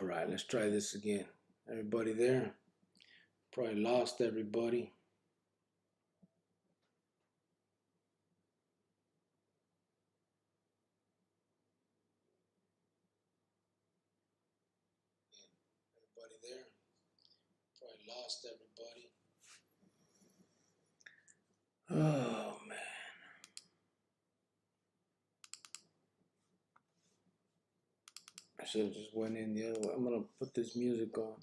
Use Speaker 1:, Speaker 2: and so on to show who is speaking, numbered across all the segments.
Speaker 1: All right, let's try this again. Everybody there? Probably lost everybody. Everybody there? Probably lost everybody. Oh man. I should have just went in the other way. I'm gonna put this music on.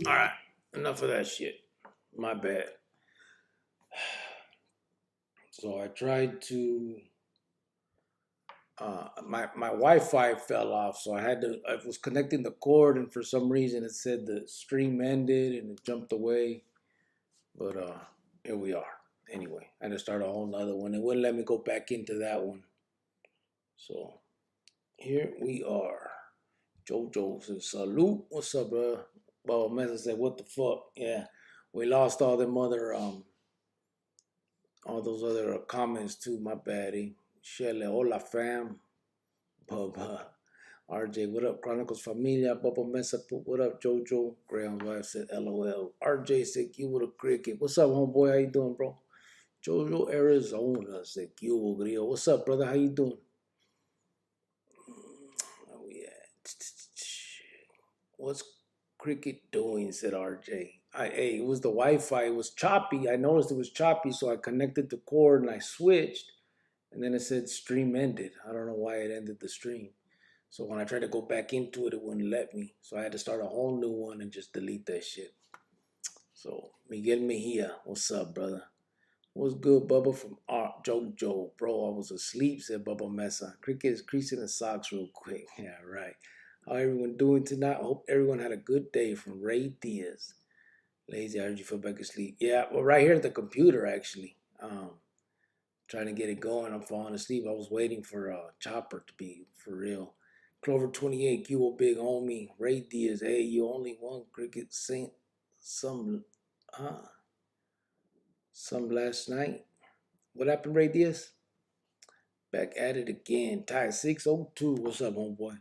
Speaker 1: All right, enough of that shit. My bad. So I tried to. My Wi-Fi fell off, so I was connecting the cord, and for some reason it said the stream ended and it jumped away. But here we are. Anyway, I had to start a whole nother one. It wouldn't let me go back into that one. So here we are. JoJo says, salute. What's up, bro? Well, Mesa said, what the fuck? Yeah. We lost all them other all those other comments too, my baddie. Shele, hola fam. Bubba. RJ, what up? Chronicles Familia. Bubba Mesa, what up? JoJo. Graham's wife said, LOL. RJ said, you with a cricket. What's up, homeboy? How you doing, bro? JoJo, Arizona said, Cubo Grio. What's up, brother? How you doing? Oh, yeah. What's cricket doing? Said RJ. Hey, it was the Wi-Fi. It was choppy. I noticed it was choppy, so I connected the cord and I switched. And then it said stream ended. I don't know why it ended the stream. So when I tried to go back into it, it wouldn't let me. So I had to start a whole new one and just delete that shit. So Miguel Mejia, what's up, brother? What's good, Bubba from JoJo? Bro, I was asleep, said Bubba Mesa. Cricket is creasing the socks real quick. Yeah, right. How everyone doing tonight? I hope everyone had a good day from Ray Diaz. Lazy, I heard you fell back asleep. Yeah, well, right here at the computer, actually. Trying to get it going. I'm falling asleep. I was waiting for Chopper to be for real. Clover 28, you a big homie. Ray Diaz, hey, you only one cricket saint. Some last night. What happened, Ray Diaz? Back at it again. Tie 602. What's up, homeboy?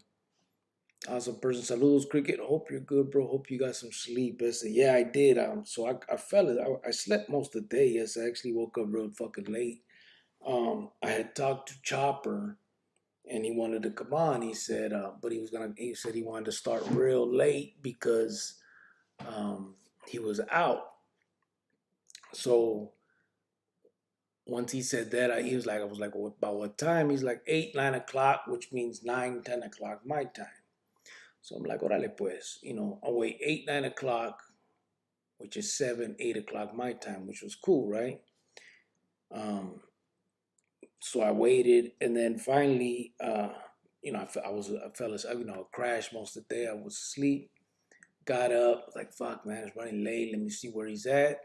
Speaker 1: Awesome person. Saludos, cricket. Hope you're good, bro. Hope you got some sleep. I said, yeah, I did. So I fell. I slept most of the day. Yes, I actually woke up real fucking late. I had talked to Chopper, and he wanted to come on. He said, but he said he wanted to start real late because he was out. So once he said that, I was like, well, about what time? He's like 8, 9 o'clock, which means 9, 10 o'clock my time. So I'm like, orale pues, I'll wait 8, 9 o'clock, which is 7, 8 o'clock my time, which was cool, right? So I waited, and then finally, I fell asleep, crashed most of the day. I was asleep, got up, was like, fuck, man, it's running late. Let me see where he's at.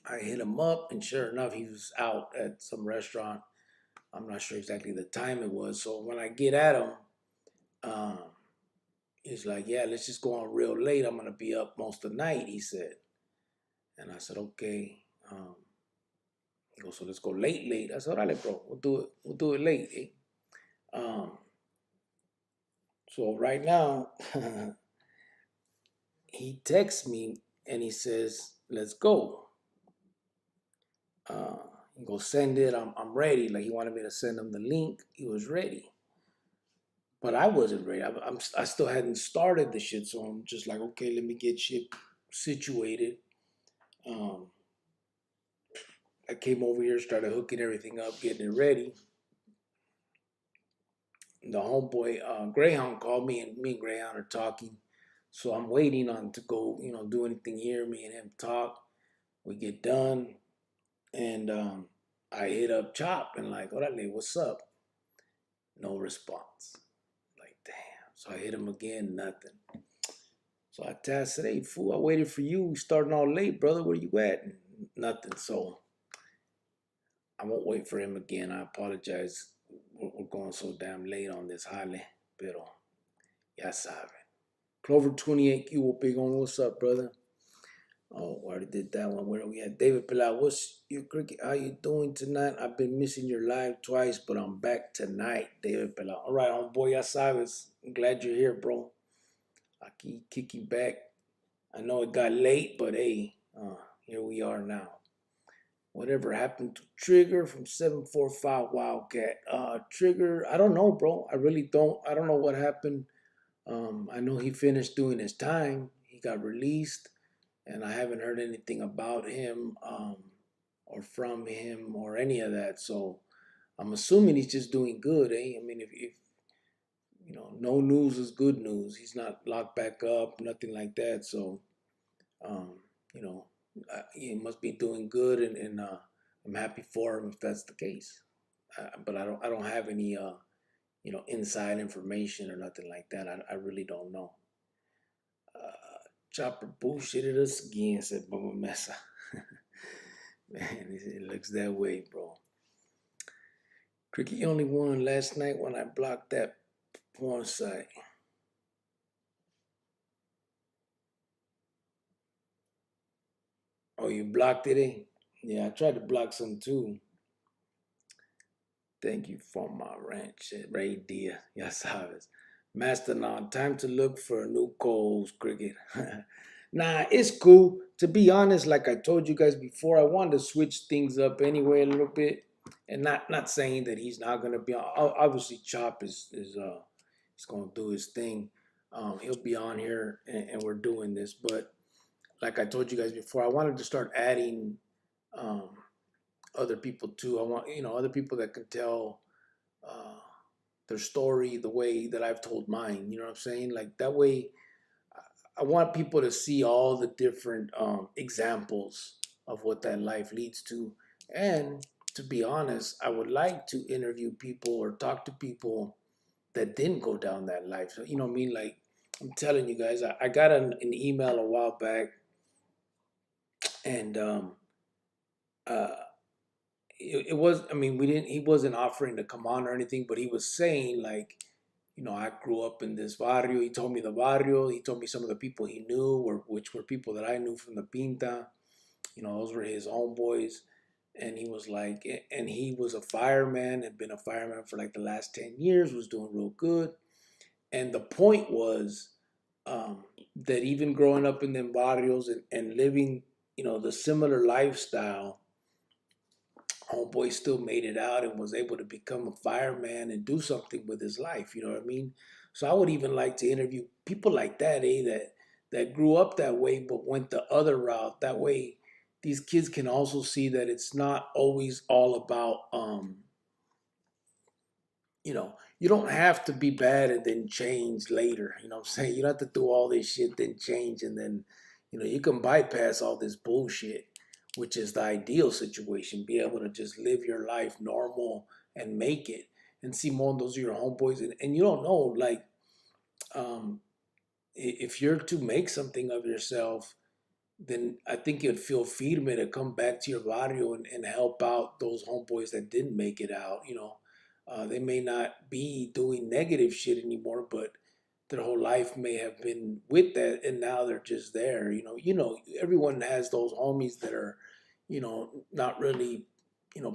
Speaker 1: I hit him up, and sure enough, he was out at some restaurant. I'm not sure exactly the time it was. So when I get at him, he's like, yeah, let's just go on real late. I'm going to be up most of the night, he said. And I said, okay. He goes, so let's go late. I said, all right, bro, we'll do it late. Eh? So right now, he texts me and he says, let's go. He goes, send it. I'm ready. Like he wanted me to send him the link. He was ready. But I wasn't ready. I still hadn't started the shit, so I'm just like, okay, let me get shit situated. Um, I came over here, started hooking everything up, getting it ready. The homeboy Greyhound called me, and me and Greyhound are talking. So I'm waiting on to go, do anything here. Me and him talk. We get done, and I hit up Chop and like, "Orale, what's up?" No response. Like, damn. So I hit him again, nothing. So I said, "Hey, fool, I waited for you. We starting all late, brother. Where you at?" Nothing. So I won't wait for him again. I apologize. We're going so damn late on this jale, pero ya saben. Clover 28, you big on. What's up, brother? Oh, I already did that one. Where we at? David Pilar, what's your cricket? How you doing tonight? I've been missing your live twice, but I'm back tonight, David Pilar. All right, homeboy, ya sabes. I'm glad you're here, bro. Aquí kicking back. I know it got late, but hey, here we are now. Whatever happened to Trigger from 745 Wildcat? Trigger, I don't know, bro. I really don't. I don't know what happened. I know he finished doing his time. He got released, and I haven't heard anything about him or from him or any of that. So I'm assuming he's just doing good, eh? I mean, if no news is good news. He's not locked back up, nothing like that. So, um, you know, he must be doing good, and I'm happy for him if that's the case. But I don't have any inside information or nothing like that. I really don't know. Chopper bullshitted us again, said Bubba Mesa. Man, it looks that way, bro. Cricket only won last night when I blocked that porn site. Oh, you blocked it, eh? Yeah, I tried to block some too. Thank you for my ranch, Ray Dia. Yes, sabes. Mastodon, time to look for a new Coles cricket. Nah, it's cool. To be honest, like I told you guys before, I wanted to switch things up anyway a little bit, and not saying that he's not gonna be on. Obviously, Chop is he's gonna do his thing. He'll be on here, and we're doing this. But like I told you guys before, I wanted to start adding um, other people too. I want other people that can tell uh, their story the way that I've told mine. You know what I'm saying? Like that way, I want people to see all the different examples of what that life leads to. And to be honest, I would like to interview people or talk to people that didn't go down that life. So, you know what I mean? Like, I'm telling you guys, I got an email a while back, and uh, it was, I mean, he wasn't offering to come on or anything, but he was saying, like, I grew up in this barrio. He told me the barrio. He told me some of the people he knew, which were people that I knew from the Pinta. Those were his homeboys. And he was like, and he was a fireman, had been a fireman for like the last 10 years, was doing real good. And the point was that even growing up in them barrios and living, the similar lifestyle, homeboy still made it out and was able to become a fireman and do something with his life. You know what I mean? So I would even like to interview people like that, that grew up that way but went the other route. That way, these kids can also see that it's not always all about, you don't have to be bad and then change later. You know what I'm saying? You don't have to do all this shit, then change, and then, you can bypass all this bullshit, which is the ideal situation. Be able to just live your life normal and make it. And see, more those are your homeboys. And you don't know, like, um, if you're to make something of yourself, then I think you'd feel firme to come back to your barrio and help out those homeboys that didn't make it out. They may not be doing negative shit anymore, but their whole life may have been with that, and now they're just there. Everyone has those homies that are, not really,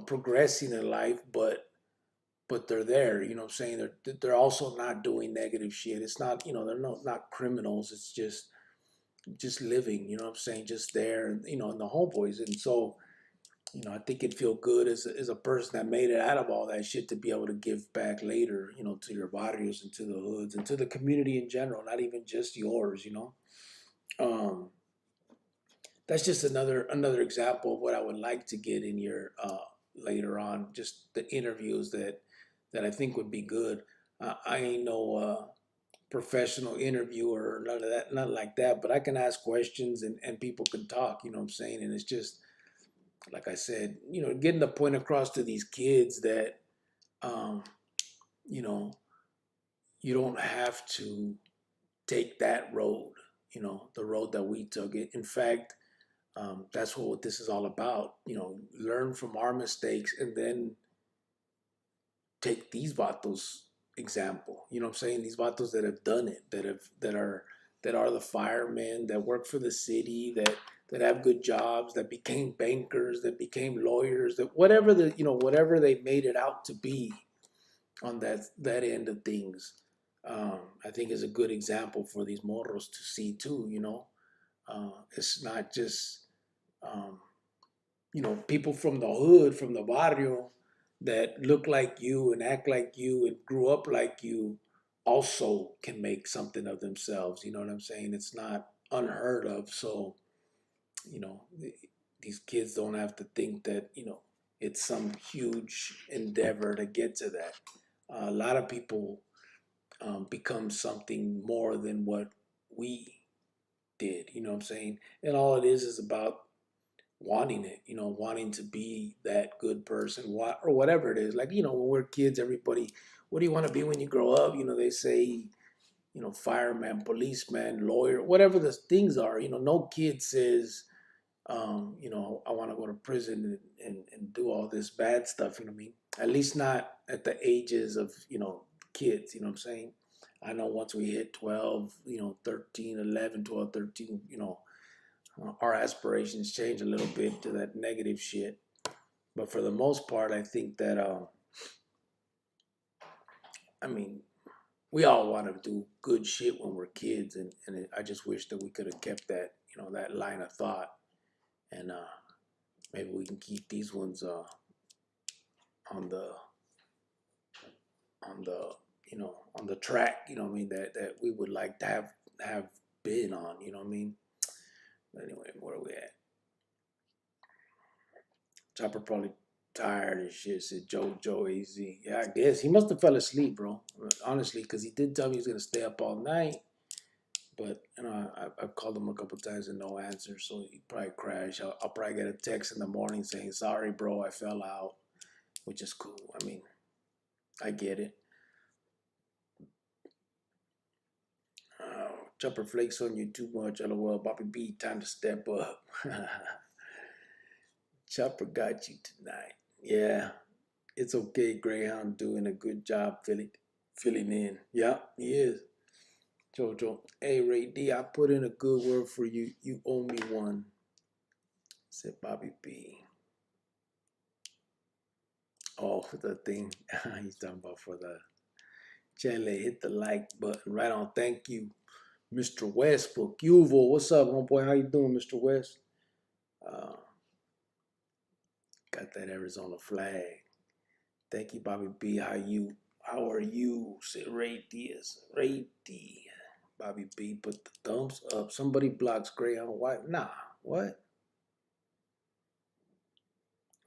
Speaker 1: progressing in life, but they're there. You know what I'm saying? They're also not doing negative shit. It's not, they're not criminals. It's just living, you know what I'm saying? Just there, and the homeboys. And so I think it'd feel good as a person that made it out of all that shit to be able to give back later, to your barrios and to the hoods and to the community in general, not even just yours. Um, that's just another example of what I would like to get in your later on, just the interviews that I think would be good. I ain't no professional interviewer or none of that, nothing like that, but I can ask questions and people can talk, you know what I'm saying? And it's just, like I said, getting the point across to these kids that, um, you know, you don't have to take that road, the road that we took it. In fact, that's what this is all about. Learn from our mistakes and then take these vatos example. You know what I'm saying? These vatos that have done it, that are the firemen that work for the city, that have good jobs, that became bankers, that became lawyers, that whatever they made it out to be on that end of things. I think is a good example for these morros to see too. It's not just um, people from the hood, from the barrio that look like you and act like you and grew up like you also can make something of themselves. You know what I'm saying? It's not unheard of. So, you know, these kids don't have to think that, it's some huge endeavor to get to that. A lot of people become something more than what we did. You know what I'm saying? And all it is about wanting it, wanting to be that good person, or whatever it is. Like, when we're kids, everybody, what do you want to be when you grow up? They say, fireman, policeman, lawyer, whatever the things are. No kid says, I want to go to prison and do all this bad stuff. You know what I mean? At least not at the ages of, kids. You know what I'm saying? I know once we hit 12, 13, 11, 12, 13, our aspirations change a little bit to that negative shit. But for the most part, I think that, I mean, we all want to do good shit when we're kids. And I just wish that we could have kept that, that line of thought. And maybe we can keep these ones on the, on the, on the track, what I mean, that we would like to have been on, what I mean? But anyway, where are we at? Chopper probably tired and shit. Said Joe AZ. Yeah, I guess he must have fell asleep, bro. Honestly, because he did tell me he was gonna stay up all night. But I've called him a couple times and no answer, so he probably crashed. I'll probably get a text in the morning saying, "Sorry, bro, I fell out," which is cool. I mean, I get it. Chopper flakes on you too much. LOL, Bobby B, time to step up. Chopper got you tonight. Yeah, it's okay, Greyhound doing a good job filling in. Yeah, he is. Jojo, hey Ray D, I put in a good word for you. You owe me one. Said Bobby B. Oh, the thing he's talking about for the channel. Hit the like button. Right on. Thank you, Mr. Westbrook. Uvo, what's up, homeboy? How you doing, Mr. West? Uh, got that Arizona flag. Thank you, Bobby B. How are you? Said Ray Diaz. Ray D. Bobby B. Put the thumbs up. Somebody blocks Greyhound White. Nah, what?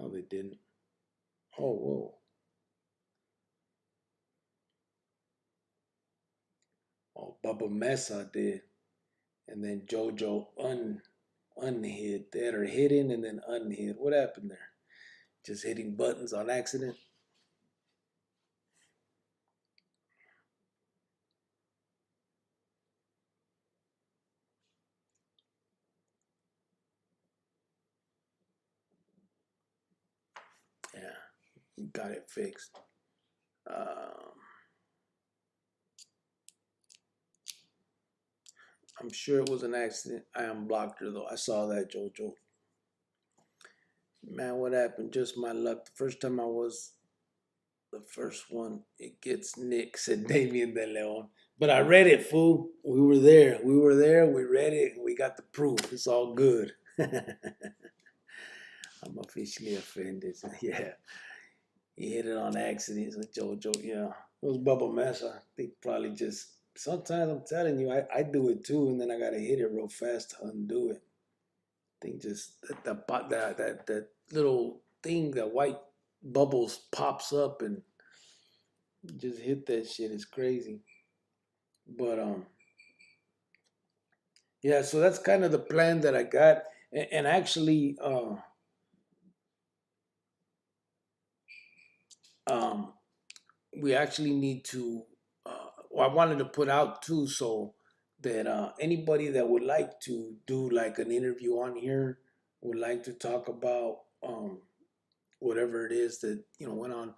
Speaker 1: Oh, they didn't. Oh, whoa. Oh, Bubba Mesa did. And then JoJo unhid. They had her hidden and then unhid. What happened there? Just hitting buttons on accident? Yeah, we got it fixed. Um, I'm sure it was an accident. I unblocked her though. I saw that, JoJo. Man, what happened? Just my luck. The first time I was the first one, it gets Nick, said Damien De Leon. But I read it, fool. We were there. We read it, and we got the proof. It's all good. I'm officially offended. Yeah, he hit it on accident. So JoJo, yeah, it was Bubba Mess. I think probably just sometimes I'm telling you, I do it too, and then I gotta hit it real fast to undo it. I think just that little thing, that white bubbles pops up and just hit that shit is crazy. But yeah, so that's kind of the plan that I got, and actually um we actually need to. Well, I wanted to put out too, so that anybody that would like to do like an interview on here, would like to talk about whatever it is that went on.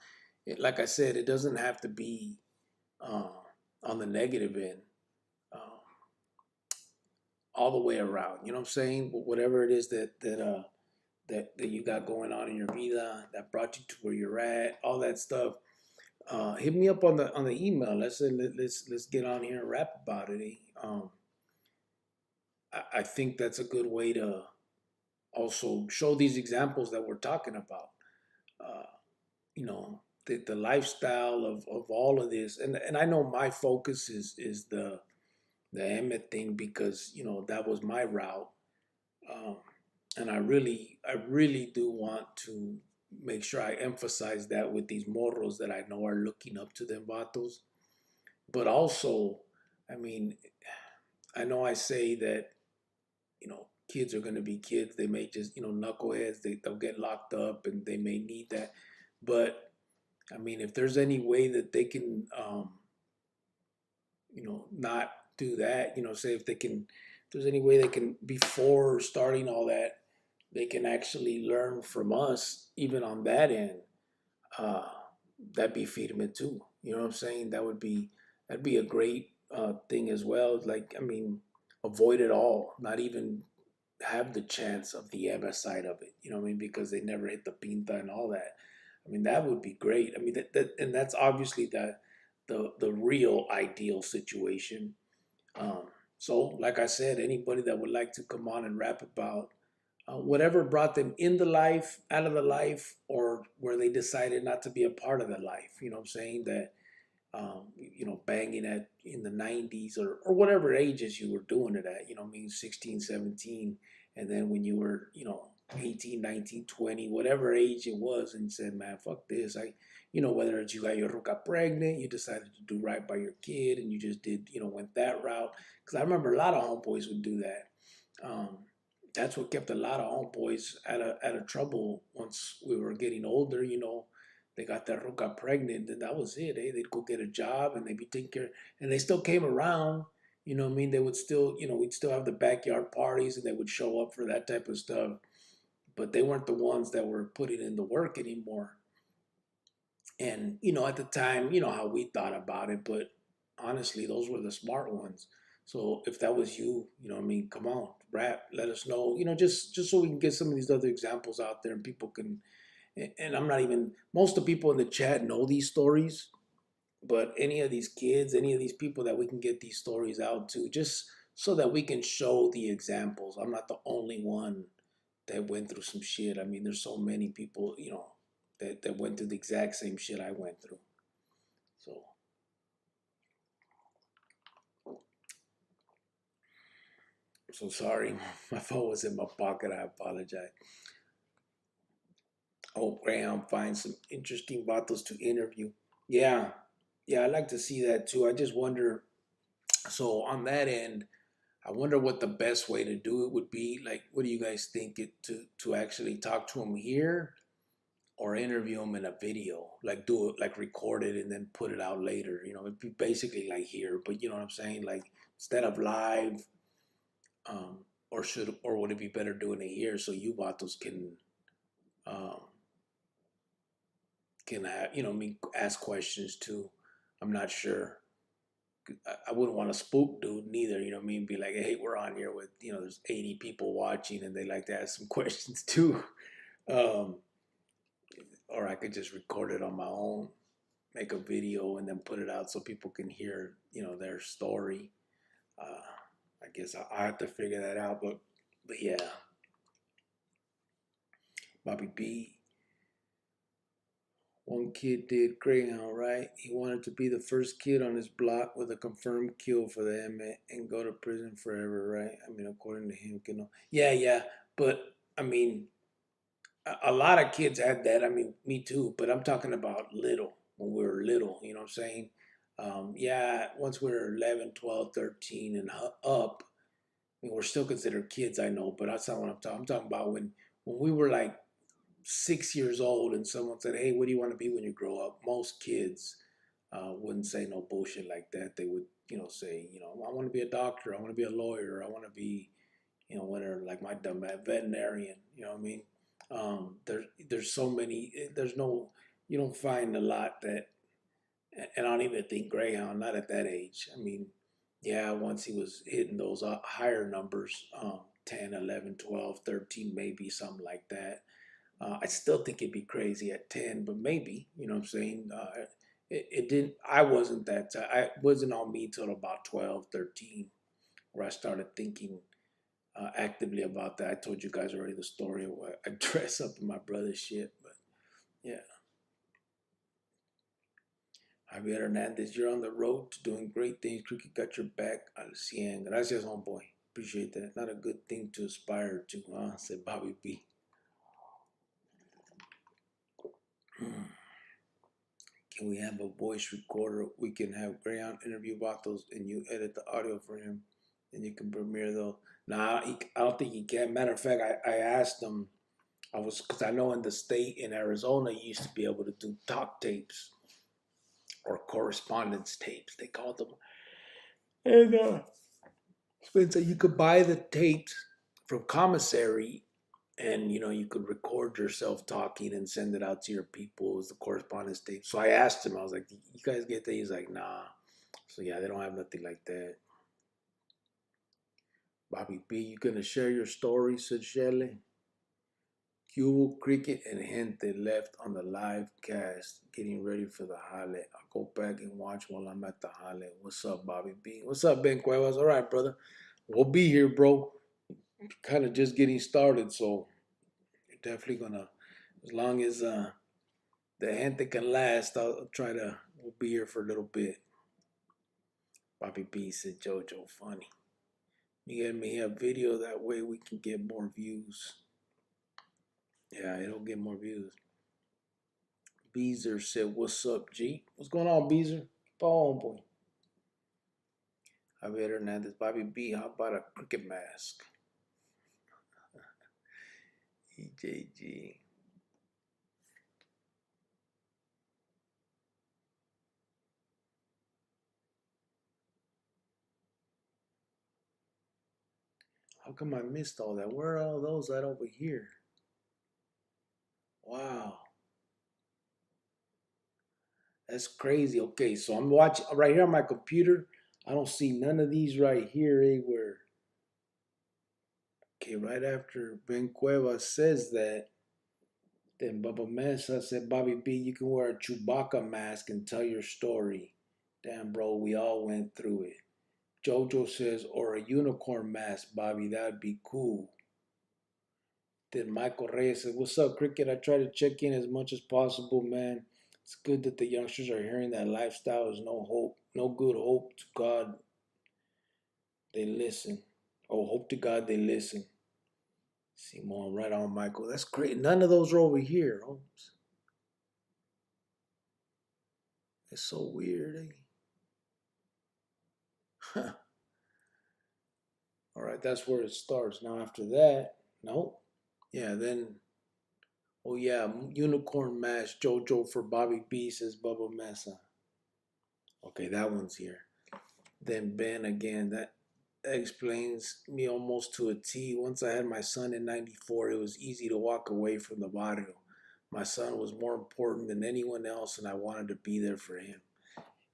Speaker 1: Like I said, it doesn't have to be uh, on the negative end, uh, all the way around. You know what I'm saying? Whatever it is that you got going on in your vida that brought you to where you're at, all that stuff. Hit me up on the email. Let's get on here and rap about it. I think that's a good way to also show these examples that we're talking about. Uh, the lifestyle of all of this, and I know my focus is the Emmett thing, because that was my route. Um, and I really do want to make sure I emphasize that with these morros that I know are looking up to them vatos. But also, I mean, I know I say that kids are going to be kids. They may just knuckleheads. They'll get locked up and they may need that. But I mean, if there's any way that they can, not do that, say if they can, if there's any way they can, before starting all that, they can actually learn from us, even on that end, uh, that'd be feed them it too. You know what I'm saying? That'd be a great thing as well. Like, I mean, avoid it all, not even have the chance of the MS side of it. You know what I mean? Because they never hit the pinta and all that. I mean, that would be great. I mean, and that's obviously the real ideal situation. Um, so, like I said, anybody that would like to come on and rap about whatever brought them in the life, out of the life, or where they decided not to be a part of the life. You know what I'm saying? That banging at in the 90s, or whatever ages you were doing it at. You know what I mean? 16, 17, and then when you were 18, 19, 20, whatever age it was, and you said, man, fuck this. Whether it's you got your ruca pregnant, you decided to do right by your kid, and you just did, went that route. Because I remember a lot of homeboys would do that. Um, that's what kept a lot of homeboys out of trouble once we were getting older. They got that ruca pregnant, and that was it. They'd go get a job and they'd be taking care, and they still came around. You know what I mean? They would still, we'd still have the backyard parties, and they would show up for that type of stuff. But they weren't the ones that were putting in the work anymore. And at the time, how we thought about it, but honestly, those were the smart ones. So if that was you, what I mean, come on, rap, let us know. Just so we can get some of these other examples out there, and people can. And I'm not even, most of the people in the chat know these stories, but any of these kids, any of these people that we can get these stories out to, just so that we can show the examples. I'm not the only one that went through some shit. I mean, there's so many people, that went through the exact same shit I went through. So, so sorry. My phone was in my pocket. I apologize. I hope Graham finds some interesting battles to interview. Yeah. Yeah, I'd like to see that too. I just wonder. So on that end, I wonder what the best way to do it would be. Like, what do you guys think to actually talk to him here, or interview him in a video? Like, do it, like record it and then put it out later. It'd be basically like here, but you know what I'm saying? Like, instead of live, or would it be better doing it here so you vatos um, can have me ask questions too. I'm not sure. I wouldn't want to spook dude neither, you know what I mean? Be like, hey, we're on here with, there's 80 people watching and they like to ask some questions too. Um, or I could just record it on my own, make a video, and then put it out so people can hear, their story. Uh, I guess I have to figure that out, but yeah. Bobby B. One kid did Greyhound, right? He wanted to be the first kid on his block with a confirmed kill for the M and go to prison forever, right? I mean, according to him, you know. Yeah, yeah. But, I mean, a lot of kids had that. I mean, me too. But I'm talking about little, when we were little, you know what I'm saying? Yeah, once we were 11, 12, 13, and up, I mean, we're still considered kids, I know, but that's not what I'm talking. I'm talking about when we were like 6 years old and someone said, "Hey, what do you want to be when you grow up?" Most kids wouldn't say no bullshit like that. They would, say, I want to be a doctor, I want to be a lawyer, I want to be, whatever, like my dumb veterinarian. You know what I mean? There's so many. There's no, you don't find a lot that, and I don't even think Greyhound, not at that age. I mean, yeah, once he was hitting those higher numbers, 10, 11, 12, 13, maybe something like that. I still think it'd be crazy at 10, but maybe, you know what I'm saying? It didn't, I wasn't that, I wasn't on me till about 12, 13, where I started thinking actively about that. I told you guys already the story of what I dress up in my brother's shit, but yeah. Javier Hernandez, you're on the road to doing great things. Cricket got your back. Al cien. Gracias, homeboy. Appreciate that. Not a good thing to aspire to, huh? Said Bobby B. Can we have a voice recorder? We can have Graham interview Vatos and you edit the audio for him. And you can premiere those. Nah, I don't think he can. Matter of fact, I asked him. Because I know in the state in Arizona, you used to be able to do talk tapes or correspondence tapes, they called them. And Spencer, you could buy the tapes from commissary, and you could record yourself talking and send it out to your people as the correspondence tape. So I asked him, I was like, "You guys get that?" He's like, "Nah." So yeah, they don't have nothing like that. Bobby B, you gonna share your story? Said Shelley. Cubo, Cricket, and Gente left on the live cast, getting ready for the jale. I'll go back and watch while I'm at the jale. What's up, Bobby B? What's up, Ben Cuevas? All right, brother. We'll be here, bro. Kind of just getting started, so you're definitely gonna, as long as the Gente can last, I'll try to, we'll be here for a little bit. Bobby B said, JoJo, funny. Miguel Mejia video, that way we can get more views. Yeah, it'll get more views. Beezer said, "What's up, G? What's going on, Beezer? Keep on, boy." Javier Hernandez, Bobby B, how about a cricket mask? EJG. How come I missed all that? Where are all those at over here? Wow. That's crazy. Okay, so I'm watching right here on my computer. I don't see none of these right here anywhere. Okay, right after Ben Cueva says that, then Bubba Mesa said, "Bobby B, you can wear a Chewbacca mask and tell your story." Damn, bro, we all went through it. Jojo says, "Or a unicorn mask, Bobby, that'd be cool." Then Michael Reyes says, "What's up, Cricket? I try to check in as much as possible, man. It's good that the youngsters are hearing that lifestyle is no hope, no good hope to God they listen. Oh, hope to God they listen." Simon, right on, Michael. That's great. None of those are over here, Holmes. It's so weird, eh? All right, that's where it starts. Now, after that, no. Yeah, then, oh, yeah, Unicorn Mash, JoJo for Bobby B, says Bubba Mesa. Okay, that one's here. Then Ben again, that explains me almost to a T. Once I had my son in 94, it was easy to walk away from the barrio. My son was more important than anyone else, and I wanted to be there for him.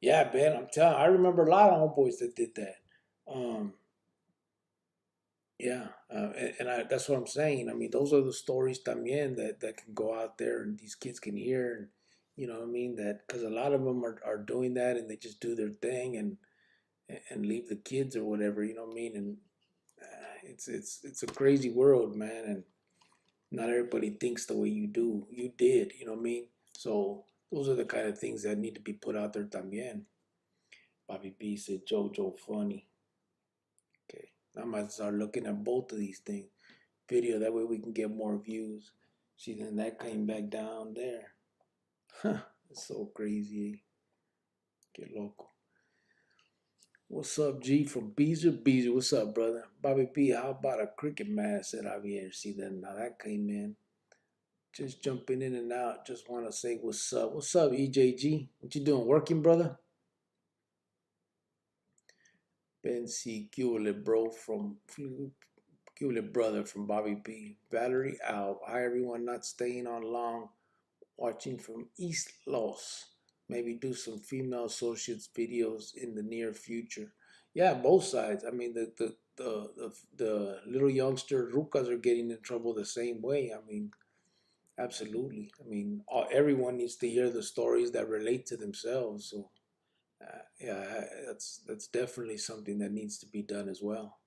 Speaker 1: Yeah, Ben, I'm telling you, I remember a lot of homeboys that did that. Um, yeah, that's what I'm saying. I mean, those are the stories también that can go out there and these kids can hear, and you know what I mean, that because a lot of them are doing that and they just do their thing and leave the kids or whatever. You know what I mean? And it's a crazy world, man. And Not everybody thinks the way you do. You did, you know what I mean? So those are the kind of things that need to be put out there también. Bobby B said JoJo funny. Okay. I might start looking at both of these things. Video, that way we can get more views. See, then that came back down there. Huh. It's so crazy. Get local. What's up, G from Beezer? Beezer, what's up, brother? Bobby B, how about a cricket match? Said Javier. See, then now that came in. Just jumping in and out. Just want to say what's up. What's up, EJG? What you doing? Working, brother? Ben C. Hewlett, bro, from Hewlett, brother, from Bobby B. Valerie Al. Hi, everyone. Not staying on long. Watching from East Los. Maybe do some female associates videos in the near future. Yeah, both sides. I mean, the little youngster Rukas are getting in trouble the same way. I mean, absolutely. I mean, everyone needs to hear the stories that relate to themselves. So, yeah, that's definitely something that needs to be done as well.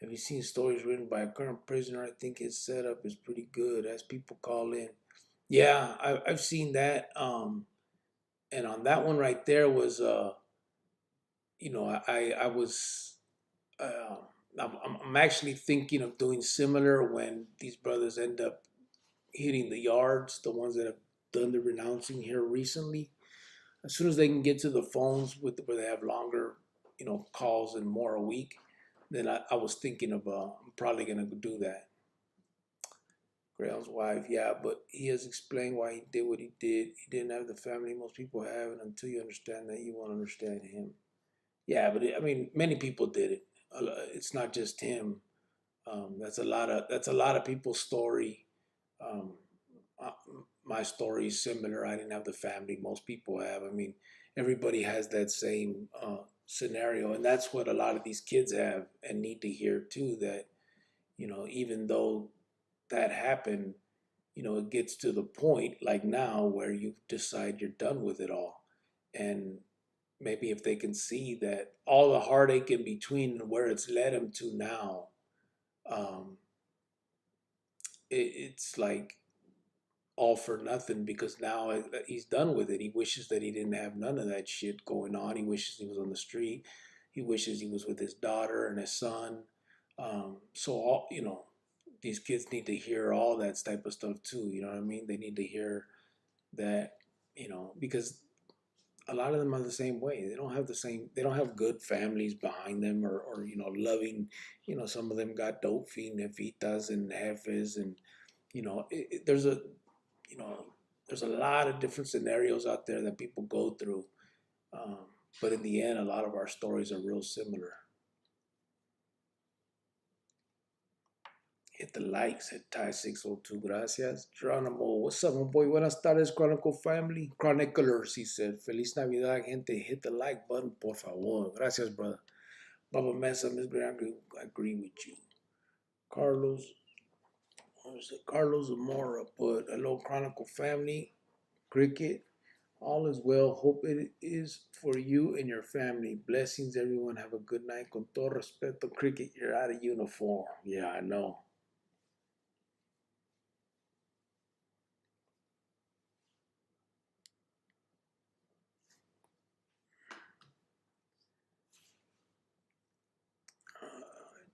Speaker 1: Have you seen stories written by a current prisoner? I think his setup is pretty good as people call in. Yeah, I've seen that. And on that one right there was, I was, uh, I'm actually thinking of doing similar when these brothers end up hitting the yards, the ones that have done the renouncing here recently. As soon as they can get to the phones with where they have longer, calls and more a week, then I was thinking of I'm probably gonna do that. Graham's wife, yeah, but he has explained why he did what he did. He didn't have the family most people have, and until you understand that, you won't understand him. Yeah, but I mean, many people did it. It's not just him. That's a lot of people's story. Um, uh, my story is similar. I didn't have the family most people have. I mean, everybody has that same scenario, and that's what a lot of these kids have and need to hear too. That even though that happened, it gets to the point like now where you decide you're done with it all, and maybe if they can see that all the heartache in between and where it's led them to now, um, it's like all for nothing because now he's done with it. He wishes that he didn't have none of that shit going on. He wishes he was on the street. He wishes he was with his daughter and his son. So all these kids need to hear all that type of stuff too. You know what I mean? They need to hear that because a lot of them are the same way. They don't have the same. They don't have good families behind them, or loving. Some of them got dope fiend nefitas and jefes, and there's a you know there's a lot of different scenarios out there that people go through. Um, but in the end, a lot of our stories are real similar. Hit the likes at Ty602. Gracias. Geronimo, what's up, my boy? Buenas tardes, Chronicle family. Chroniclers, he said. Feliz Navidad, gente. Hit the like button, por favor. Gracias, brother. Baba Mesa, Miss Grant, I agree with you. Carlos, what was it? Carlos Zamora put, hello, Chronicle family. Cricket, all is well. Hope it is for you and your family. Blessings, everyone. Have a good night. Con todo respeto, Cricket, you're out of uniform. Yeah, I know.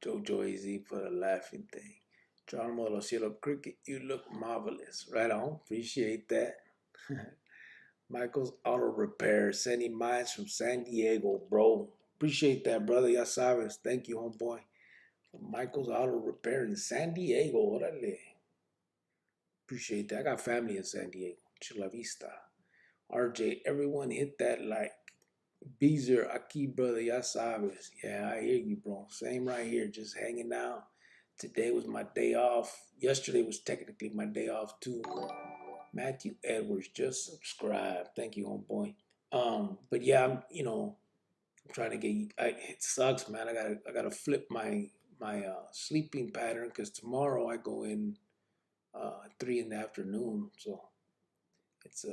Speaker 1: Jojo AZ for the laughing thing. Geronimo de los Cielos Cricket, you look marvelous. Right on. Appreciate that. Michael's Auto Repair, sending mines from San Diego, bro. Appreciate that, brother. Ya sabes. Thank you, homeboy. Michael's Auto Repair in San Diego. Órale. Appreciate that. I got family in San Diego. Chula Vista. RJ, everyone hit that like. Beezer, aquí, brother, ya sabes. Yeah, I hear you, bro. Same right here, just hanging out. Today was my day off. Yesterday was technically my day off too. Matthew Edwards, just subscribe. Thank you, homeboy. But yeah, I'm trying to get. It sucks, man. I gotta flip my sleeping pattern because tomorrow I go in at 3 in the afternoon. So it's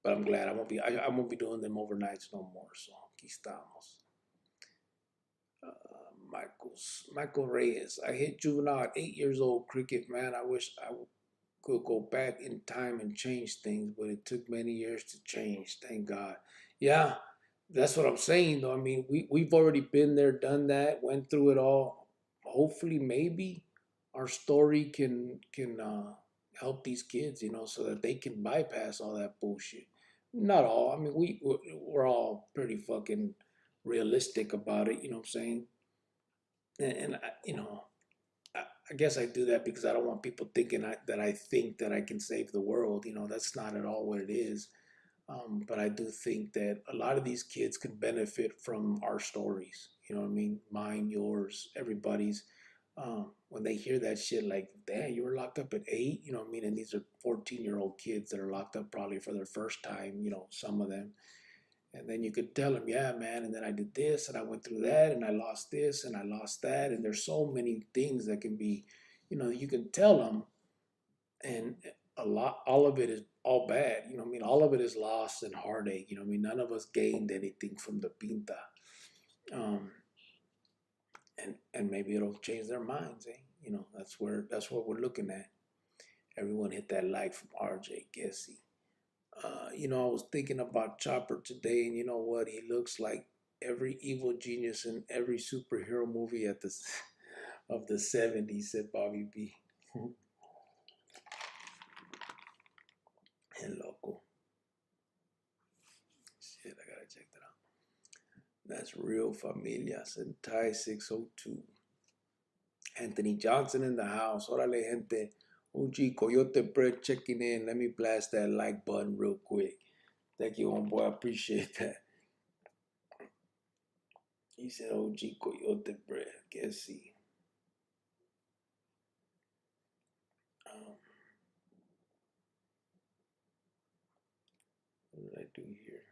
Speaker 1: but I'm glad I won't be doing them overnights no more. So aquí estamos. Michael Reyes. I hit juvenile at 8 years old. Cricket, man. I wish I could go back in time and change things, but it took many years to change. Thank God. Yeah, that's what I'm saying, though. I mean, we've already been there, done that, went through it all. Hopefully, maybe our story can help these kids, so that they can bypass all that bullshit. Not all. I mean, we're all pretty fucking realistic about it. You know what I'm saying? And I guess I do that because I don't want people thinking that I think that I can save the world. That's not at all what it is. But I do think that a lot of these kids can benefit from our stories. You know what I mean? Mine, yours, everybody's. When they hear that shit, like, damn, you were locked up at 8, you know what I mean? And these are 14-year-old kids that are locked up probably for their first time, some of them. And then you could tell them, yeah, man, and then I did this and I went through that and I lost this and I lost that. And there's so many things that can be, you can tell them, and all of it is all bad. You know what I mean? All of it is loss and heartache. You know what I mean? None of us gained anything from the pinta. Um, and maybe it'll change their minds, eh? That's what we're looking at. Everyone hit that like from RJ Gessie. I was thinking about Chopper today, and you know what? He looks like every evil genius in every superhero movie of the '70s, said Bobby B. And loco. Shit, I gotta check that out. That's Real Familia, said Ty 602. Anthony Johnson in the house. Órale, gente. OG Coyote Bread checking in. Let me blast that like button real quick. Thank you, homeboy. I appreciate that. He said OG Coyote Bread. Guess see. What did I do here?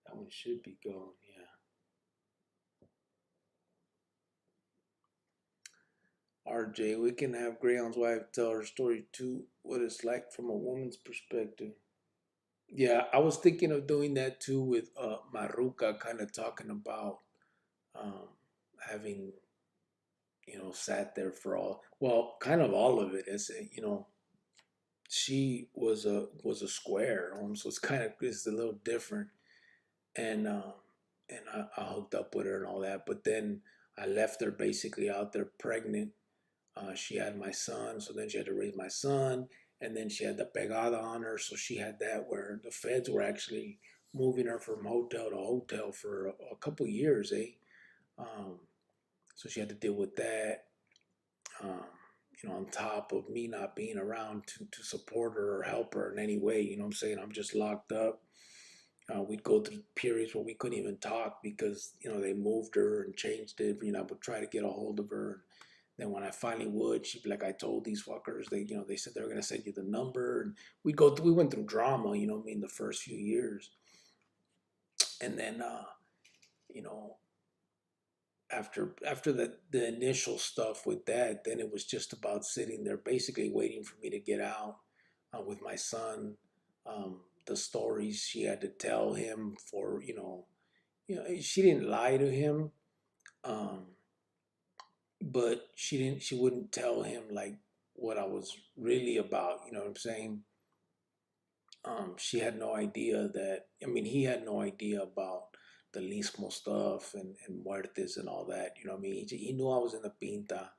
Speaker 1: That one should be gone, yeah. RJ, we can have Greyhound's wife tell her story too, what it's like from a woman's perspective. Yeah, I was thinking of doing that too with Maruka, kind of talking about um, having, sat there for kind of all of it. She was a square, so it's a little different, and I hooked up with her and all that, but then I left her basically out there pregnant. She had my son, so then she had to raise my son, and then she had the pegada on her, so she had that where the feds were actually moving her from hotel to hotel for a couple years, eh? Um, so she had to deal with that. Um, on top of me not being around to support her or help her in any way, you know what I'm saying? I'm just locked up. We'd go through periods where we couldn't even talk because, they moved her and changed it. I would try to get a hold of her. Then when I finally would, she'd be like, I told these fuckers, they said they were going to send you the number. And we went through drama, the first few years. And then, you know, after the initial stuff with that, then it was just about sitting there, basically waiting for me to get out with my son. The stories she had to tell him for she didn't lie to him, um, but she wouldn't tell him like what I was really about. You know what I'm saying? She had no idea that. I mean, he had no idea about the Lismo stuff and Muertes and all that. You know what I mean? He knew I was in the Pinta.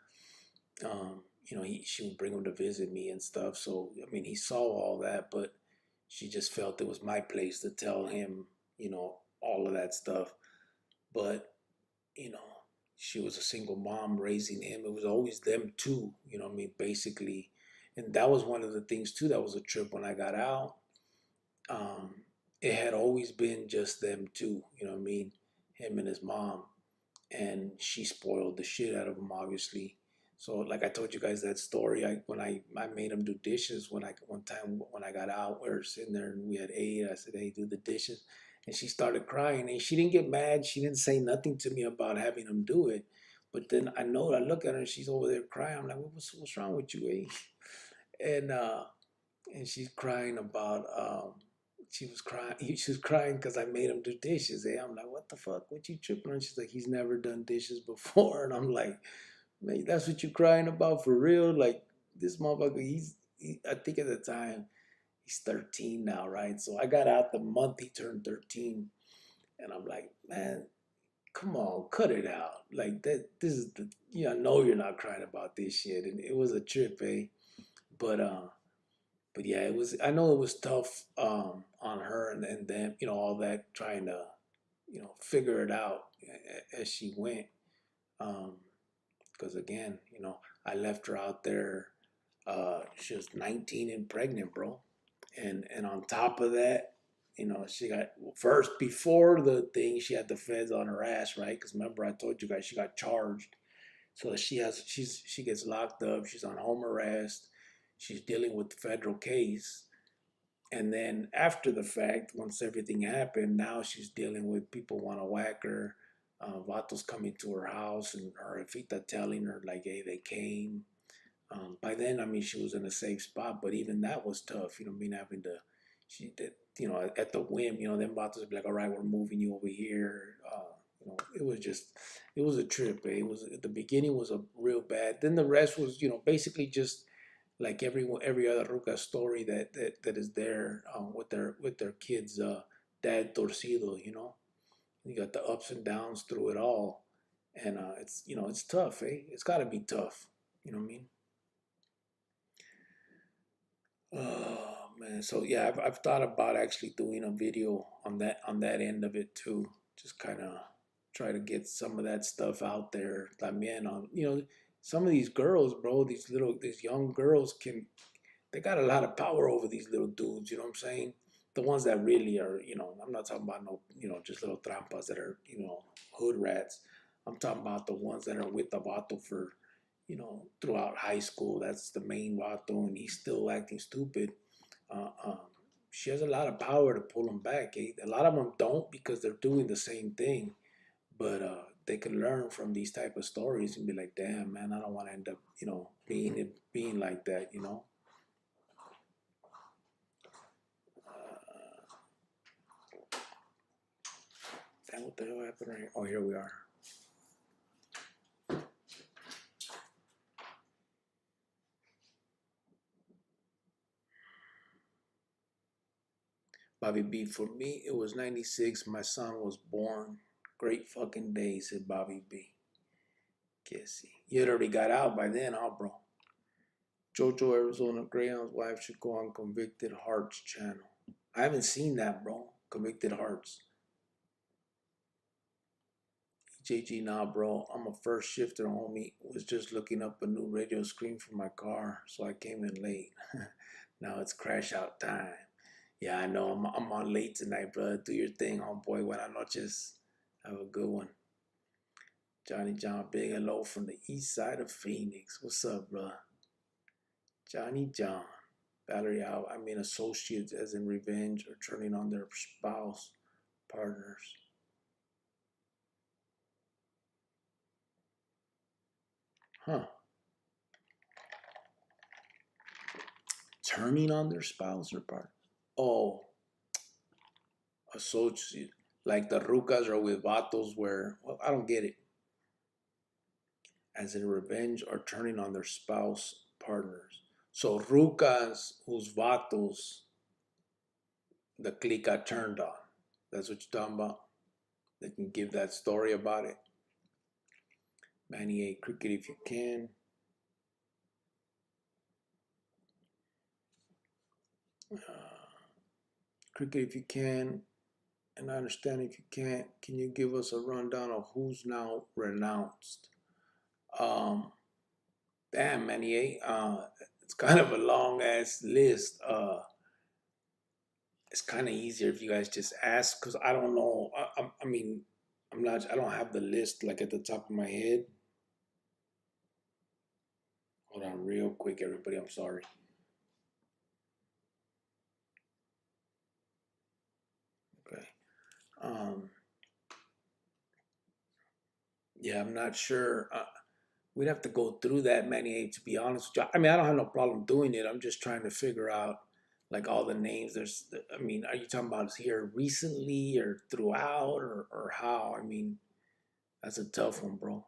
Speaker 1: She would bring him to visit me and stuff. So, I mean, he saw all that, but she just felt it was my place to tell him, all of that stuff. But, you know, she was a single mom raising him. It was always them two, what I mean, basically. And that was one of the things, too, that was a trip when I got out. Um, it had always been just them two, you know what I mean? Him and his mom. And she spoiled the shit out of him, obviously. So, like I told you guys that story, when I made him do dishes one time when I got out, we were sitting there and we had ate. I said, "Hey, do the dishes," and she started crying. And she didn't get mad. She didn't say nothing to me about having him do it. But then I look at her and she's over there crying. I'm like, "What's wrong with you, eh?" And and she's crying about she was crying. She was crying because I made him do dishes. Eh? I'm like, what the fuck? What you tripping on? She's like, he's never done dishes before. And I'm like, man, that's what you crying about for real? Like, this motherfucker, I think at the time, he's 13 now, right? So I got out the month he turned 13. And I'm like, man, come on, cut it out. Like, this is I know you're not crying about this shit. And it was a trip, eh? But, uh, but yeah, it was. I know it was tough on her and then all that trying to figure it out as she went. Because again, I left her out there. She was 19 and pregnant, bro, and on top of that, she got first before the thing. She had the feds on her ass, right? Because remember, I told you guys she got charged. So she gets locked up. She's on home arrest. She's dealing with the federal case. And then after the fact, once everything happened, now she's dealing with people want to whack her. Vatos coming to her house and her Evita telling her like, "Hey, they came." By then, I mean, she was in a safe spot, but even that was tough. You know, what I mean, having to, she did, at the whim. Them vatos be like, "All right, we're moving you over here." It was just, it was a trip. Eh? It was at the beginning was a real bad. Then the rest was, basically just like every other ruca story that is there with their kids dad torcido. You got the ups and downs through it all, and it's tough. It's got to be tough. You know what I mean? Oh man, so yeah, I've thought about actually doing a video on that end of it too. Just kind of try to get some of that stuff out there. También on some of these girls, bro. These young girls they got a lot of power over these little dudes. You know what I'm saying? The ones that really are, I'm not talking about no, just little trampas that are, hood rats. I'm talking about the ones that are with the vato for, throughout high school. That's the main vato, and he's still acting stupid. Uh, um, she has a lot of power to pull him back. Eh? A lot of them don't because they're doing the same thing, but they can learn from these type of stories and be like, damn, man, I don't want to end up, being like that. Damn, what the hell happened right here? Oh, here we are. Bobby B, for me, it was 96. My son was born. Great fucking day, said Bobby B. Kissy. You had already got out by then, huh, bro? Jojo Arizona Greyhound's wife should go on Convicted Hearts channel. I haven't seen that, bro. Convicted Hearts. JG, nah, bro. I'm a first shifter, homie. Was just looking up a new radio screen for my car, so I came in late. Now it's crash out time. Yeah, I know. I'm on late tonight, bro. Do your thing, homeboy. Buenas noches. Have a good one. Johnny John, big and low from the east side of Phoenix. What's up, bro? Johnny John. Valerie out. I mean, associates, as in revenge or turning on their spouse, partners. Huh. Turning on their spouse or partner. Oh, associate. Like the rucas are with vatos where, well, I don't get it. As in revenge or turning on their spouse, partners. So rucas whose vatos the clique got turned on. That's what you're talking about? They can give that story about it. Manny A. Cricket if you can. Cricket if you can. And I understand if you can't. Can you give us a rundown of who's now renounced? Um, Damn, Manny A. It's kind of a long ass list. It's kind of easier if you guys just ask because I don't know. I mean, I'm not. I don't have the list like at the top of my head. Hold on, real quick, everybody. I'm sorry. Okay. Um, yeah, I'm not sure. We'd have to go through that many, to be honest with you. I mean, I don't have no problem doing it. I'm just trying to figure out like all the names. I mean, are you talking about here recently or throughout or how? I mean, that's a tough one, bro.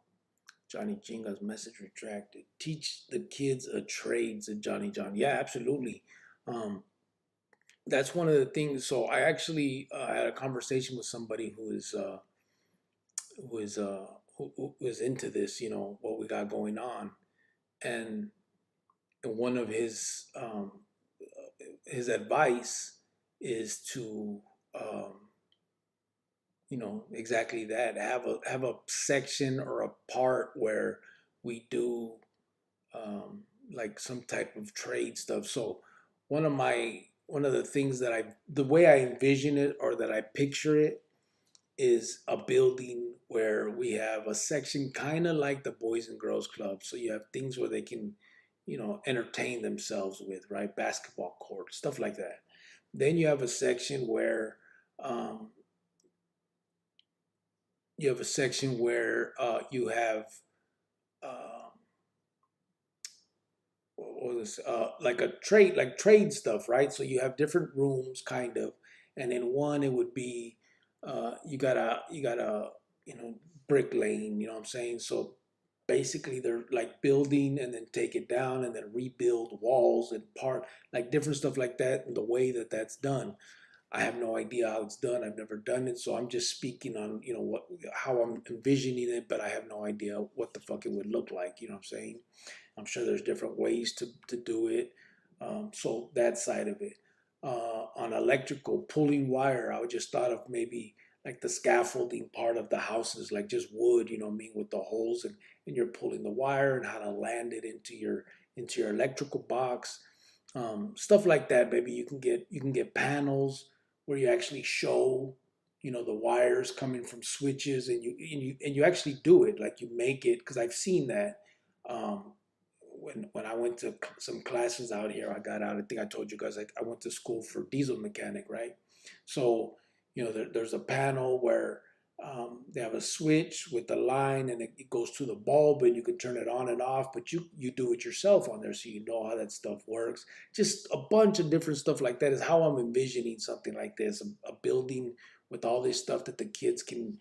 Speaker 1: Johnny Chinga's message retracted. Teach the kids a trade, said Johnny John. Yeah, absolutely. Um, that's one of the things. So I actually had a conversation with somebody who is who is into this. You know what we got going on, and one of his advice is to um, exactly that. Have a section or a part where we do like some type of trade stuff. So one of the things the way I envision it or that I picture it is a building where we have a section kind of like the Boys and Girls Club. So you have things where they can, entertain themselves with, right? Basketball court, stuff like that. Then you have a section where um, you have uh, what was this? Like a trade, like trade stuff, right? So you have different rooms, kind of, and in one it would be you got a brick lane. You know what I'm saying? So basically, they're like building and then take it down and then rebuild walls and part like different stuff like that. And the way that that's done, I have no idea how it's done. I've never done it, so I'm just speaking on how I'm envisioning it, but I have no idea what the fuck it would look like. You know what I'm saying? I'm sure there's different ways to do it. So that side of it. On electrical, pulling wire, I would just thought of maybe like the scaffolding part of the houses, like just wood, you know what I mean, with the holes and you're pulling the wire and how to land it into your electrical box. Stuff like that, maybe you can get panels where you actually show the wires coming from switches and you actually do it like you make it because I've seen that um, when I went to some classes out here. I got out. I think I told you guys like I went to school for diesel mechanic, right? So there's a panel where they have a switch with the line, and it goes to the bulb, and you can turn it on and off. But you do it yourself on there, so you know how that stuff works. Just a bunch of different stuff like that is how I'm envisioning something like this: a building with all this stuff that the kids can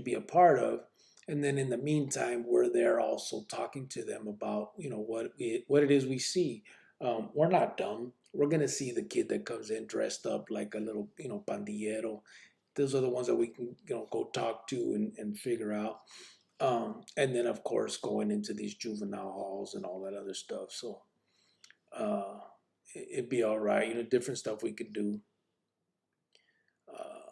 Speaker 1: be a part of. And then in the meantime, we're there also talking to them about what it is we see. We're not dumb. We're gonna see the kid that comes in dressed up like a little pandillero. Those are the ones that we can go talk to and figure out. And then of course going into these juvenile halls and all that other stuff. So uh, it'd be all right. Different stuff we could do. Uh,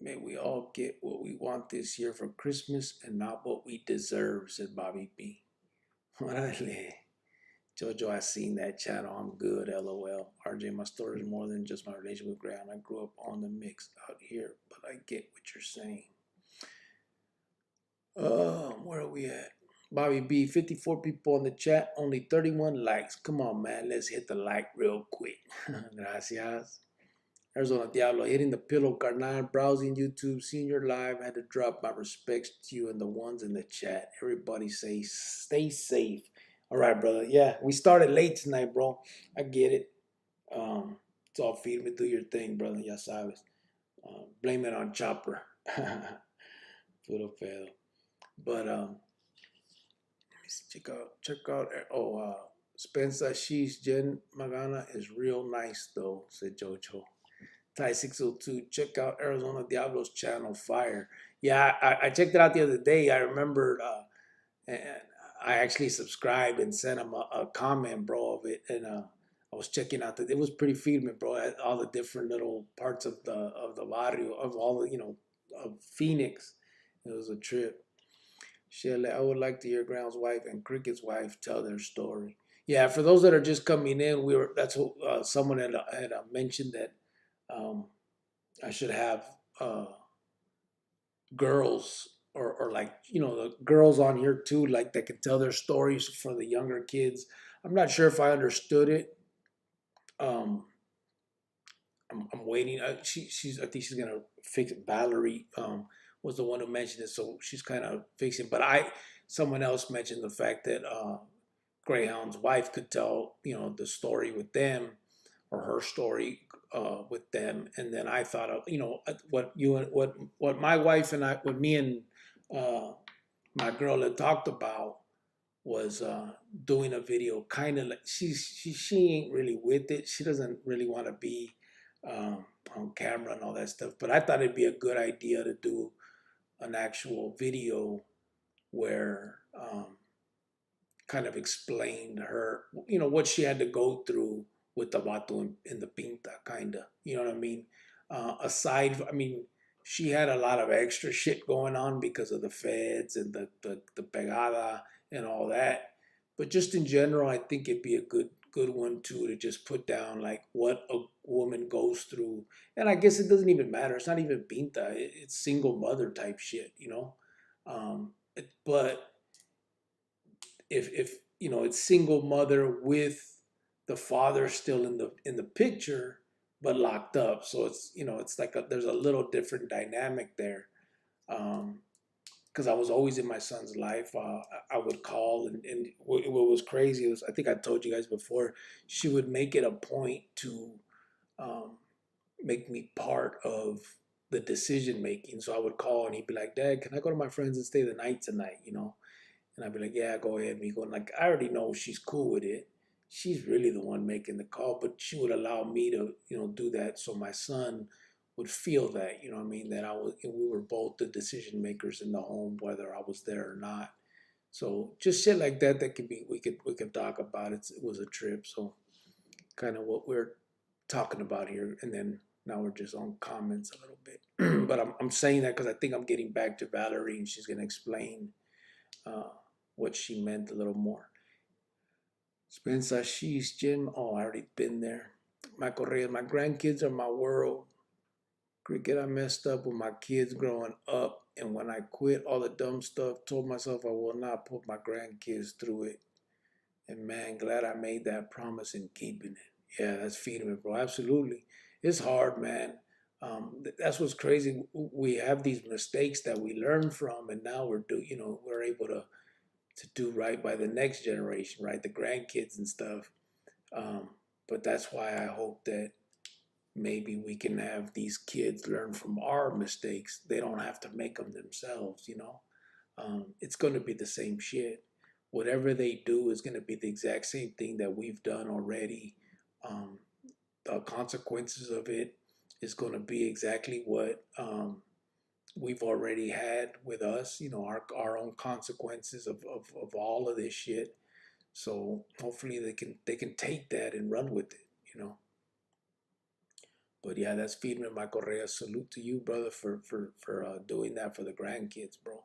Speaker 1: May we all get what we want this year for Christmas and not what we deserve, said Bobby B. Órale. Jojo, I seen that channel. I'm good, lol. RJ, my story is more than just my relationship with Graham. I grew up on the mix out here, but I get what you're saying. Where are we at? Bobby B, 54 people in the chat, only 31 likes. Come on, man. Let's hit the like real quick. Gracias. Arizona Diablo, hitting the pillow, carnal, browsing YouTube, seeing your live. Had to drop my respects to you and the ones in the chat. Everybody say, stay safe. All right, brother. Yeah, we started late tonight, bro. I get it. It's all feed me, do your thing, brother. Ya sabes. Blame it on Chopper. Puro pedo. But check out. Spencer Sheesh Jen Magana is real nice though, said Jojo. Thai 602, check out Arizona Diablos channel, fire. Yeah, I checked it out the other day. I remembered, and I actually subscribed and sent him a comment, bro, of it. And I was checking out it was pretty feeding, bro. All the different little parts of the barrio, of all the, of Phoenix. It was a trip. Shelley, I would like to hear Ground's wife and Cricket's wife tell their story. Yeah, for those that are just coming in, that's what someone had mentioned that um, I should have girls or like the girls on here too, like that can tell their stories for the younger kids. I'm not sure if I understood it. Um, I'm waiting. She's I think she's gonna fix it. Valerie was the one who mentioned it, so she's kind of fixing. But someone else mentioned the fact that Greyhound's wife could tell the story with them. or her story with them, and then I thought of what you and what my wife and I, what me and uh, my girl had talked about was doing a video, kind of like she ain't really with it. She doesn't really want to be on camera and all that stuff. But I thought it'd be a good idea to do an actual video where kind of explained her, what she had to go through with the vato in the pinta, kind of. You know what I mean? I mean, she had a lot of extra shit going on because of the feds and the pegada and all that. But just in general, I think it'd be a good one too to just put down like what a woman goes through. And I guess it doesn't even matter. It's not even pinta. It's single mother type shit. But if it's single mother with the father still in the picture but locked up, so it's like there's a little different dynamic there. Because I was always in my son's life. I would call, and what was crazy was, I think I told you guys before, she would make it a point to um, make me part of the decision making. So I would call and he'd be like, "Dad, can I go to my friends and stay the night tonight?" And I'd be like, "Yeah, go ahead." Me going like, I already know she's cool with it. She's really the one making the call, but she would allow me to, do that, so my son would feel that, what I mean, that we were both the decision makers in the home, whether I was there or not. So just shit like that could be we could talk about. It was a trip. So kind of what we're talking about here, and then now we're just on comments a little bit. But I'm saying that because I think I'm getting back to Valerie, and she's gonna explain uh, what she meant a little more. Spencer, she's Jim. Oh, I already been there. My Correa, my grandkids are my world. Cricket, I messed up with my kids growing up, and when I quit all the dumb stuff, told myself I will not put my grandkids through it. And man, glad I made that promise and keeping it. Yeah, that's feeding me, bro. Absolutely. It's hard, man. That's what's crazy. We have these mistakes that we learn from, and now we're able to do right by the next generation, right? The grandkids and stuff. Um, but that's why I hope that maybe we can have these kids learn from our mistakes. They don't have to make them themselves. It's going to be the same shit. Whatever they do is going to be the exact same thing that we've done already. Um, the consequences of it is going to be exactly what we've already had with us, our own consequences of all of this shit. So hopefully they can take that and run with it. But yeah, that's feeding my Correa. Salute to you, brother, for doing that for the grandkids, bro.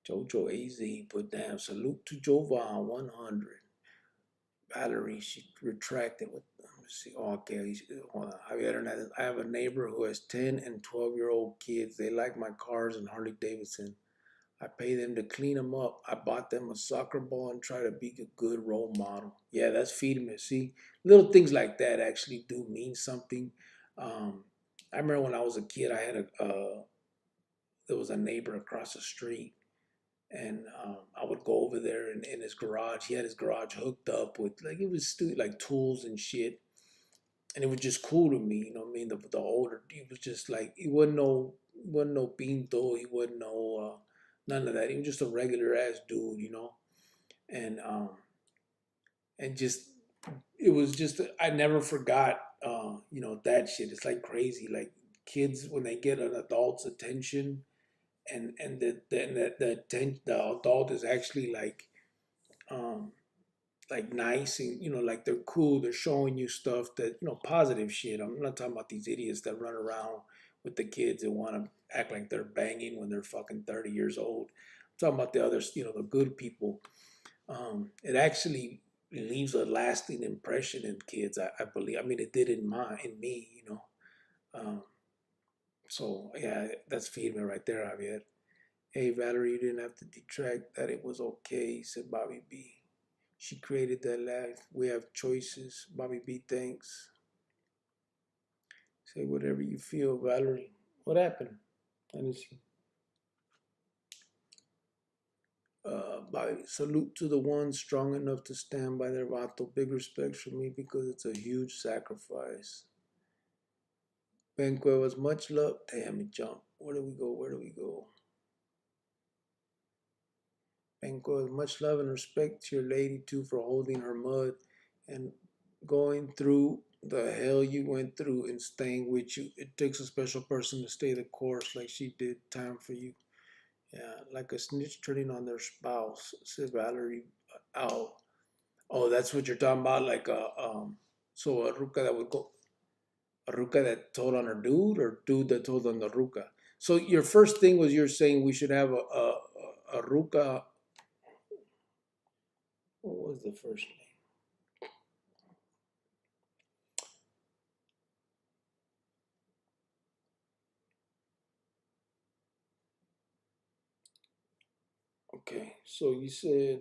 Speaker 1: Jojo AZ put down. Salute to Jovan 100. Valerie, she retracted with. Let me see. Oh, okay, hold on. I have a neighbor who has 10 and 12-year-old kids. They like my cars and Harley Davidson. I pay them to clean them up. I bought them a soccer ball and try to be a good role model. Yeah, that's feeding me. See, little things like that actually do mean something. Um, I remember when I was a kid, there was a neighbor across the street, and I would go over there in his garage. He had his garage hooked up with like it was like tools and shit, and it was just cool to me. You know what I mean? The older, he was just like he wasn't no pinto. He wasn't no none of that. He was just a regular ass dude. And just it was just I never forgot that shit. It's like crazy. Like kids when they get an adult's attention, and the adult is actually um like nice, and like they're cool, they're showing you stuff that positive shit. I'm not talking about these idiots that run around with the kids and want to act like they're banging when they're fucking 30 years old. I'm talking about the others, the good people. It actually leaves a lasting impression in kids, I believe. I mean, it did in me. So yeah, that's feeding me right there, Javier. Hey Valerie, you didn't have to detract that it was okay, said Bobby B. She created that life. We have choices. Bobby B, thanks. Say whatever you feel, Valerie. What happened? Let me see. Salute to the ones strong enough to stand by their vato. Big respect for me because it's a huge sacrifice. Ben Cuevas, much love. Damn it, jump. Where do we go? Where do we go? Ben Cuevas, much love and respect to your lady too for holding her mud and going through the hell you went through and staying with you. It takes a special person to stay the course like she did. Time for you. Yeah, like a snitch turning on their spouse, said Valerie. Oh, oh, that's what you're talking about. Like so a ruca that would go, a ruca that told on her dude, or dude that told on the ruca. So your first thing was you're saying we should have a ruca. What was the first name? Okay, so you said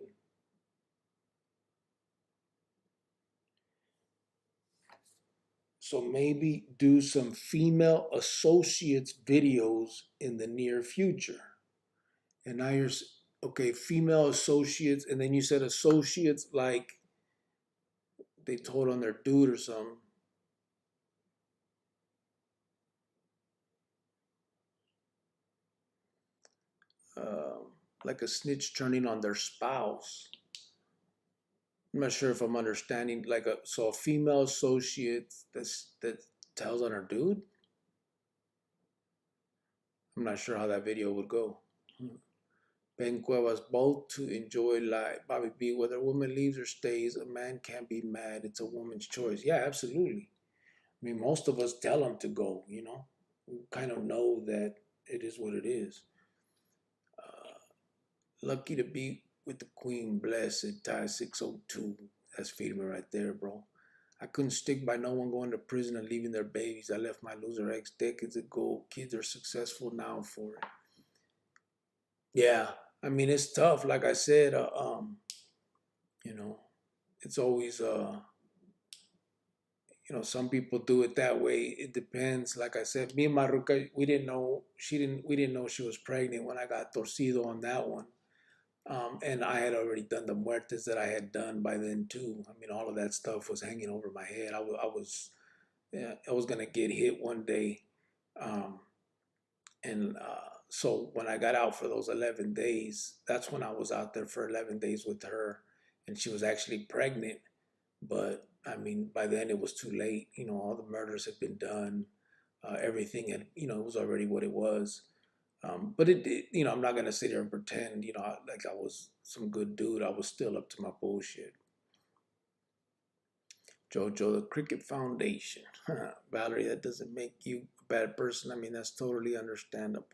Speaker 1: so maybe do some female associates videos in the near future. And now you're okay, female associates, and then you said associates like they told on their dude or something. Um, like a snitch turning on their spouse. I'm not sure if I'm understanding. Like a female associate that tells on her dude. I'm not sure how that video would go. Ben Cuevas, both to enjoy life. Bobby B, whether a woman leaves or stays, a man can't be mad. It's a woman's choice. Yeah, absolutely. I mean, most of us tell them to go, you know. We kind of know that it is what it is. Uh, Lucky to be with the queen, blessed, tie 602. That's feeding me right there, bro. I couldn't stick by no one going to prison and leaving their babies. I left my loser ex decades ago. Kids are successful now for it. Yeah, I mean, it's tough. Like I said, you know, it's always some people do it that way. It depends. Like I said, me and Maruka, we didn't know she was pregnant when I got torcido on that one. And I had already done the muertes that I had done by then too. I mean, all of that stuff was hanging over my head. Yeah, I was gonna get hit one day, um, and so when I got out for those 11 days, that's when I was out there for 11 days with her, and she was actually pregnant. But I mean, by then it was too late. You know, all the murders had been done. Everything had, it was already what it was. But I'm not gonna sit here and pretend, like I was some good dude. I was still up to my bullshit. Jojo, the Cricket Foundation. Valerie, that doesn't make you a bad person. I mean, that's totally understandable.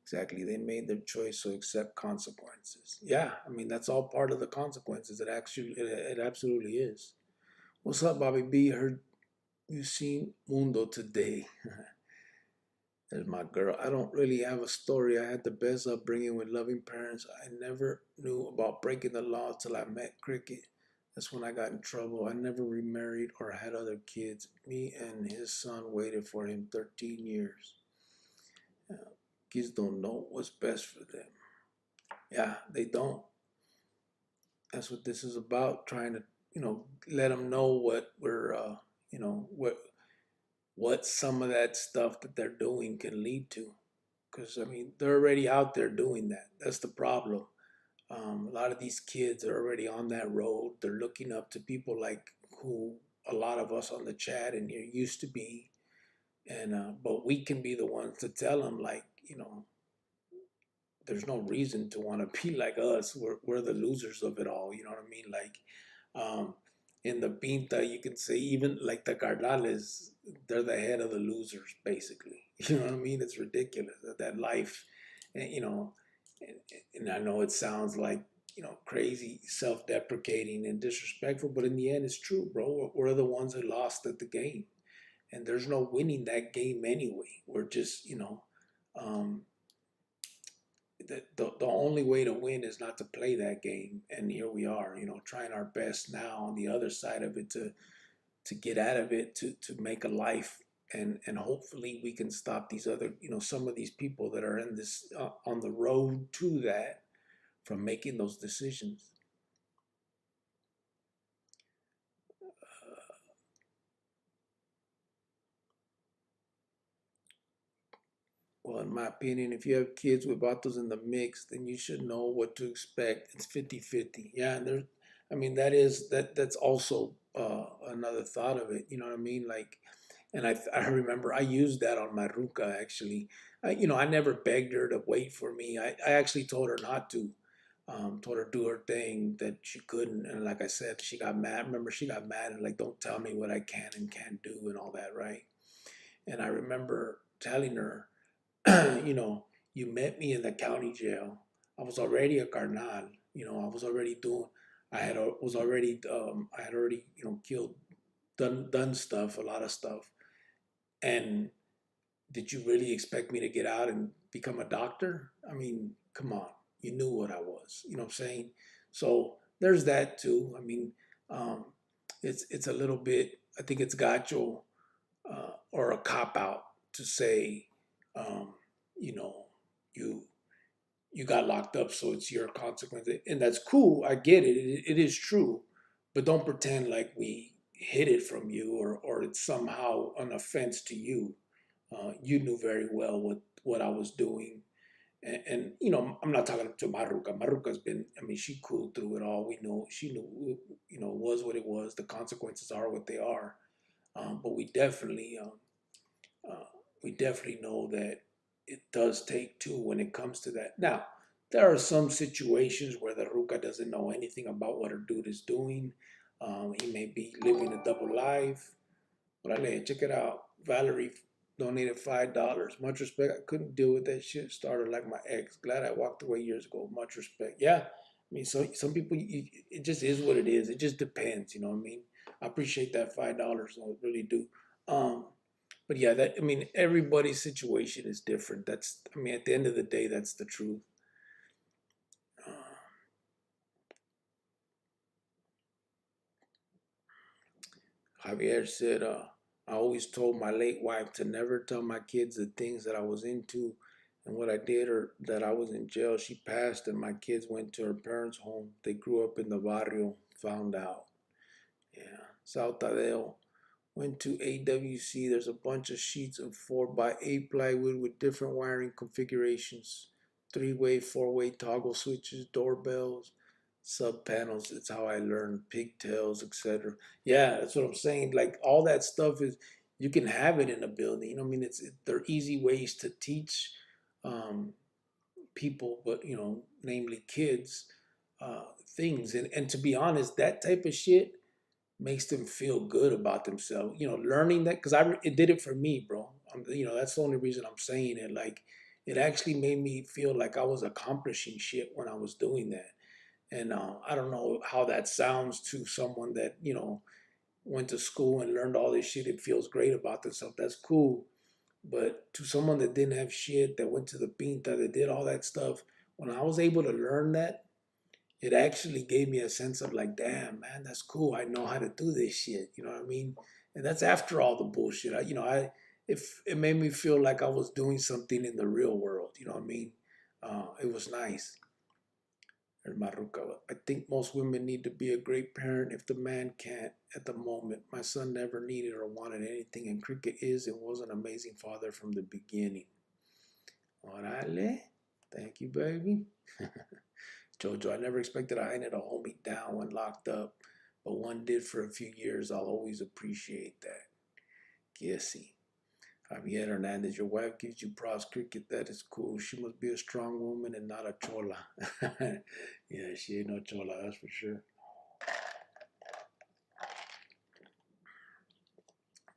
Speaker 1: Exactly. They made their choice, so accept consequences. Yeah, I mean, that's all part of the consequences. It absolutely is. What's up, Bobby B? Heard you seen Mundo today. There's my girl. I don't really have a story. I had the best upbringing with loving parents. I never knew about breaking the law till I met Cricket. That's when I got in trouble. I never remarried or had other kids. Me and his son waited for him 13 years. Kids don't know what's best for them. Yeah, they don't. That's what this is about. Trying to, let them know what we're, you know, what some of that stuff that they're doing can lead to. Because I mean, they're already out there doing that. That's the problem. A lot of these kids are already on that road. They're looking up to people like who a lot of us on the chat in here used to be, and but we can be the ones to tell them like, there's no reason to want to be like us. We're the losers of it all. You know what I mean? Like, in the Pinta, you can say even like the Cardales, they're the head of the losers, basically. You know what I mean? It's ridiculous that life, and, and, and I know it sounds like, crazy, self-deprecating and disrespectful, but in the end, it's true, bro. We're the ones that lost at the game, and there's no winning that game anyway. We're just, um, the only way to win is not to play that game. And here we are, trying our best now on the other side of it to get out of it, to make a life. And hopefully we can stop these other, some of these people that are in this on the road to that from making those decisions. Well, in my opinion, if you have kids with vatos in the mix, then you should know what to expect. It's 50-50. Yeah, and there, I mean, that's also another thought of it. You know what I mean? Like, and I remember I used that on my ruca actually. I never begged her to wait for me. I actually told her not to. Told her do her thing that she couldn't, and like I said, she got mad. Remember, she got mad and like, don't tell me what I can and can't do and all that, right? And I remember telling her, you know, you met me in the county jail. I was already a carnal. I was already doing. I had already, killed, done stuff, a lot of stuff. And did you really expect me to get out and become a doctor? I mean, come on. You knew what I was. You know what I'm saying? So there's that too. I mean, um, it's a little bit. I think it's gacho or a cop out to say, um, you know, you you got locked up, so it's your consequence, and that's cool. I get it. It is true, but don't pretend like we hid it from you or it's somehow an offense to you. You knew very well what I was doing, and I'm not talking to Maruka. Maruka's been. I mean, she cooled through it all. We know she knew. It was what it was. The consequences are what they are. But uh, we definitely know that it does take two when it comes to that. Now, there are some situations where the ruca doesn't know anything about what her dude is doing. He may be living a double life. But check it out. Valerie donated $5. Much respect. I couldn't deal with that shit. Started like my ex. Glad I walked away years ago. Much respect. Yeah. I mean, so some people, it just is what it is. It just depends. You know what I mean? I appreciate that $5. I really do. Um, but yeah, I mean, everybody's situation is different. I mean, at the end of the day, that's the truth. Uh, Javier said, I always told my late wife to never tell my kids the things that I was into and what I did or that I was in jail. She passed and my kids went to her parents' home. They grew up in the barrio, found out. Yeah. South Tadeo went to AWC. There's a bunch of sheets of 4x8 plywood with different wiring configurations, three-way, four-way toggle switches, doorbells, sub panels. It's how I learned pigtails, etc. Yeah, that's what I'm saying. Like all that stuff is you can have it in a building. I mean, they're easy ways to teach um, people, but namely kids, things. And to be honest, that type of shit makes them feel good about themselves. Learning that because it did it for me, bro. That's the only reason I'm saying it. Like, it actually made me feel like I was accomplishing shit when I was doing that. And I don't know how that sounds to someone that went to school and learned all this shit. It feels great about themselves. That's cool. But to someone that didn't have shit, that went to the pinta, that did all that stuff, when I was able to learn that, it actually gave me a sense of like, damn, man, that's cool. I know how to do this shit. You know what I mean? And that's after all the bullshit. If it made me feel like I was doing something in the real world. You know what I mean? It was nice. I think most women need to be a great parent if the man can't at the moment. My son never needed or wanted anything, and Cricket is and was an amazing father from the beginning. Orale. Thank you, baby. Jojo, I never expected a hyena to hold me down when locked up, but one did for a few years. I'll always appreciate that. Kissy. Javier Hernandez, your wife gives you props, Cricket. That is cool. She must be a strong woman and not a chola. Yeah, she ain't no chola, that's for sure.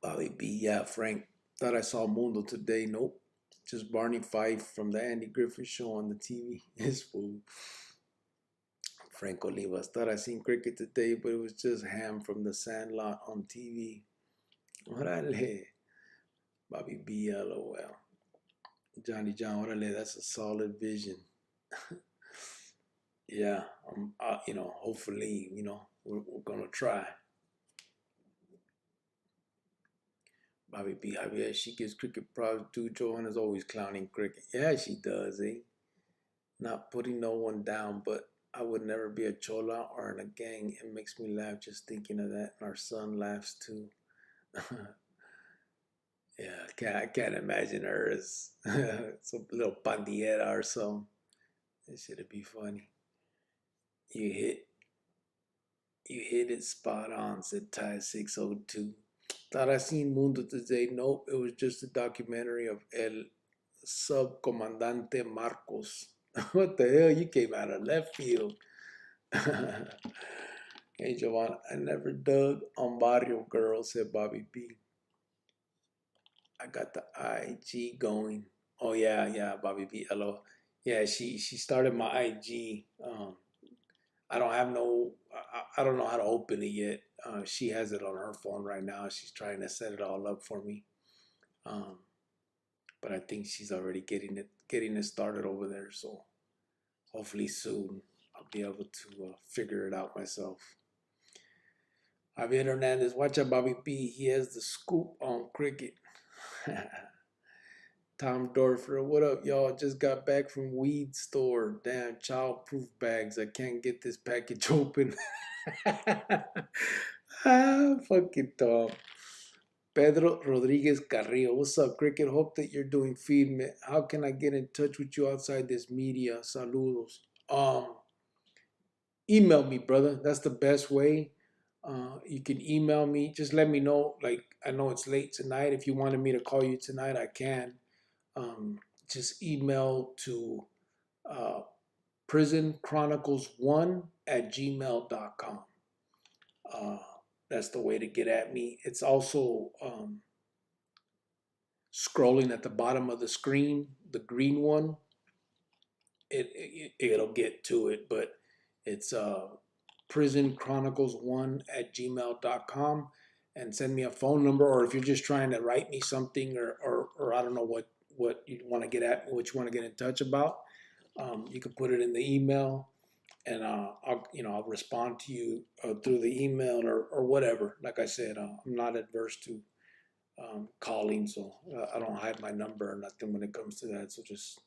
Speaker 1: Bobby B, yeah, Frank. Thought I saw Mundo today. Nope. Just Barney Fife from the Andy Griffith show on the TV. His fool. Frank Olivas. Thought I seen Cricket today, but it was just Ham from the Sandlot on TV. Orale. Bobby B, LOL. Johnny John, orale, that's a solid vision. Yeah, hopefully, we're going to try. Bobby B, Javier, she gives Cricket props too. Joanna's always clowning Cricket. Yeah, she does, eh? Not putting no one down, but I would never be a chola or in a gang. It makes me laugh just thinking of that. And our son laughs too. Yeah, I can't imagine her as some little pandiera or so. It should be funny. You hit you hit it spot on, said Ty 602. Thought I seen Mundo today. Nope, it was just a documentary of El Subcomandante Marcos. What the hell? You came out of left field. Hey, Joanna, I never dug on Barrio Girl, said Bobby B. I got the IG going. Oh, yeah, yeah, Bobby B. Hello. Yeah, she started my IG. I don't have no, I don't know how to open it yet. She has it on her phone right now. She's trying to set it all up for me. Um, but I think she's already getting it started over there. So hopefully soon I'll be able to figure it out myself. Javier Hernandez, watch out, Bobby B. He has the scoop on cricket. Tom Dorfer, what up, y'all? Just got back from weed store. Damn, child-proof bags. I can't get this package open. Fucking Tom. Pedro Rodriguez Carrillo, what's up, Cricket? Hope that you're doing feed me. How can I get in touch with you outside this media? Saludos. Email me, brother. That's the best way. You can email me. Just let me know. Like, I know it's late tonight. If you wanted me to call you tonight, I can. Just email to uh, prisonchronicles1@gmail.com. Uh, that's the way to get at me. It's also scrolling at the bottom of the screen, the green one. It'll get to it, but it's prisonchronicles1@gmail.com, and send me a phone number, or if you're just trying to write me something, or I don't know what you want to get at, what you want to get in touch about, you can put it in the email, and I'll respond to you through the email or whatever. Like I said, I'm not adverse to calling, so I don't hide my number or nothing when it comes to that. So just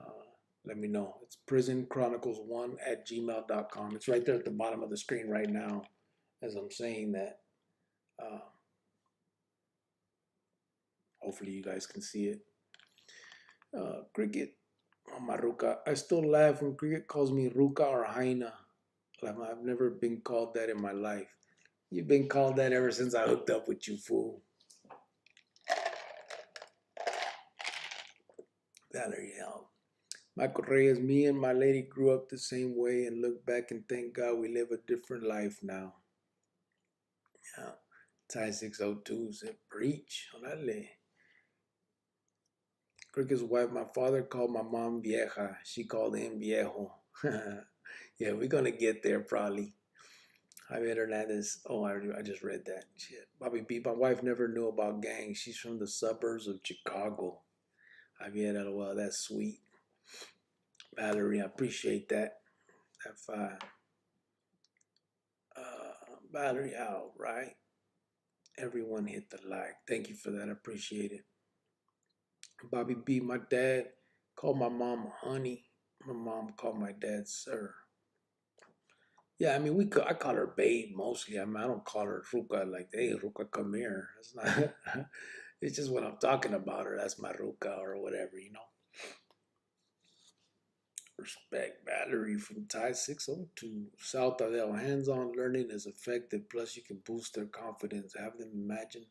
Speaker 1: uh, let me know. It's prisonchronicles1@gmail.com. It's right there at the bottom of the screen right now as I'm saying that. Uh, Hopefully you guys can see it. Cricket, oh my Ruka. I still laugh when Cricket calls me Ruka or Haina. Like, I've never been called that in my life. You've been called that ever since I hooked up with you, fool. Valerie, hell. Michael Reyes, me and my lady grew up the same way and look back and thank God we live a different life now. Yeah. Ty 602 said, preach. Orale. Cricket's wife, my father called my mom vieja. She called him viejo. Yeah, we're going to get there probably. Javier Hernandez. Oh, I just read that. Shit. Bobby B. My wife never knew about gangs. She's from the suburbs of Chicago. Javier, well, that's sweet. Valerie, I appreciate that. That five. Valerie out, right? Everyone hit the like. Thank you for that. I appreciate it. Bobby B, my dad called my mom honey. My mom called my dad sir. Yeah, I mean, I call her babe mostly. I mean, I don't call her Ruka like, hey, Ruka, come here. It's not. It's just when I'm talking about her, that's my Ruka or whatever, you know. Respect Battery from Thai 602. South Adele. Hands-on learning is effective. Plus, you can boost their confidence. Have them imagine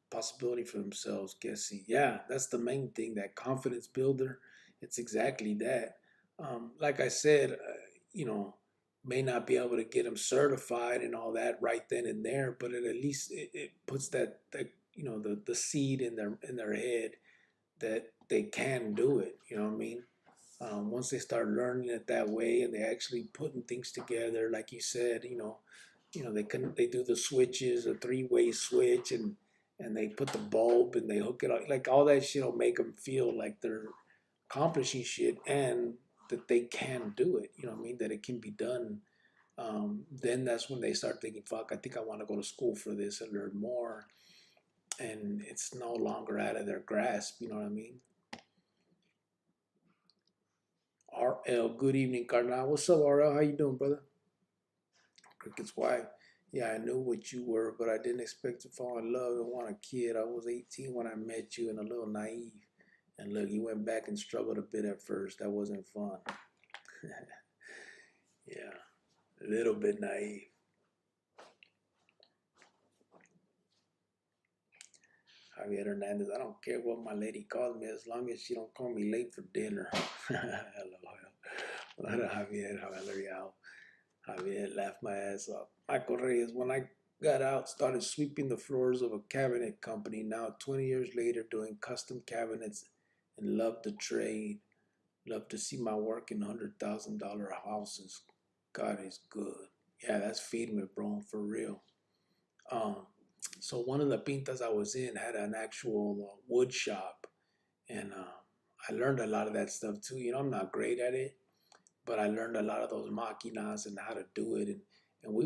Speaker 1: possibility for themselves. Guessing. Yeah, that's the main thing. That confidence builder. It's exactly that. Like I said, you know, may not be able to get them certified and all that right then and there, but at least it puts that the seed in their head that they can do it. You know what I mean? Once they start learning it that way and they actually putting things together, like you said, they do the switches, a three-way switch, and they put the bulb and they hook it up, like all that shit will make them feel like they're accomplishing shit and that they can do it. You know what I mean? That it can be done. Then that's when they start thinking, "Fuck, I think I want to go to school for this and learn more." And it's no longer out of their grasp. You know what I mean? RL. Good evening, Carnal. What's up, RL? How you doing, brother? Cricket's wife. Yeah, I knew what you were, but I didn't expect to fall in love and want a kid. I was 18 when I met you and a little naive. And look, you went back and struggled a bit at first. That wasn't fun. Yeah, a little bit naive. Javier Hernandez, I don't care what my lady calls me as long as she don't call me late for dinner. Hello, hello. Javier, Javier, Javier laughed my ass off. Michael Reyes, when I got out, started sweeping the floors of a cabinet company. Now, 20 years later, doing custom cabinets and love the trade. Love to see my work in $100,000 houses. God is good. Yeah, that's feeding me, bro, for real. Um, so one of the pintas I was in had an actual wood shop, and I learned a lot of that stuff too. You know, I'm not great at it, but I learned a lot of those maquinas and how to do it. And we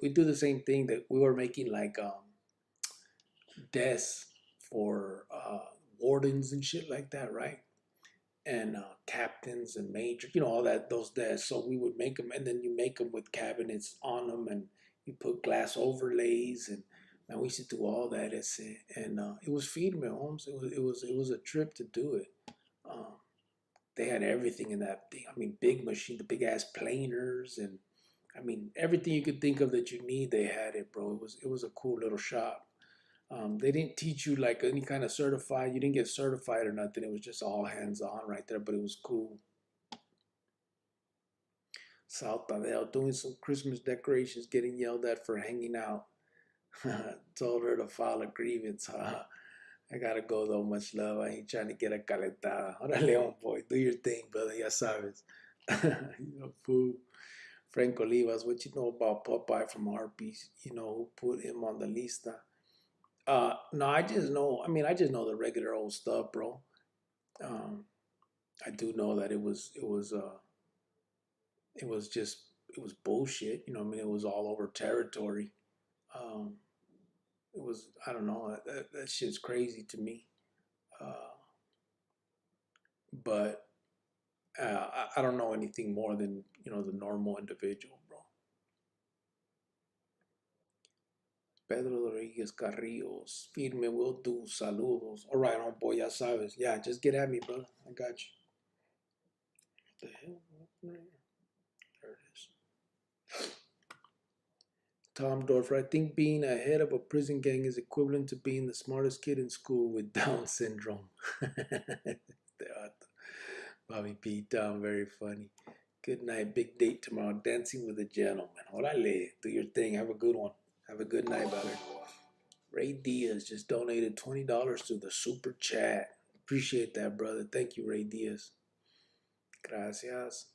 Speaker 1: do the same thing that we were making like desks for wardens and shit like that, right? And captains and majors, you know, all that those desks. So we would make them, and then you make them with cabinets on them, and you put glass overlays, and man, we used to do all that. And it was feeding me, Holmes. It was a trip to do it. Um, they had everything in that thing. I mean, big machine, the big ass planers, and I mean everything you could think of that you need. They had it, bro. It was a cool little shop. They didn't teach you like any kind of certified. You didn't get certified or nothing. It was just all hands on right there, but it was cool. South Tadeo doing some Christmas decorations, getting yelled at for hanging out. Told her to file a grievance. I gotta go though. Much love. I ain't trying to get a calentada. Órale, on boy. Do your thing, brother. Ya sabes. You know, fool. Frank Olivas, what you know about Popeye from Harpies? You know who put him on the lista? No, I just know. I mean, I just know the regular old stuff, bro. Um, I do know that it was bullshit. You know, I mean, it was all over territory. Um, it was, I don't know, that shit's crazy to me. Uh, but I don't know anything more than the normal individual, bro. Pedro Rodriguez Carrillos, firme will do, saludos. All right, homeboy, ya sabes. Yeah, just get at me, brother. I got you. What the hell? There it is. Tom Dorfer, I think being a head of a prison gang is equivalent to being the smartest kid in school with Down syndrome. Bobby P. Tom, very funny. Good night. Big date tomorrow. Dancing with a gentleman. Orale. Do your thing. Have a good one. Have a good night, brother. Ray Diaz just donated $20 to the super chat. Appreciate that, brother. Thank you, Ray Diaz. Gracias.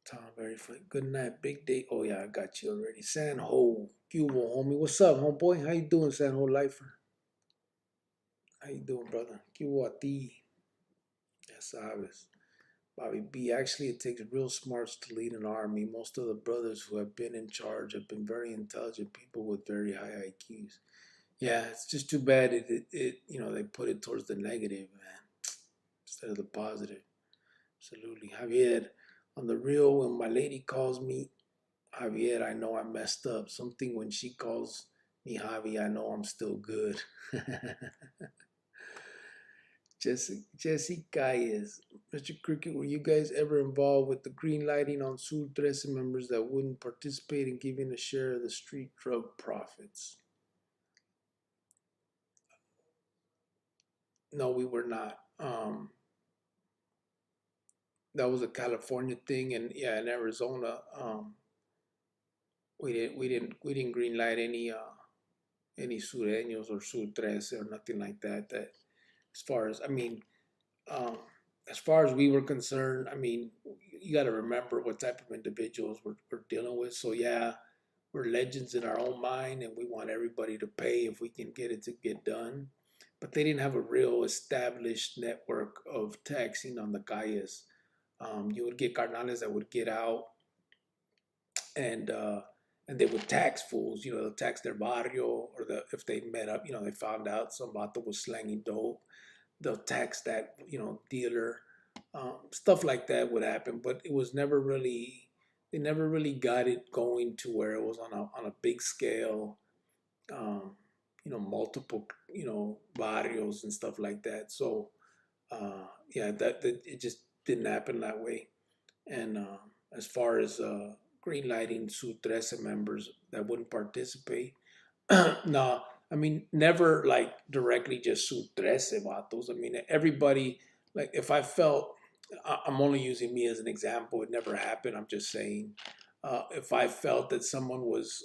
Speaker 1: Tom, very funny. Good night. Big day. Oh, yeah, I got you already. San Ho. Cuba, homie. What's up, homeboy? How you doing, San Ho lifer? How you doing, brother? Cuba a ti. Ya sabes. Bobby B. Actually, it takes real smarts to lead an army. Most of the brothers who have been in charge have been very intelligent people with very high IQs. Yeah, it's just too bad they put it towards the negative, man, instead of the positive. Absolutely. Javier, on the real, when my lady calls me Javier, I know I messed up. Something when she calls me Javi, I know I'm still good. Jesse Calles. Mr. Cricket, were you guys ever involved with the green lighting on Sul 13 members that wouldn't participate in giving a share of the street drug profits? No, we were not. That was a California thing, and yeah, in Arizona, we didn't green light any sureños or Sur 13 or nothing like that. That as far as I mean, um, as far as we were concerned, I mean, you got to remember what type of individuals we're dealing with. So yeah, we're legends in our own mind, and we want everybody to pay if we can get it to get done. But they didn't have a real established network of taxing on the calles. You would get carnales that would get out and uh, and they would tax fools. They'll tax their barrio, or if they met up, they found out some vato was slanging dope. they'll tax that, dealer. Stuff like that would happen, but it was never really, they never really got it going to where it was on a big scale, um, multiple, barrios and stuff like that. So, yeah, that it just didn't happen that way. And as far as green lighting Su 13 members that wouldn't participate, no, I mean, never like directly just Su 13 vatos. I mean, everybody, like if I felt, I'm only using me as an example, it never happened. I'm just saying, if I felt that someone was,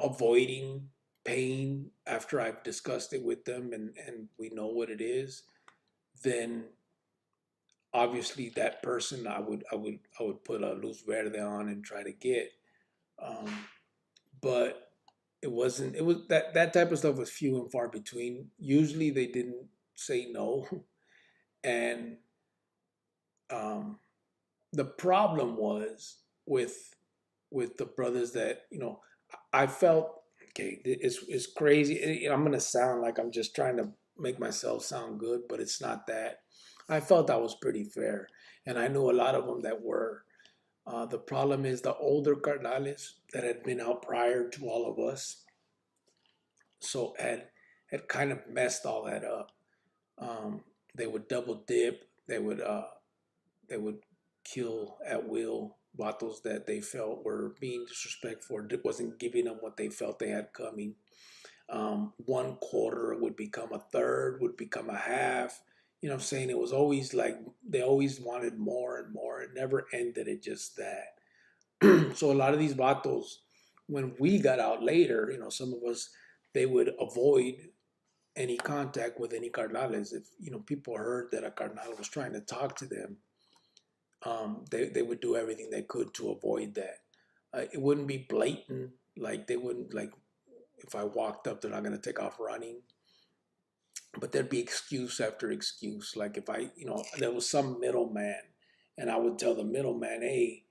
Speaker 1: avoiding pain after I've discussed it with them and we know what it is, then obviously that person I would put a luz verde on and try to get. Um, but it was that type of stuff was few and far between. Usually they didn't say no. And um, the problem was with the brothers that, I felt, okay, it's crazy. I'm gonna sound like I'm just trying to make myself sound good, but it's not that. I felt I was pretty fair, and I knew a lot of them that were. The problem is the older carnales that had been out prior to all of us, so had kind of messed all that up. They would double dip. They would kill at will vatos that they felt were being disrespectful or wasn't giving them what they felt they had coming. One quarter would become a third, would become a half. You know what I'm saying? It was always like they always wanted more and more. It never ended at just that. So a lot of these vatos, when we got out later, some of us, they would avoid any contact with any carnales. If, people heard that a carnal was trying to talk to them, they would do everything they could to avoid that. It wouldn't be blatant, like they wouldn't, like if I walked up, they're not going to take off running. But there'd be excuse after excuse. Like if there was some middleman, and I would tell the middleman, hey,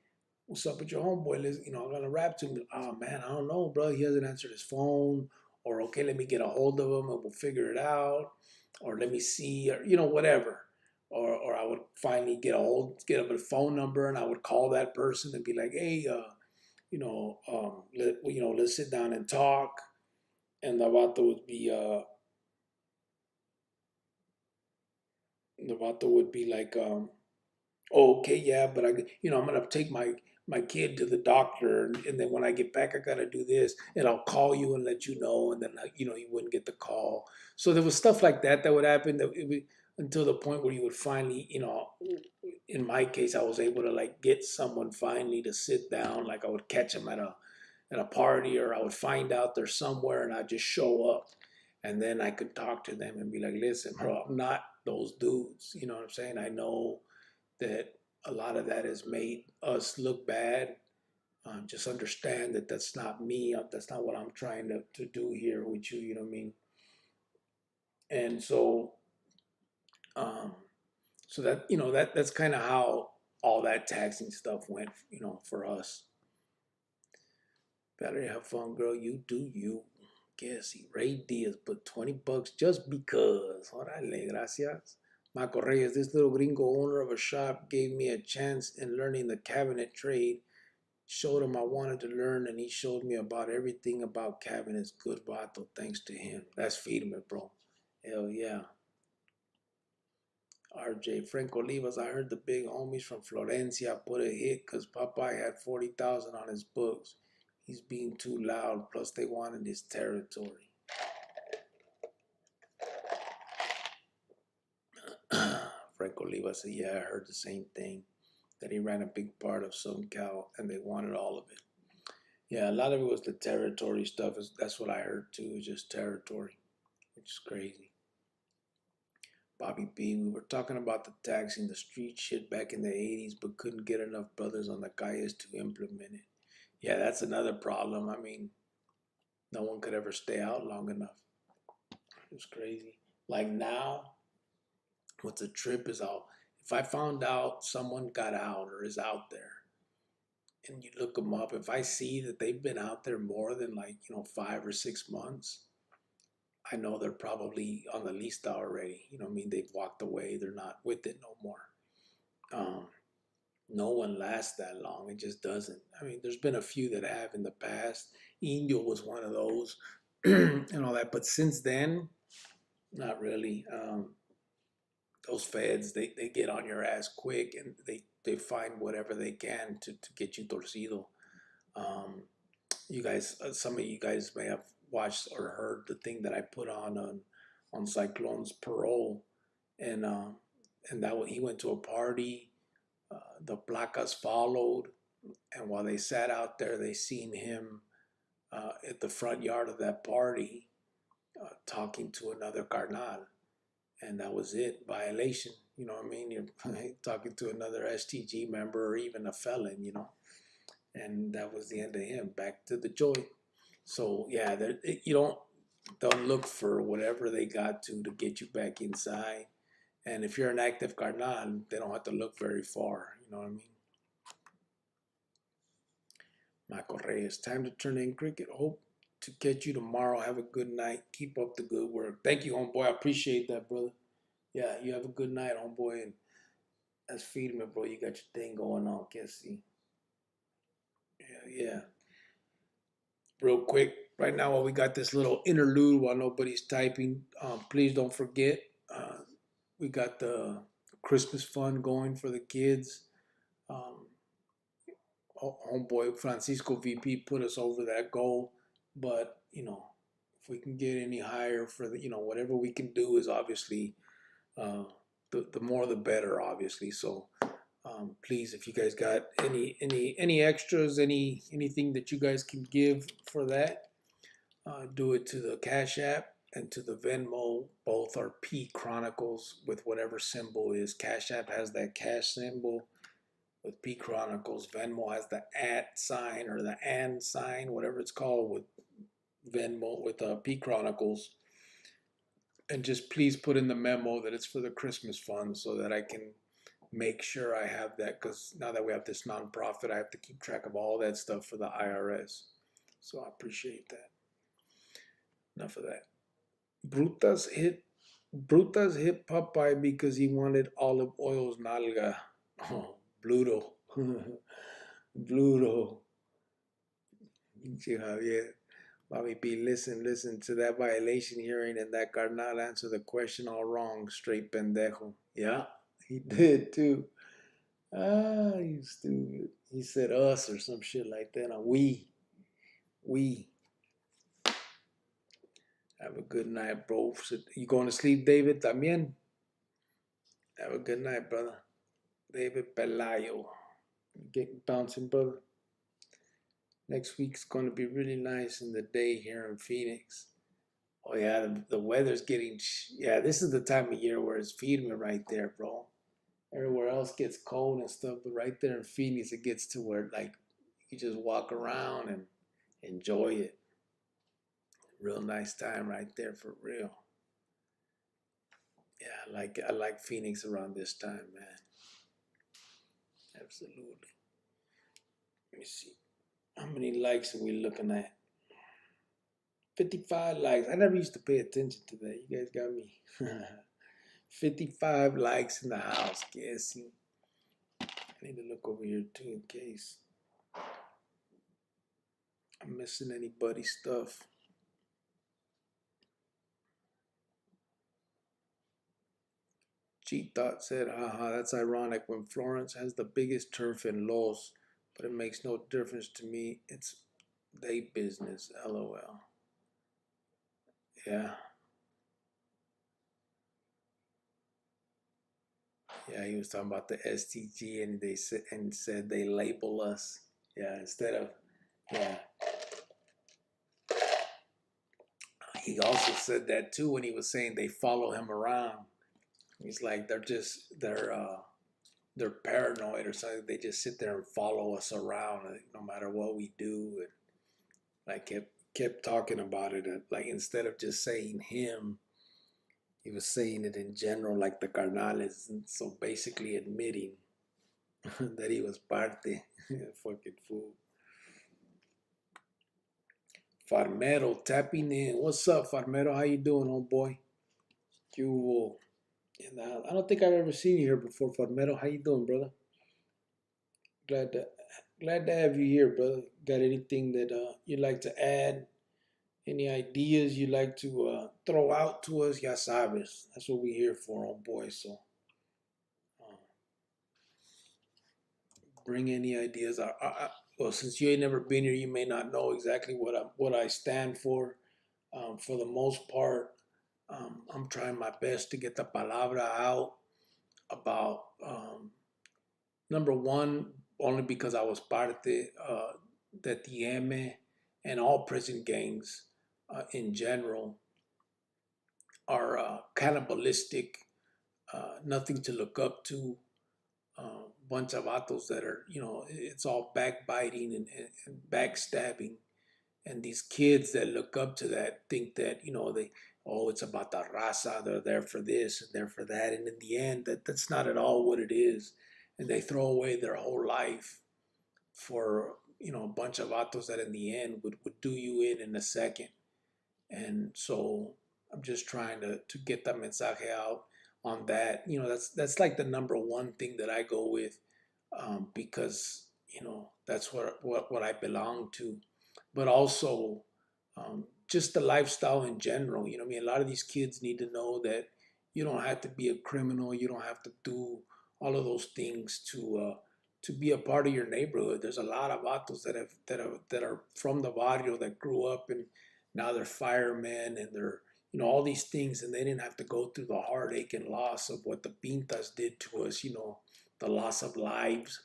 Speaker 1: what's up with your homeboy? I'm gonna rap to him. Oh man, I don't know, bro. He hasn't answered his phone. Or okay, let me get a hold of him and we'll figure it out. Or let me see, or whatever. Or I would finally get up a phone number, and I would call that person and be like, hey, let's sit down and talk. And the vato would be like, oh, okay, yeah, but I'm gonna take my kid to the doctor, and then when I get back, I gotta do this, and I'll call you and let you know, and then you wouldn't get the call. So there was stuff like that would happen that it would, until the point where you would finally, in my case, I was able to like get someone finally to sit down. Like I would catch them at a party, or I would find out they're somewhere, and I'd just show up, and then I could talk to them and be like, listen, bro, I'm not those dudes. You know what I'm saying? I know that a lot of that has made us look bad. Just understand that that's not me. That's not what I'm trying to do here with you. You know what I mean? And so, um, so that that's kind of how all that taxing stuff went. For us. Better have fun, girl. You do you. Guess he Ray Diaz put $20 just because. Órale, gracias. Marco Reyes, this little gringo owner of a shop gave me a chance in learning the cabinet trade. Showed him I wanted to learn, and he showed me about everything about cabinets. Good vato, thanks to him. That's feeding me, bro. Hell yeah. RJ Franco Olivas, I heard the big homies from Florencia put a hit because Popeye had 40,000 on his books. He's being too loud, plus they wanted his territory. Franco Olivas said, yeah, I heard the same thing, that he ran a big part of SoCal and they wanted all of it. Yeah, a lot of it was the territory stuff. That's what I heard too, is just territory, which is crazy. Bobby B, we were talking about the taxing the street shit back in the 80s, but couldn't get enough brothers on the calles to implement it. Yeah, that's another problem. I mean, no one could ever stay out long enough. It's crazy. Like now, what's a trip is all. If I found out someone got out or is out there, and you look them up, if I see that they've been out there more than like 5 or 6 months, I know they're probably on the lista already. You know what I mean? They've walked away. They're not with it no more. Um, no one lasts that long. It just doesn't. I mean, there's been a few that have in the past. Indio was one of those and all that. But since then, not really. Those feds, they get on your ass quick and they find whatever they can to get you torcido. Um, you guys, some of you guys may have watched or heard the thing that I put on Cyclone's parole, and that he went to a party. The placas followed, and while they sat out there, they seen him at the front yard of that party talking to another carnal, and that was it. Violation. You know what I mean? You're talking to another STG member or even a felon. You know, and that was the end of him. Back to the joint. So yeah, you don't look for whatever they got to get you back inside. And if you're an active carnal, they don't have to look very far. You know what I mean? Michael Reyes, time to turn in cricket. Hope to catch you tomorrow. Have a good night. Keep up the good work. Thank you, homeboy. I appreciate that, brother. Yeah, you have a good night, homeboy. And that's feeding me, bro. You got your thing going on. Can't see. Yeah. Real quick, right now while we got this little interlude while nobody's typing, please don't forget, we got the Christmas fund going for the kids. Um, Homeboy Francisco VP put us over that goal, but if we can get any higher for whatever we can do is obviously uh, the more the better, obviously. So please, if you guys got any extras, anything that you guys can give for that, do it to the Cash App and to the Venmo. Both are P Chronicles with whatever symbol is. Cash App has that cash symbol with P Chronicles. Venmo has the at sign or the and sign, whatever it's called, with Venmo with P Chronicles. And just please put in the memo that it's for the Christmas fund so that I can make sure I have that, because now that we have this nonprofit, I have to keep track of all that stuff for the IRS. So I appreciate that. Enough of that. Brutas hit Popeye because he wanted olive oil's nalga. Oh, Bluto. Bluto. Javier. Bobby B, listen to that violation hearing and that carnal answer the question all wrong. Straight pendejo. Yeah, he did too. Ah, you stupid. He said us or some shit like that. We. Have a good night, bro. You going to sleep, David? También. Have a good night, brother. David Pelayo. Getting bouncing, brother. Next week's going to be really nice in the day here in Phoenix. Oh, yeah, the weather's getting... Yeah, this is the time of year where it's feeding me right there, bro. Everywhere else gets cold and stuff, but right there in Phoenix, it gets to where, like, you just walk around and enjoy it. Real nice time right there, for real. Yeah, I like Phoenix around this time, man. Absolutely. Let me see. How many likes are we looking at? 55 likes. I never used to pay attention to that. You guys got me. 55 likes in the house. Guessing. I need to look over here too in case I'm missing anybody's stuff. G Thought said, haha, that's ironic when Florence has the biggest turf in Los, but it makes no difference to me. It's they business, lol. Yeah. Yeah, he was talking about the STG and they said they label us. Yeah, instead of yeah. He also said that too when he was saying they follow him around. He's like they're paranoid or something. They just sit there and follow us around no matter what we do. And like kept talking about it. Like instead of just saying him, he was saying it in general, like the carnales. And so basically admitting that he was parte. Fucking fool. Farmero tapping in. What's up, Farmero? How you doing, homeboy? You, and I don't think I've ever seen you here before, Farmero. How you doing, brother? Glad to glad to have you here, brother. Got anything that you'd like to add? Any ideas you'd like to throw out to us? Ya sabes. That's what we're here for, homeboy. So uh, bring any ideas. Well, since you ain't never been here, you may not know exactly what I stand for. For the most part, I'm trying my best to get the palabra out about number one, only because I was parte de TM and all prison gangs in general are cannibalistic, nothing to look up to, bunch of vatos that are, it's all backbiting and backstabbing. And these kids that look up to that think that, it's about the raza, they're there for this and they're for that. And in the end, that's not at all what it is. And they throw away their whole life for, a bunch of vatos that in the end would do you in a second. And so I'm just trying to get that mensaje out on that. That's like the number one thing that I go with, because that's what I belong to. But also, just the lifestyle in general. I mean, a lot of these kids need to know that you don't have to be a criminal. You don't have to do all of those things to be a part of your neighborhood. There's a lot of vatos that are from the barrio that grew up and now they're firemen and they're all these things, and they didn't have to go through the heartache and loss of what the pintas did to us. The loss of lives,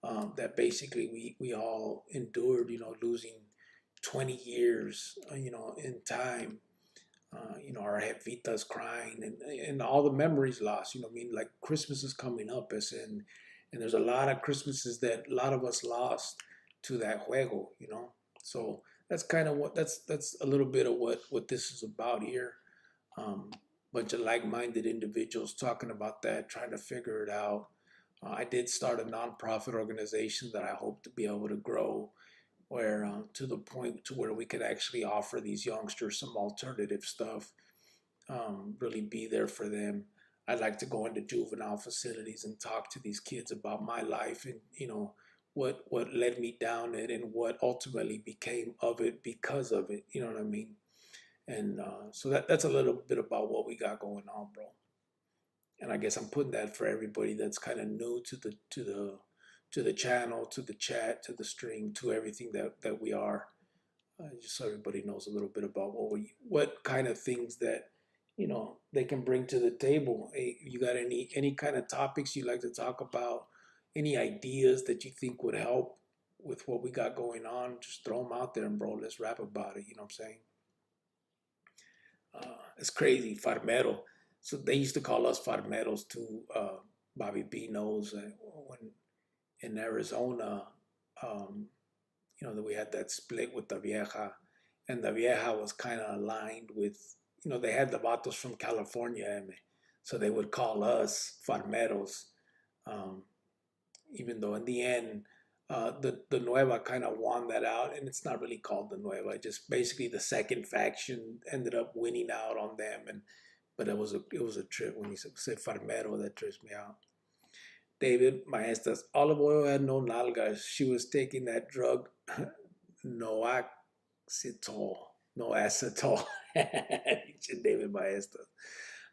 Speaker 1: that basically we all endured. Losing 20 years, in time. Our jefitas crying and all the memories lost. I mean, like Christmas is coming up, and there's a lot of Christmases that a lot of us lost to that juego. So that's kind of that's a little bit of what this is about here. Um, Bunch of like-minded individuals talking about that, trying to figure it out. I did start a nonprofit organization that I hope to be able to grow, where to the point to where we could actually offer these youngsters some alternative stuff, really be there for them. I'd like to go into juvenile facilities and talk to these kids about my life and what led me down it and what ultimately became of it because of it. You know what I mean? And so that's a little bit about what we got going on, bro. And I guess I'm putting that for everybody that's kind of new to the channel, to the chat, to the stream, to everything that we are. Just so everybody knows a little bit about what kind of things that they can bring to the table. Hey, you got any kind of topics you like to talk about? Any ideas that you think would help with what we got going on? Just throw them out there, and bro, let's rap about it. You know what I'm saying? It's crazy, farmero. So they used to call us farmeros too. Bobby B knows when in Arizona, um, that we had that split with the vieja, and the vieja was kind of aligned with, they had the vatos from California, so they would call us farmeros, um, even though in the end, the Nueva kind of won that out, and it's not really called the Nueva. Just basically the second faction ended up winning out on them, but it was a trip when he said farmero. That trips me out. David Maestas, Olive Oil had no nalgas. She was taking that drug, no acetol, no acetol. David Maestas.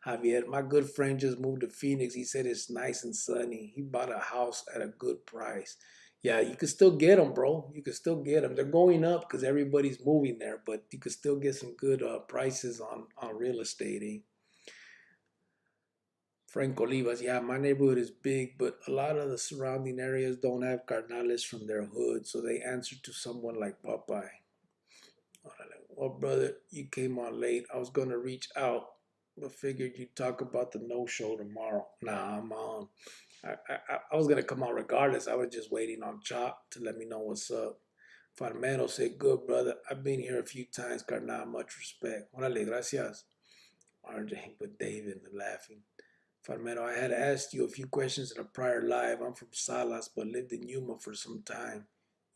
Speaker 1: Javier, my good friend just moved to Phoenix. He said it's nice and sunny. He bought a house at a good price. Yeah, you can still get them, bro. You can still get them. They're going up because everybody's moving there, but you can still get some good prices on real estate. Eh? Frank Olivas, yeah, my neighborhood is big, but a lot of the surrounding areas don't have carnales from their hood, so they answer to someone like Popeye. Well, brother, you came on late. I was going to reach out, but figured you'd talk about the no-show tomorrow. Nah, I'm on. I was going to come on regardless. I was just waiting on Chop to let me know what's up. Farmero said, good, brother. I've been here a few times, carnal. Much respect. Órale, gracias. RJ, but David laughing. Farmero, I had asked you a few questions in a prior live. I'm from Salas, but lived in Yuma for some time.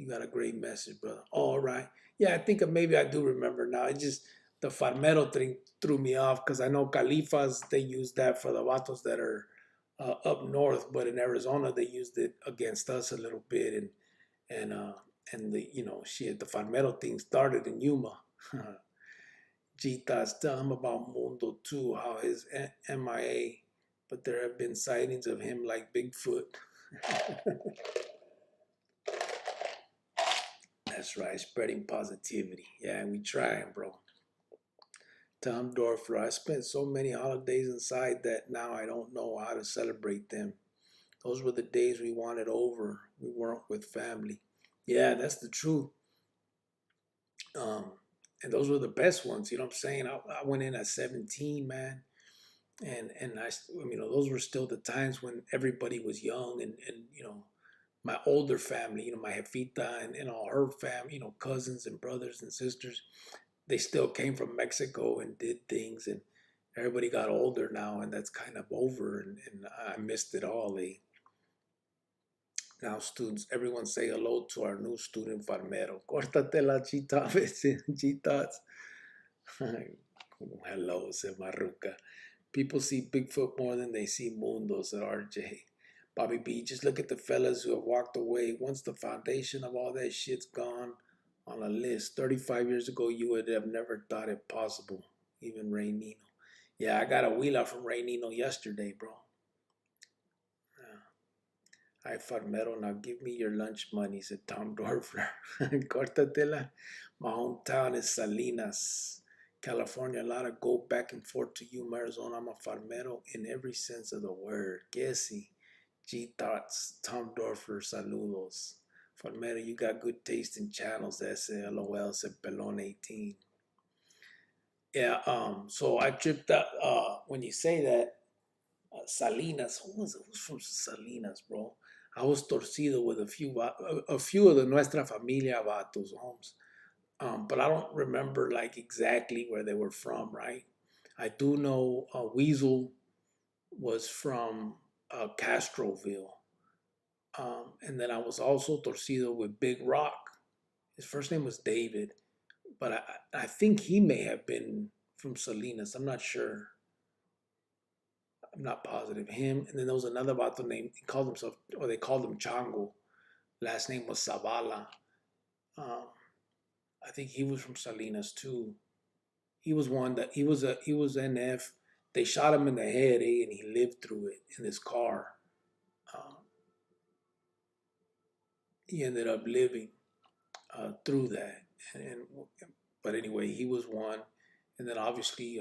Speaker 1: You got a great message, brother. All right. Yeah, I think maybe I do remember now. It just, the farmero thing threw me off because I know Califas, they use that for the vatos that are up north, but in Arizona, they used it against us a little bit. And, uh, and the, shit, the farmero thing started in Yuma. Gitas, tell him about Mundo too, how his MIA, but there have been sightings of him like Bigfoot. That's right, spreading positivity. Yeah, we trying, bro. Tom Dorfler, I spent so many holidays inside that now I don't know how to celebrate them. Those were the days we wanted over. We weren't with family. Yeah, that's the truth. Um, and those were the best ones. You know what I'm saying? I went in at 17, man, and I mean, those were still the times when everybody was young, and my older family, my jefita and all her family, cousins and brothers and sisters, they still came from Mexico and did things, and everybody got older now, and that's kind of over, and I missed it all. Now students, everyone say hello to our new student farmero. Córtate la chita, chitas. Hello, said Maruca. People see Bigfoot more than they see Mundo, said RJ. Bobby B, just look at the fellas who have walked away. Once the foundation of all that shit's gone on a list, 35 years ago, you would have never thought it possible. Even Ray Nino. Yeah, I got a wheeler from Ray Nino yesterday, bro. Hi, Farmero, now give me your lunch money, said Tom Dorfler. Cortatela. My hometown is Salinas, California. A lot of go back and forth to Yuma, Arizona. I'm a Farmero in every sense of the word. Guessy. G Thoughts, Tom Dorfler, saludos. Farmero, you got good taste in channels. LOL, said Pelon 18. Yeah, so I tripped out, when you say that, Salinas, who's from Salinas, bro? I was torcido with a few of the Nuestra Familia vatos homes, but I don't remember like exactly where they were from, right? I do know Weasel was from Castroville, and then I was also torcido with Big Rock. His first name was David, but I think he may have been from Salinas. I'm not sure. I'm not positive. Him, and then there was another vato named, he called himself, or they called him Chango. Last name was Zavala. Um, I think he was from Salinas too. He was one that he was NF. They shot him in the head, and he lived through it in his car. Um, he ended up living through that, and but anyway, he was one. And then obviously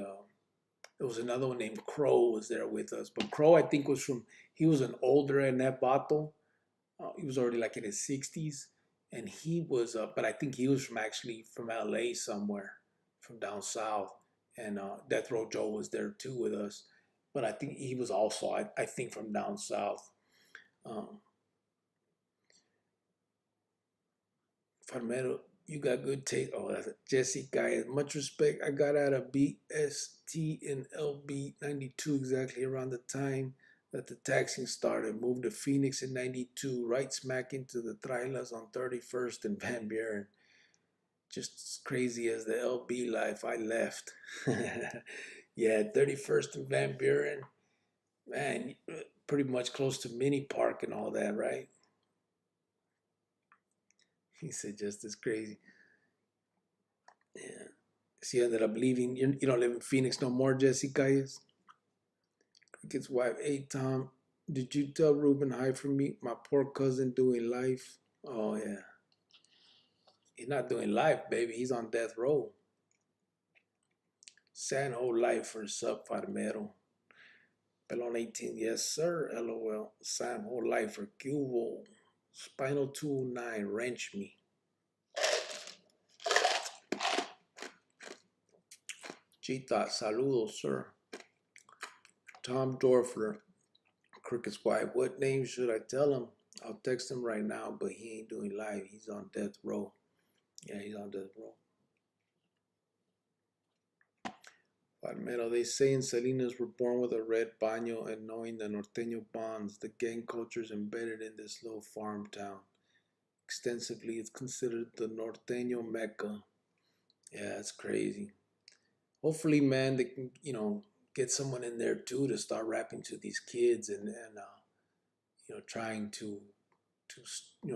Speaker 1: there was another one named Crow was there with us, but Crow I think was from, he was an older NF vato. He was already like in his 60s, and he was, but I think he was from actually from LA somewhere, from down south. And Death Row Joe was there too with us, but I think he was also, I think, from down south. Um, Farmero, you got good taste. Oh, that's Jesse guy. Much respect. I got out of BST in LB 92 exactly around the time that the taxing started. Moved to Phoenix in 92, right smack into the Trailas on 31st and Van Buren. Just as crazy as the LB life, I left. Yeah, 31st and Van Buren. Man, pretty much close to Mini Park and all that, right? He said just as crazy. Yeah. She ended up leaving. You don't live in Phoenix no more, Jessica is. Cricket's wife, hey Tom, did you tell Ruben hi from me? My poor cousin doing life. Oh yeah. He's not doing life, baby. He's on death row. San Ho life for sub farmero. Pelon 18, yes sir. LOL. San Ho life for Cubo. Spinal 209, wrench me. Chita, saludos, sir. Tom Dorfler, Cricket's wife. What name should I tell him? I'll text him right now, but he ain't doing live. He's on death row. Yeah, he's on death row. Palmero, they say in Salinas we're born with a red baño and knowing the norteño bonds, the gang culture is embedded in this little farm town. extensively. It's considered the norteño mecca. Yeah, it's crazy. Hopefully, man, they can, get someone in there too to start rapping to these kids and trying to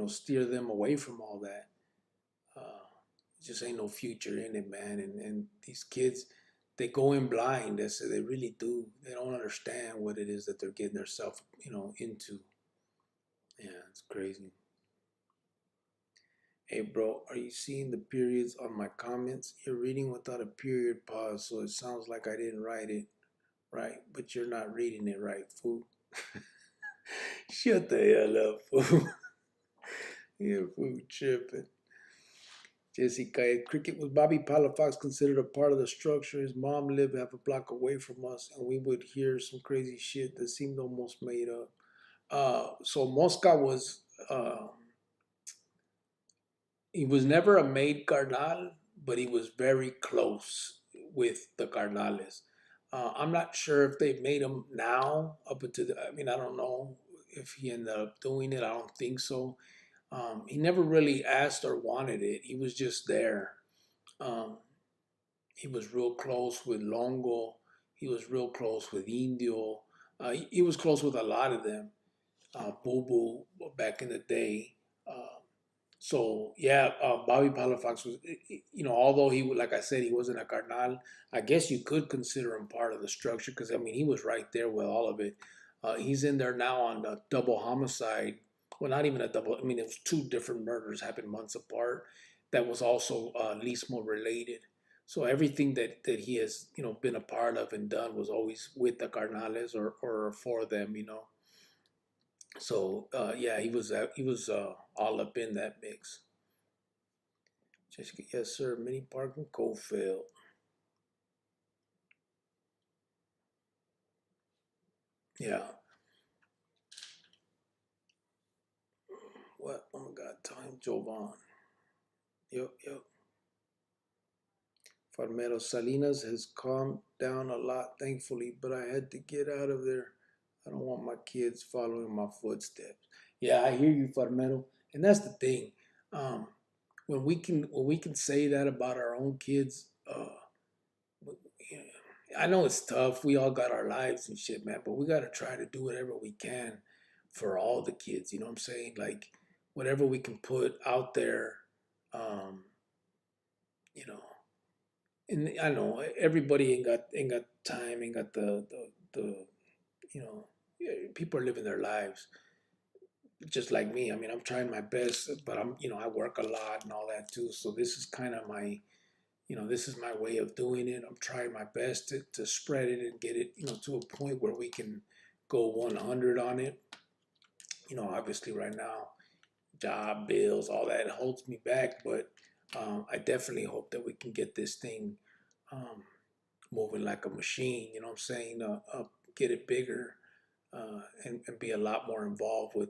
Speaker 1: steer them away from all that. Uh, just ain't no future in it, man. And these kids, they go in blind. They really do. They don't understand what it is that they're getting themselves, into. Yeah, it's crazy. Hey, bro, are you seeing the periods on my comments? You're reading without a period pause, so it sounds like I didn't write it right, but you're not reading it right, fool. Shut the hell up, fool. You're fool tripping. Jessica, cricket was Bobby Palafox considered a part of the structure. His mom lived half a block away from us, and we would hear some crazy shit that seemed almost made up. So Mosca was, he was never a maid carnal, but he was very close with the carnales. I'm not sure if they made him now up until I mean, I don't know if he ended up doing it. I don't think so. He never really asked or wanted it. He was just there. Um, he was real close with Longo. He was real close with Indio. He was close with a lot of them. Boo Boo back in the day. So yeah, Bobby Palafox was, although he, like I said, he wasn't a carnal. I guess you could consider him part of the structure because I mean he was right there with all of it. He's in there now on a double homicide. Well, not even a double. I mean, it was two different murders happened months apart. That was also Lismo related. So everything that he has been a part of and done was always with the Carnales or for them. So yeah, he was all up in that mix. Jessica, yes, sir. Mini Park in Cofield. Yeah. What? Oh my God. Time Jovan. Yep, yep. Farmero Salinas has calmed down a lot, thankfully, but I had to get out of there. I don't want my kids following my footsteps. Yeah, I hear you, Farmero. And that's the thing. Um, when we can say that about our own kids, I know it's tough. We all got our lives and shit, man, but we got to try to do whatever we can for all the kids. You know what I'm saying? Like whatever we can put out there, um, you know. And I know everybody ain't got time, ain't got the you know, people are living their lives just like me. I mean, I'm trying my best, but I work a lot and all that too. So this is kind of my this is my way of doing it. I'm trying my best to spread it and get it, to a point where we can go 100 on it. Obviously right now, job, bills, all that holds me back, but I definitely hope that we can get this thing um, moving like a machine, you know what I'm saying? Get it bigger and be a lot more involved with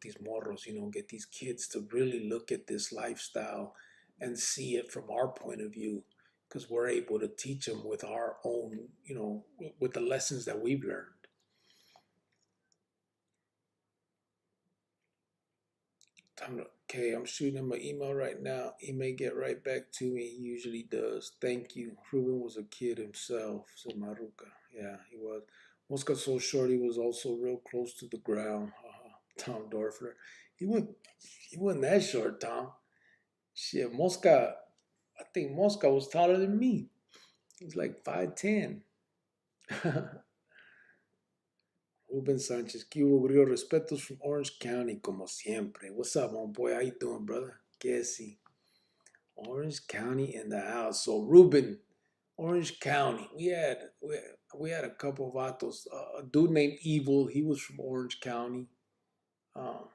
Speaker 1: these morros, get these kids to really look at this lifestyle and see it from our point of view because we're able to teach them with our own, with the lessons that we've learned. Okay, I'm shooting him an email right now. He may get right back to me. He usually does. Thank you. Ruben was a kid himself, said Maruka. Yeah, he was. Mosca so short he was also real close to the ground. Tom Dorfler. He wasn't he wasn't that short, Tom. Shit, Mosca, I think Mosca was taller than me. He was like 5'10". Ruben Sanchez, que hubo, Grillo? Respetos from Orange County, como siempre. What's up, homeboy? How you doing, brother? Guessy. Orange County in the house. So, Ruben, Orange County. We had a couple of vatos. A dude named Evil. He was from Orange County. Um,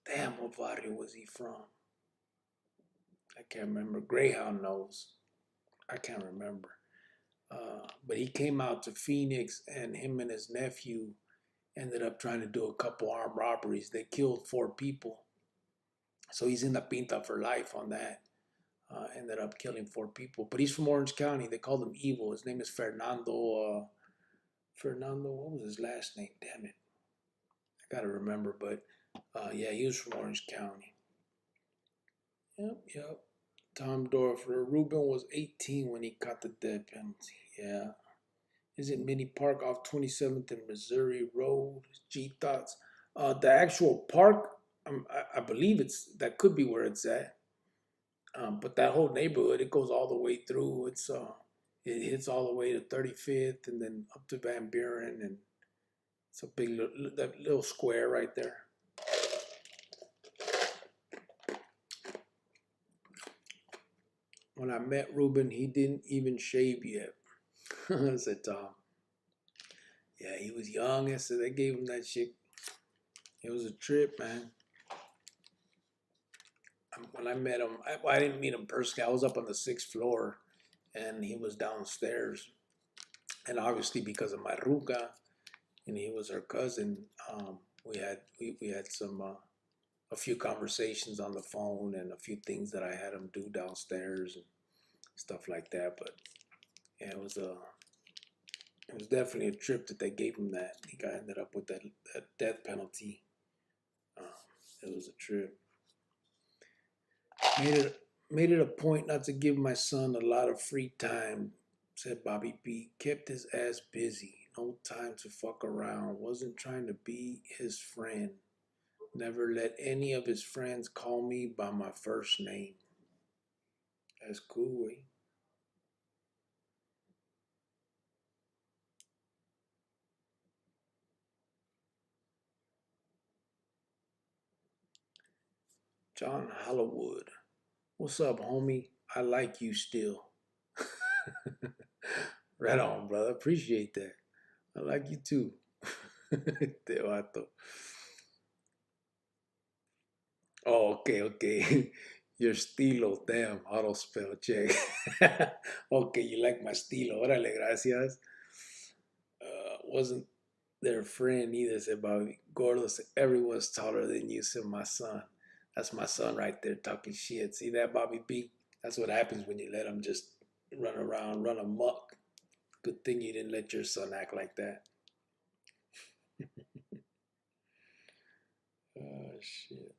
Speaker 1: damn, what barrio was he from? I can't remember. Greyhound knows. I can't remember. But he came out to Phoenix, and him and his nephew ended up trying to do a couple armed robberies. They killed 4 people. So he's in the pinta for life on that. Ended up killing 4 people. But he's from Orange County. They called him Evil. His name is Fernando. Fernando, what was his last name? Damn it. I got to remember. But Yeah, he was from Orange County. Yep, yep. Tom Dorfer. Ruben was 18 when he caught the death penalty. Yeah. Is it Mini Park off 27th and Missouri Road? G Thoughts. The actual park, I believe that could be where it's at. But that whole neighborhood, it goes all the way through. It hits all the way to 35th and then up to Van Buren, and it's a big that little square right there. When I met Ruben, he didn't even shave yet. I said, Tom. Yeah, he was young. I said they gave him that shit. It was a trip, man. When I met him, I didn't meet him personally. I was up on the sixth floor, and he was downstairs. And obviously, because of my ruga, and he was her cousin, we had some a few conversations on the phone and a few things that I had him do downstairs and stuff like that. But yeah, it was definitely a trip that they gave him that. He got ended up with that death penalty. Um, it was a trip. Made it a point not to give my son a lot of free time, said Bobby B. Kept his ass busy. No time to fuck around. Wasn't trying to be his friend. Never let any of his friends call me by my first name. That's cool, eh? John Hollywood. What's up, homie? I like you still. Right on, brother. Appreciate that. I like you too. Te vato. Oh, okay, okay. Your estilo, damn, auto spell check. Okay, you like my estilo. Órale, gracias. Wasn't their friend either, said Bobby. Gordo said, everyone's taller than you, said my son. That's my son right there talking shit. See that, Bobby B? That's what happens when you let him just run around, run amok. Good thing you didn't let your son act like that. Oh, shit.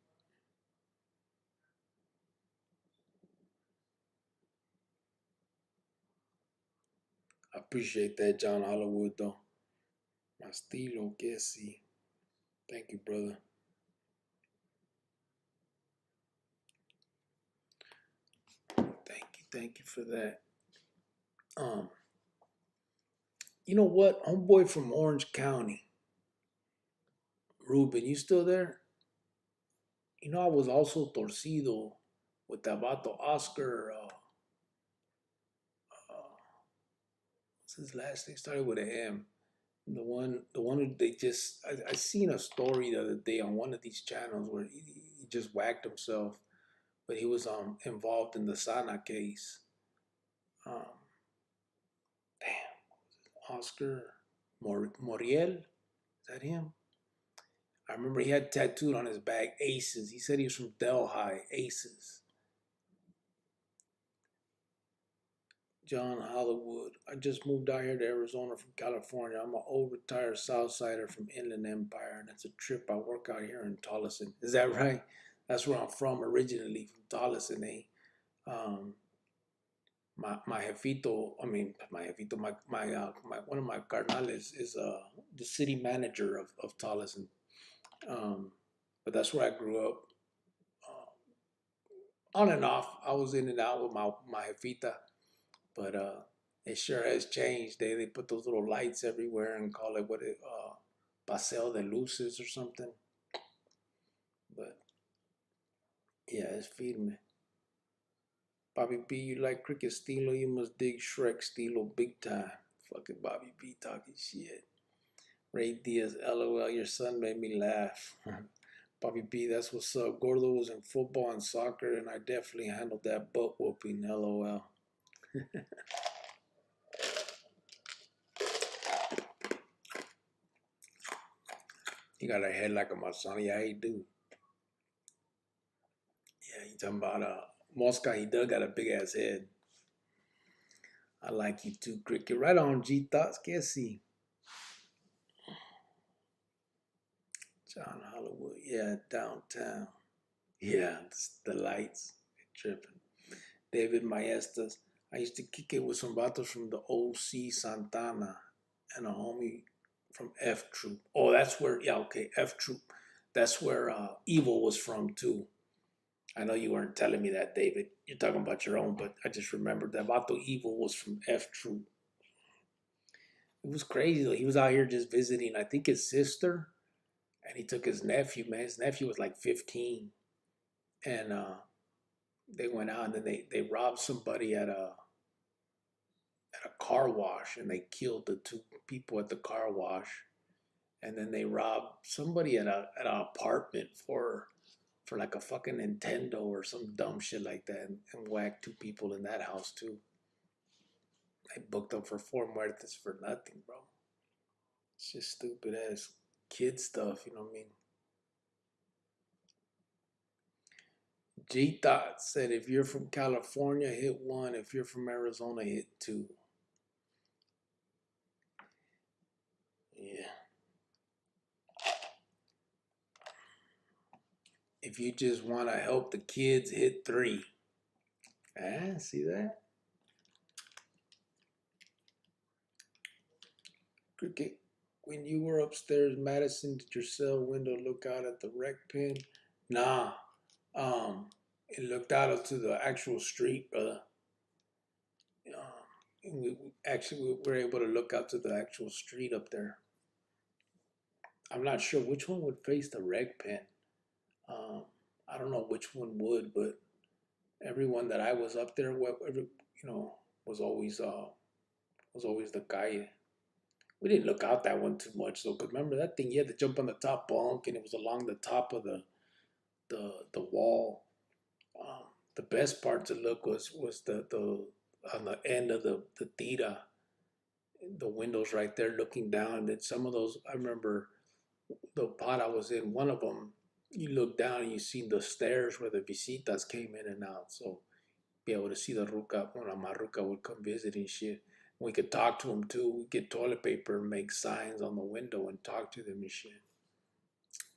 Speaker 1: I appreciate that, John Hollywood, though. My estilo, que sí. Thank you, brother. Thank you for that. Um, you know what? Homeboy from Orange County, Ruben, you still there? You know, I was also torcido with that vato Oscar. What's his last name? Started with an M. The one who they just, I seen a story the other day on one of these channels where he just whacked himself, but he was involved in the Sana case. Um, damn, Oscar Moriel, is that him? I remember he had tattooed on his back Aces. He said he was from Delhi, Aces. John Hollywood. I just moved out here to Arizona from California. I'm an old retired Southsider from Inland Empire, and it's a trip. I work out here in Tolleson. Is that right? That's where I'm from originally, from Tolleson, eh? Um, my jefito, I mean, my jefito, my one of my carnales is the city manager of Tolleson. Um, but that's where I grew up. On and off, I was in and out with my jefita, but it sure has changed. They put those little lights everywhere and call it Paseo de Luces or something. But yeah, it's firme. Bobby B, you like cricket stilo? You must dig Shrek stilo big time. Fucking Bobby B talking shit. Ray Diaz, LOL, your son made me laugh. Bobby B, that's what's up. Gordo was in football and soccer, and I definitely handled that butt whooping. LOL. You got a head like a Masani. Yeah, he do. Yeah, you talking about Mosca? He does got a big ass head. I like you too, Cricket. Right on, G Thoughts. Can't see. John Hollywood. Yeah, downtown. Yeah, the lights. Tripping. David Maestas. I used to kick it with some vatos from the OC Santana and a homie from F Troop. Oh, that's where, yeah, okay, F Troop. That's where Evil was from too. I know you weren't telling me that, David. You're talking about your own, but I just remembered that Vato Evil was from F Troop. It was crazy though. He was out here just visiting, I think his sister, and he took his nephew, man. His nephew was like 15. And they went out and then they robbed somebody at a car wash and they killed the two people at the car wash. And then they robbed somebody at an apartment for like a fucking Nintendo or some dumb shit like that and whacked two people in that house too. I booked them for four muertes for nothing, bro. It's just stupid ass kid stuff, you know what I mean? G Thought said if you're from California, hit one. If you're from Arizona, hit two. Yeah. If you just want to help the kids, hit three. Ah, see that? Cricket. When you were upstairs, Madison, did your cell window look out at the rec pen? Nah. It looked out onto the actual street, brother. We were able to look out to the actual street up there. I'm not sure which one would face the rec pen. Um, I don't know which one would, but everyone that I was up there with, was always the guy. We didn't look out that one too much though, because remember that thing, you had to jump on the top bunk, and it was along the top of the wall. Um, the best part to look was the on the end of the theta, the windows right there looking down. And then some of those, I remember the pot I was in, one of them, you look down and you see the stairs where the visitas came in and out. So be able to see the ruca when my ruca would come visit and shit. We could talk to them too. We get toilet paper and make signs on the window and talk to them and shit.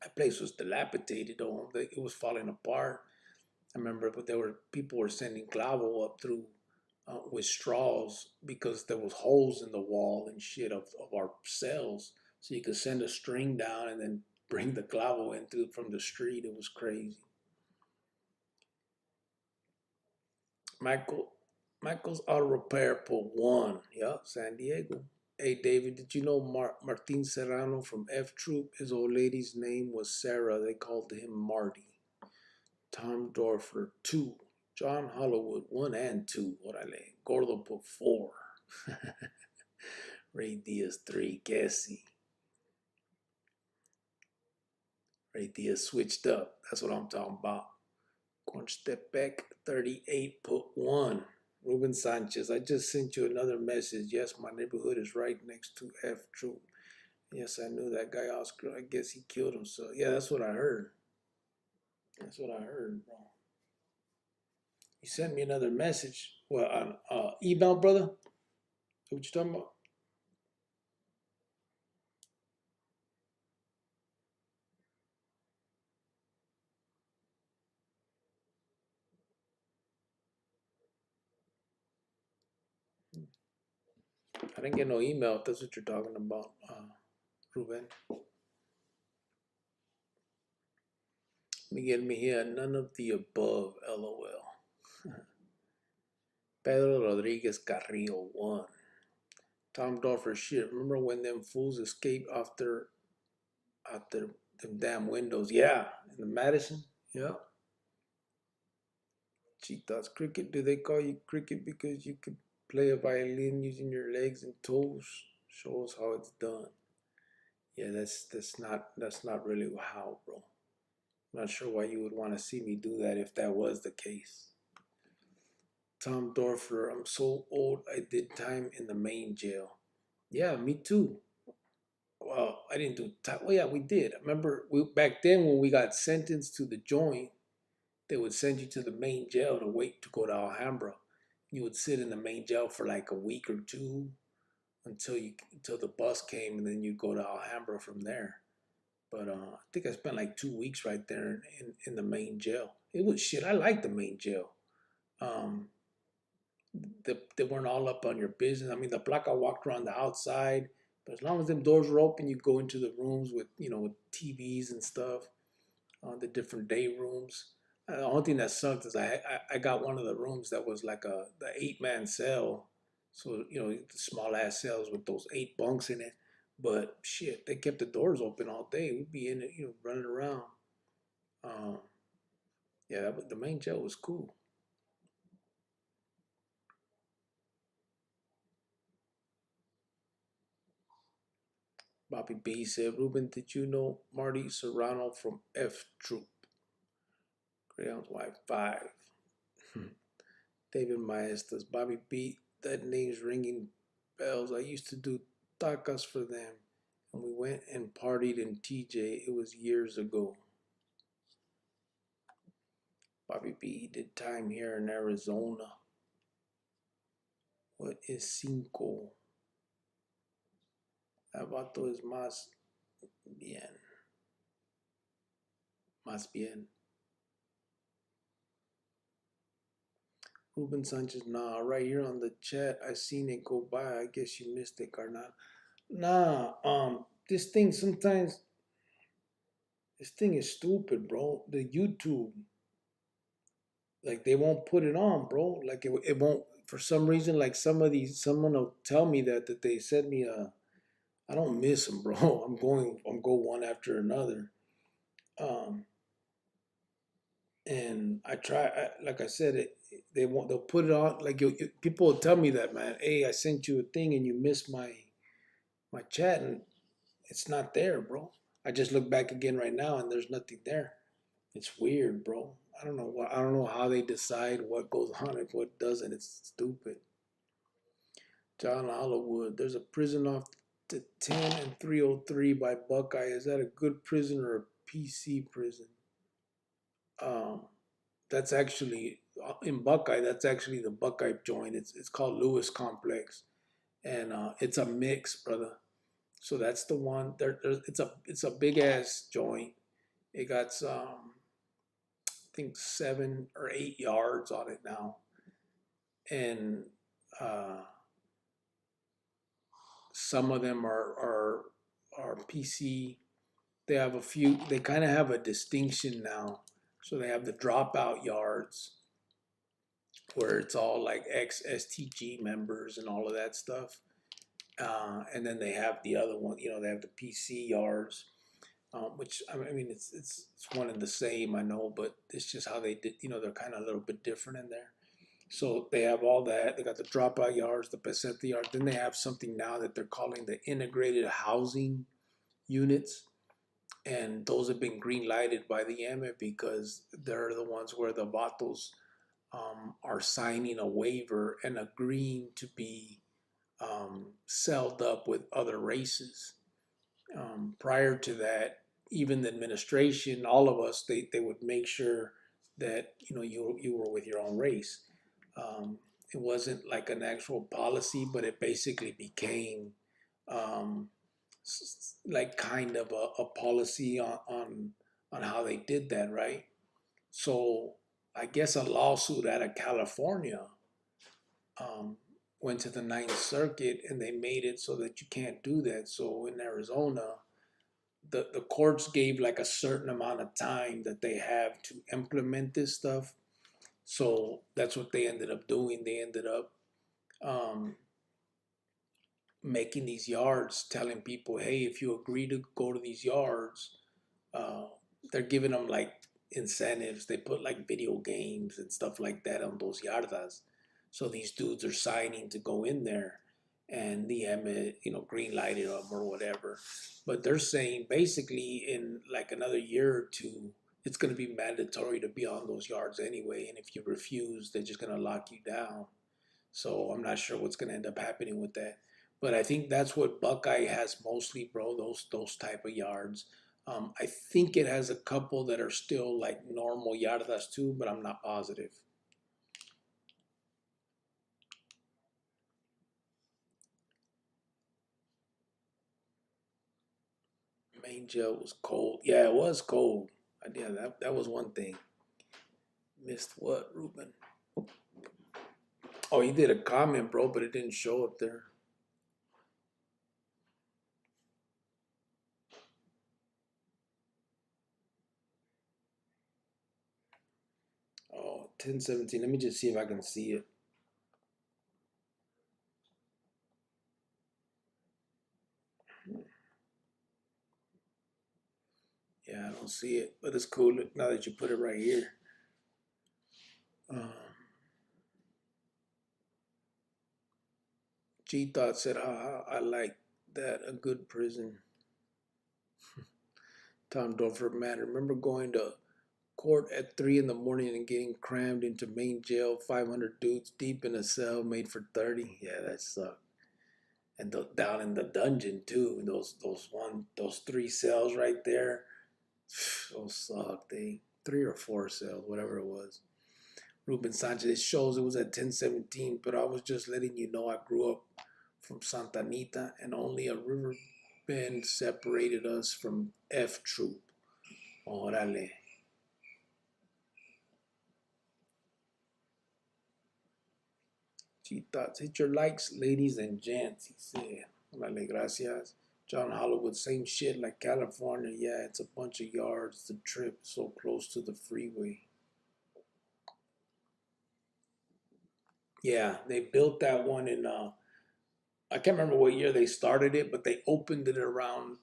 Speaker 1: That place was dilapidated though. It was falling apart. I remember, but there were people were sending clavo up through with straws because there was holes in the wall and shit of our cells. So you could send a string down and then bring the clavo in through from the street. It was crazy. Michael Michael's Auto Repair put one. Yup, San Diego. Hey David, did you know Martin Serrano from F Troop? His old lady's name was Sarah. They called him Marty. Tom Dorfer, two. John Hollywood, one and two. Orale. Gordo put four. Ray Diaz, three. Cassie. Ray Diaz switched up. That's what I'm talking about. Constepec, 38, put one. Ruben Sanchez, I just sent you another message. Yes, my neighborhood is right next to F Troop. Yes, I knew that guy Oscar. I guess he killed himself. Yeah, that's what I heard. That's what I heard, bro. You sent me another message. Well, on email, brother? What you talking about? I didn't get no email if that's what you're talking about, Ruben. Miguel Mejia, none of the above, lol. Pedro Rodriguez Carrillo, one. Tom Dorfer, shit. Remember when them fools escaped after them damn windows? Yeah, in the Madison. Yeah. Cheetahs cricket. Do they call you cricket because you could play a violin using your legs and toes? Shows how it's done. Yeah, that's not really how, bro. I'm not sure why you would want to see me do that if that was the case. Tom Dorfer, I'm so old. I did time in the main jail. Yeah, me too. Well, I didn't do time. Well, yeah, we did. I remember back then when we got sentenced to the joint, they would send you to the main jail to wait to go to Alhambra. You would sit in the main jail for like a week or two until the bus came, and then you go to Alhambra from there. But I think I spent like 2 weeks right there in the main jail. It was shit. I like the main jail. Um, they weren't all up on your business. I mean, the block I walked around the outside, but as long as them doors were open, you go into the rooms with with TVs and stuff on the different day rooms. The only thing that sucked is I got one of the rooms that was like the 8-man cell, so the small ass cells with those 8 bunks in it. But shit, they kept the doors open all day. We'd be in it, running around. Um, yeah, the main jail was cool. Bobby B said, Ruben, did you know Marty Serrano from F Troop? Greyhound's Wife 5. David Maestas, Bobby B, that name's ringing bells. I used to do tacos for them, and we went and partied in TJ. It was years ago. Bobby B did time here in Arizona. What is cinco? Abato es más bien. Más bien. Ruben Sanchez, nah, right here on the chat, I seen it go by. I guess you missed it, Carnal. Nah, this thing sometimes, this thing is stupid, bro. The YouTube, like they won't put it on, bro. Like it won't, for some reason, like someone will tell me that they sent me I don't miss them, bro. I'm go one after another. Um, and I try, like I said, they'll put it on. Like people will tell me that, man. Hey, I sent you a thing and you missed my chat, and it's not there, bro. I just look back again right now and there's nothing there. It's weird, bro. I don't know how they decide what goes on and what doesn't. It's stupid. John Hollywood, there's a prison off the 10 and 303 by Buckeye. Is that a good prison or a PC prison? Um, that's actually in Buckeye. That's actually the Buckeye joint. It's called Lewis Complex, and it's a mix, brother. So that's the one. It's a big ass joint. It got I think 7 or 8 yards on it now, and uh, some of them are PC. They have a few. They kind of have a distinction now. So they have the dropout yards where it's all like ex STG members and all of that stuff. And then they have the other one. They have the PC yards, which I mean it's one and the same. I know, but it's just how they did. They're kind of a little bit different in there. So they have all that. They got the dropout yards, the peseta yards. Then they have something now that they're calling the integrated housing units. And those have been green lighted by the EMA because they're the ones where the vatos are signing a waiver and agreeing to be celled up with other races. Prior to that, even the administration, all of us, they would make sure that you were with your own race. It wasn't like an actual policy, but it basically became um, like kind of a policy on how they did that, right? So I guess a lawsuit out of California um, went to the Ninth Circuit, and they made it so that you can't do that. So in Arizona, the courts gave like a certain amount of time that they have to implement this stuff. So that's what they ended up doing. They ended up um, making these yards, telling people, hey, if you agree to go to these yards, uh, they're giving them like incentives. They put like video games and stuff like that on those yardas. So these dudes are signing to go in there, and the M, green lighted them or whatever. But they're saying basically in like another year or two, it's going to be mandatory to be on those yards anyway. And if you refuse, they're just going to lock you down. So I'm not sure what's going to end up happening with that. But I think that's what Buckeye has mostly, bro. Those type of yards. I think it has a couple that are still like normal yardas too, but I'm not positive. Main jail was cold. Yeah, it was cold. Yeah, that was one thing. Missed what, Ruben? Oh, he did a comment, bro, but it didn't show up there. Oh, 10:17. Let me just see if I can see it. Yeah, I don't see it, but it's cool now that you put it right here. Um, G Thought said, I like that. A good prison. Tom Dorford, man, I remember going to court at 3 in the morning and getting crammed into main jail, 500 dudes deep in a cell made for 30. Yeah, that sucked. And down in the dungeon too. Those 3 cells right there. Those sucked. They 3 or 4 cells, whatever it was. Ruben Sanchez shows it was at 10:17, but I was just letting you know I grew up from Santa Anita and only a river bend separated us from F Troop. Órale. G Thoughts, hit your likes, ladies and gents, he said. Órale, gracias. John Hollywood, same shit like California. Yeah, it's a bunch of yards. The trip so close to the freeway. Yeah, they built that one in I can't remember what year they started it, but they opened it around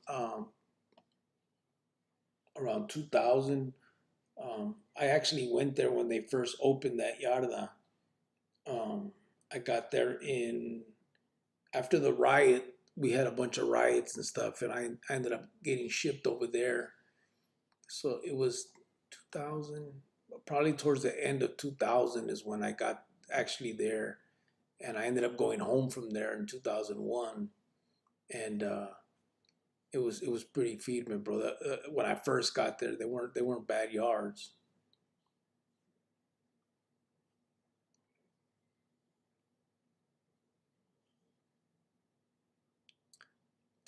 Speaker 1: 2000. I actually went there when they first opened that yarda. I got there in after the riot. We had a bunch of riots and stuff, and I ended up getting shipped over there. So it was 2000, probably towards the end of 2000 is when I got actually there, and I ended up going home from there in 2001, and it was pretty feeding, bro. When I first got there, they weren't bad yards.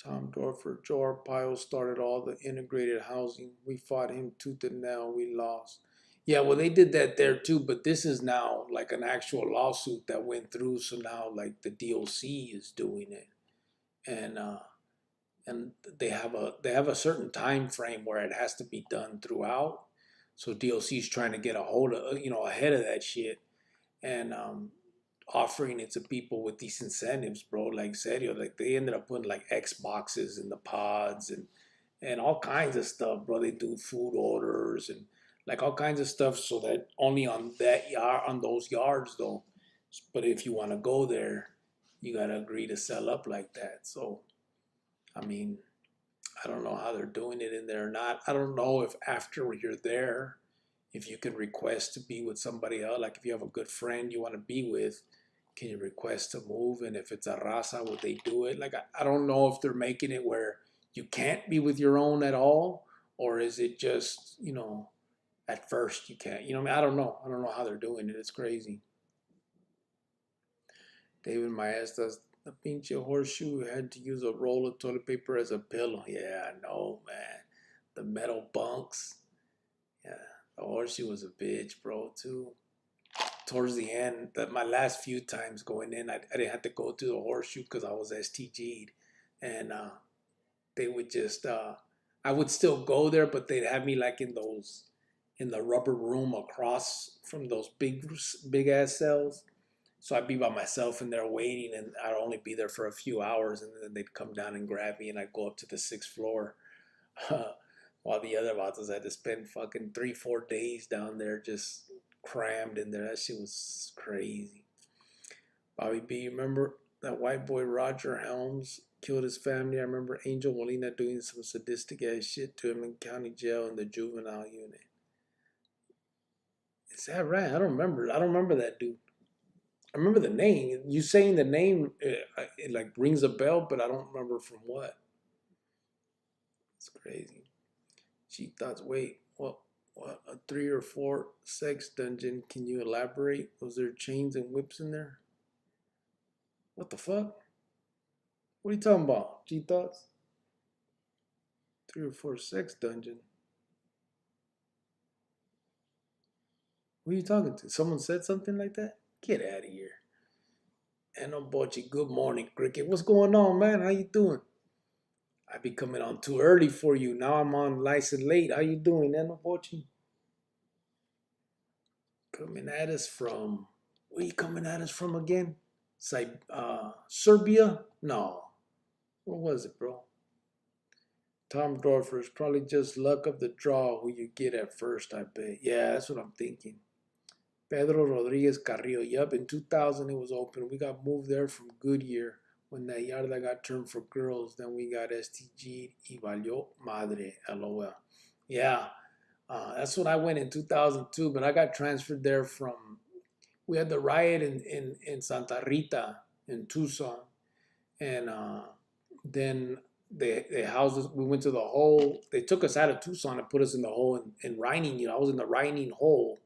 Speaker 1: Tom Dorfer, Joe Arpaio started all the integrated housing. We fought him tooth and nail. We lost. Yeah, well, they did that there too, but this is now like an actual lawsuit that went through. So now, like the DOC is doing it, and they have a certain time frame where it has to be done throughout. So DOC is trying to get a hold of ahead of that shit, and offering it to people with these incentives, bro. Like serio, like they ended up putting like Xboxes in the pods and all kinds of stuff, bro. They do food orders and like all kinds of stuff so that only on that yard on those yards though. But if you want to go there, you gotta agree to sell up like that. So I mean, I don't know how they're doing it in there or not. I don't know if after you're there, if you can request to be with somebody else. Like if you have a good friend you want to be with, can you request to move? And if it's a raza, would they do it? Like I don't know if they're making it where you can't be with your own at all, or is it just at first you can't. I mean, I don't know. I don't know how they're doing it. It's crazy. David Maestas, the pinche horseshoe had to use a roll of toilet paper as a pillow. Yeah, I know, man. The metal bunks. Yeah, the horseshoe was a bitch, bro, too. Towards the end, that my last few times going in, I didn't have to go to the horseshoe because I was STG'd. And they would just, I would still go there, but they'd have me like in the rubber room across from those big ass cells. So I'd be by myself in there waiting, and I'd only be there for a few hours, and then they'd come down and grab me, and I'd go up to the 6th floor. While the other vatos had to spend fucking 3-4 days down there just crammed in there. That shit was crazy. Bobby B, you remember that white boy Roger Helms killed his family? I remember Angel Molina doing some sadistic ass shit to him in county jail in the juvenile unit. Is that right? I don't remember. I don't remember that dude. I remember the name. You saying the name, it like rings a bell, but I don't remember from what. It's crazy. She thought, wait, what, a 3 or 4 sex dungeon? Can you elaborate? Was there chains and whips in there? What the fuck? What are you talking about? G thoughts? Three or four sex dungeon. Who are you talking to? Someone said something like that? Get out of here. And no Bochi, good morning, Cricket. What's going on, man? How you doing? I be coming on too early for you. Now I'm on license late. How you doing, Nano Bochi? Coming at us from where you coming at us from again? Serbia? No. Where was it, bro? Tom Dorfer's probably just luck of the draw who you get at first, I bet. Yeah, that's what I'm thinking. Pedro Rodriguez Carrillo. Yup, in 2000 it was open. We got moved there from Goodyear when that yarda got turned for girls. Then we got STG y valió madre, LOL. Yeah, that's when I went in 2002, but I got transferred there from, we had the riot in Santa Rita in Tucson. And then they housed us, we went to the hole. They took us out of Tucson and put us in the hole in Reining. I was in the Reining hole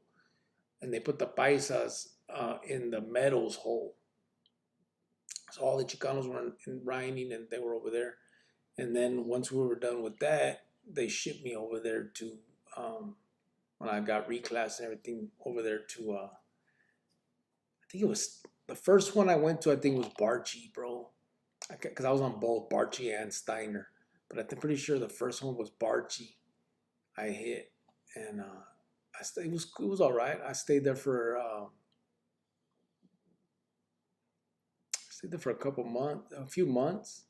Speaker 1: and they put the paisas in the Meadows hole. So all the Chicanos were in Reining and they were over there. And then once we were done with that, they shipped me over there to, when I got reclassed and everything, over there to, I think it was, the first one I went to, I think was Barchi, bro. Because I was on both Barchi and Steiner. But I'm pretty sure the first one was Barchi I hit. And it was all right. I stayed there for a few months,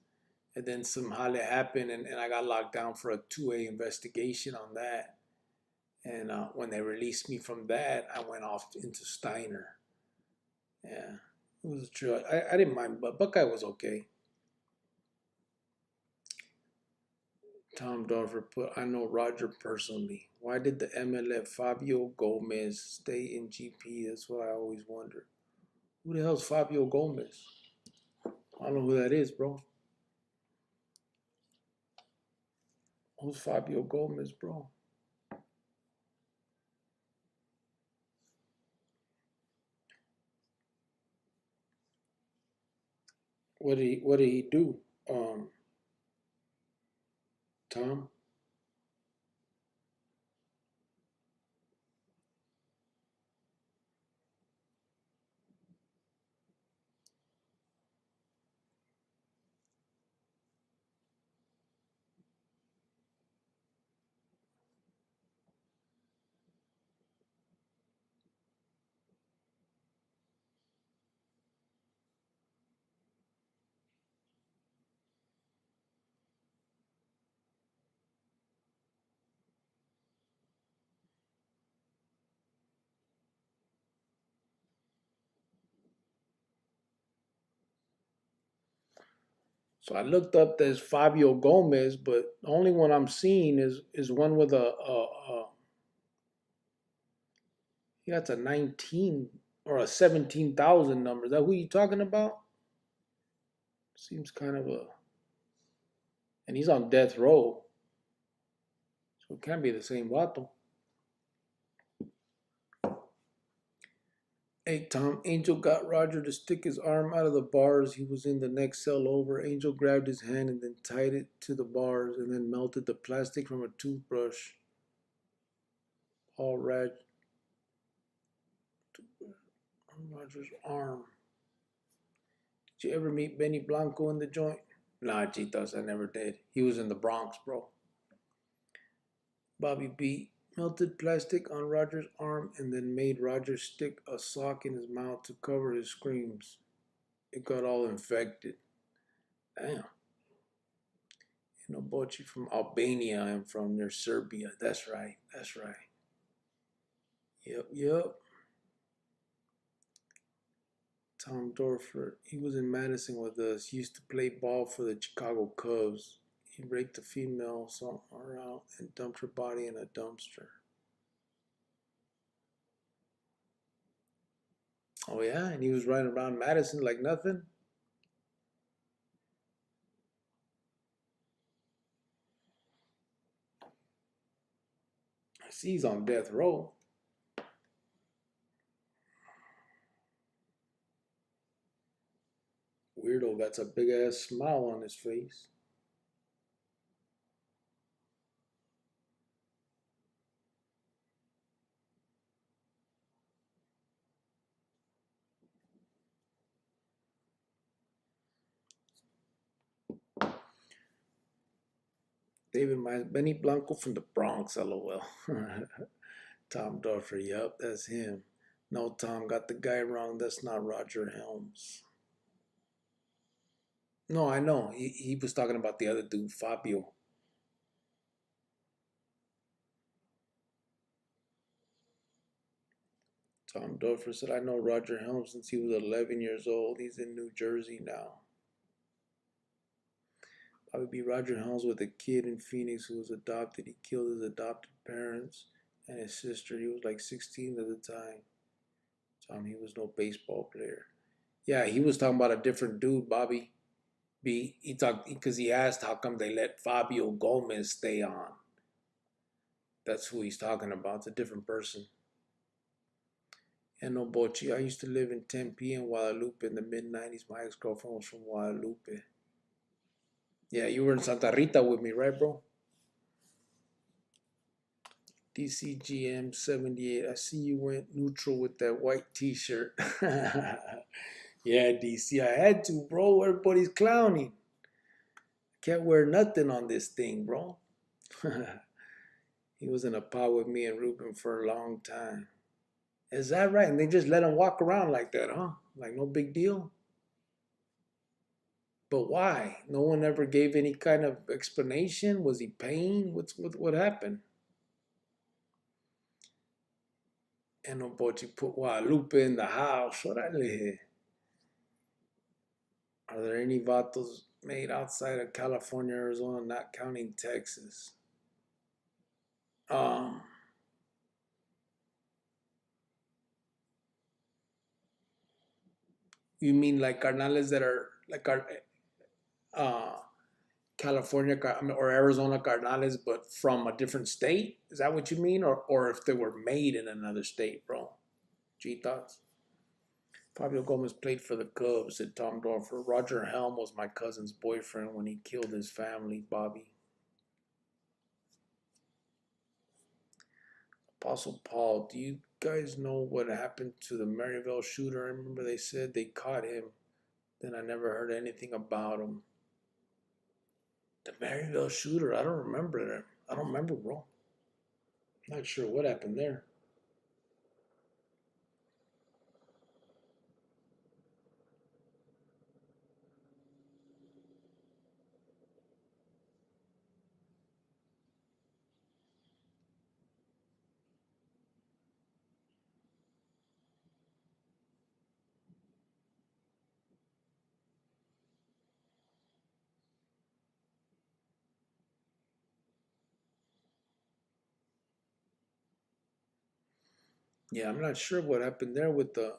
Speaker 1: and then some hale happened, and I got locked down for a 2A investigation on that. And when they released me from that, I went off into Steiner. Yeah, it was true. I didn't mind, but Buckeye was okay. Tom Dorfer put, I know Roger personally. Why did the MLF Fabio Gomez stay in GP? That's what I always wonder. Who the hell's Fabio Gomez? I don't know who that is, bro. Who's Fabio Gomez, bro? What did he do? Tom? So I looked up this Fabio Gomez, but the only one I'm seeing is one with a he got a 19 or a 17,000 number. Is that who you talking about? Seems kind of a, and he's on death row, so it can't be the same vato. Hey Tom, Angel got Roger to stick his arm out of the bars. He was in the next cell over. Angel grabbed his hand and then tied it to the bars and then melted the plastic from a toothbrush. All right. On Roger's arm. Did you ever meet Benny Blanco in the joint? Nah, Chitas, I never did. He was in the Bronx, bro. Bobby B melted plastic on Roger's arm and then made Roger stick a sock in his mouth to cover his screams. It got all infected. Damn. You know, Bochi from Albania. I'm from near Serbia. That's right. That's right. Yep, yep. Tom Dorfer. He was in Madison with us. He used to play ball for the Chicago Cubs. He raped a female somewhere out and dumped her body in a dumpster. Oh yeah, and he was running around Madison like nothing. I see he's on death row. Weirdo got a big ass smile on his face. David Myers, Benny Blanco from the Bronx, lol. Tom Dorfer, yup, that's him. No, Tom, got the guy wrong. That's not Roger Helms. No, I know. He was talking about the other dude, Fabio. Tom Dorfer said, I know Roger Helms since he was 11 years old. He's in New Jersey now. Probably be Roger Helms with a kid in Phoenix who was adopted. He killed his adopted parents and his sister. He was like 16 at the time. Tom, he was no baseball player. Yeah, he was talking about a different dude, Bobby. He talked because he asked how come they let Fabio Gomez stay on. That's who he's talking about. It's a different person. And no Bochi. I used to live in Tempe and Guadalupe in the mid '90s. My ex girlfriend was from Guadalupe. Yeah, you were in Santa Rita with me, right, bro? DCGM 78. I see you went neutral with that white T-shirt. Yeah, DC. I had to, bro. Everybody's clowning. Can't wear nothing on this thing, bro. He was in a pod with me and Ruben for a long time. Is that right? And they just let him walk around like that, huh? Like no big deal? But why? No one ever gave any kind of explanation. Was he paying? What happened? And no boy, put Guadalupe in the house. Órale. Are there any vatos made outside of California, Arizona, not counting Texas? Um, you mean like carnales that are like uh California or Arizona carnales, but from a different state? Is that what you mean, or if they were made in another state, bro? G thoughts. Fabio Gomez played for the Cubs, said Tom Dorfer. Roger Helm was my cousin's boyfriend when he killed his family, Bobby. Apostle Paul, do you guys know what happened to the Maryville shooter? I remember they said they caught him. Then I never heard anything about him. The Maryville shooter, I don't remember that. I don't remember, bro. Not sure what happened there. Yeah, I'm not sure what happened there with the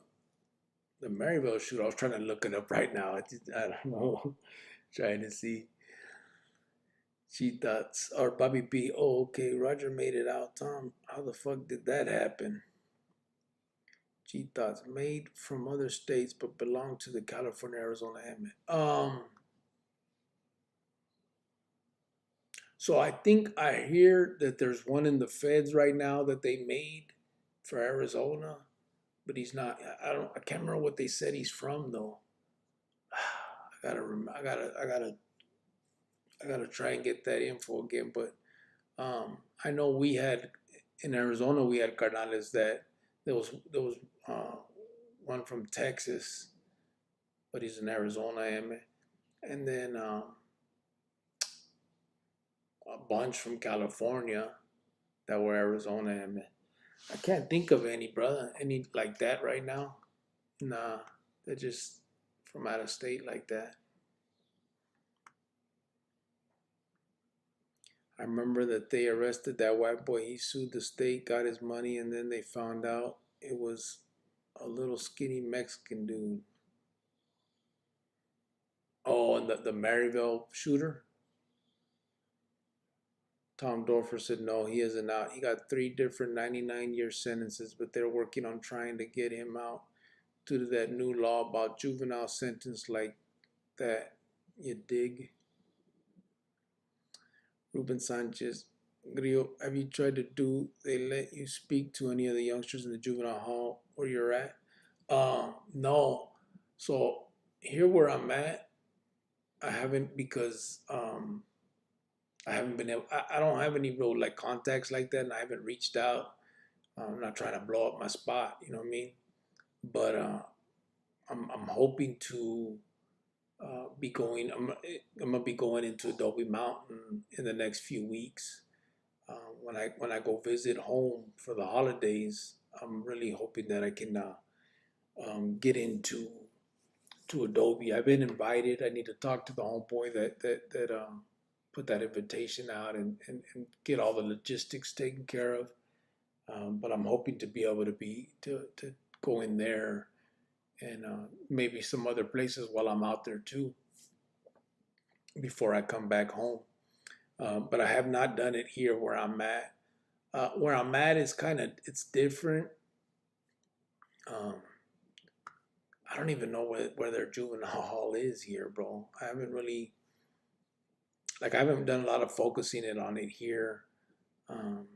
Speaker 1: Maryville shooter. I was trying to look it up right now. I don't know. Trying to see. She thoughts or Bobby B. Oh, okay. Roger made it out. Tom, how the fuck did that happen? She thoughts made from other states but belong to the California Arizona Emmett. So I think I hear that there's one in the feds right now that they made for Arizona, but he's not. I can't remember what they said he's from though. I gotta try and get that info again. But I know we had in Arizona we had carnales that there was uh, one from Texas, but he's in Arizona, and then a bunch from California that were Arizona. I can't think of any, brother, any like that right now. Nah, they're just from out of state like that. I remember that they arrested that white boy. He sued the state, got his money, and then they found out it was a little skinny Mexican dude. Oh, and the Maryville shooter? Tom Dorfer said no, he isn't out. He got three different 99-year sentences, but they're working on trying to get him out due to that new law about juvenile sentence like that. You dig? Ruben Sanchez, Grillo, have you tried to do they let you speak to any of the youngsters in the juvenile hall where you're at? No. So here where I'm at, I haven't because I haven't been able. I don't have any real like contacts like that, and I haven't reached out. I'm not trying to blow up my spot. You know what I mean? But I'm hoping to be going. I'm gonna be going into Adobe Mountain in the next few weeks. When I go visit home for the holidays, I'm really hoping that I can get into to Adobe. I've been invited. I need to talk to the homeboy that put that invitation out and get all the logistics taken care of. But I'm hoping to be able to go in there and maybe some other places while I'm out there too before I come back home. But I have not done it here where I'm at. Where I'm at is kind of it's different. Um, I don't even know where their juvenile hall is here, bro. I haven't really I haven't done a lot of focusing it on it here. Um,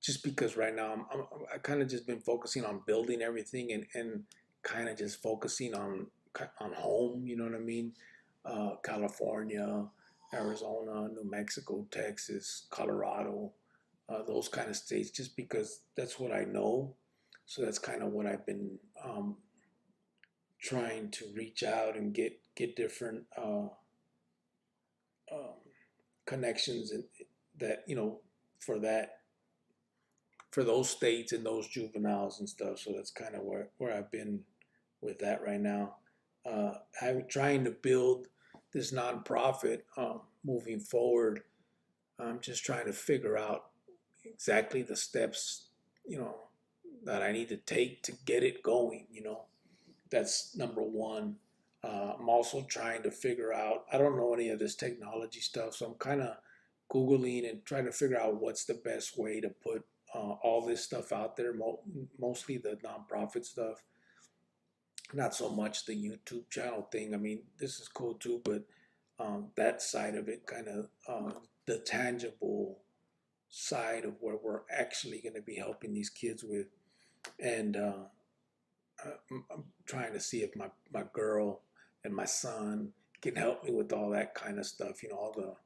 Speaker 1: just because right now I kind of just been focusing on building everything and kind of just focusing on home. You know what I mean? California, Arizona, New Mexico, Texas, Colorado, those kind of states. Just because that's what I know. So that's kind of what I've been trying to reach out and get different um, connections and that for that for those states and those juveniles and stuff. So that's kind of where I've been with that right now. I'm trying to build this nonprofit moving forward. I'm just trying to figure out exactly the steps, you know, that I need to take to get it going. That's number one. I'm also trying to figure out, I don't know any of this technology stuff, so I'm kind of Googling and trying to figure out what's the best way to put all this stuff out there, mostly the nonprofit stuff, not so much the YouTube channel thing. I mean, this is cool too, but that side of it, kind of the tangible side of where we're actually going to be helping these kids with. And I'm trying to see if my girl and my son can help me with all that kind of stuff, all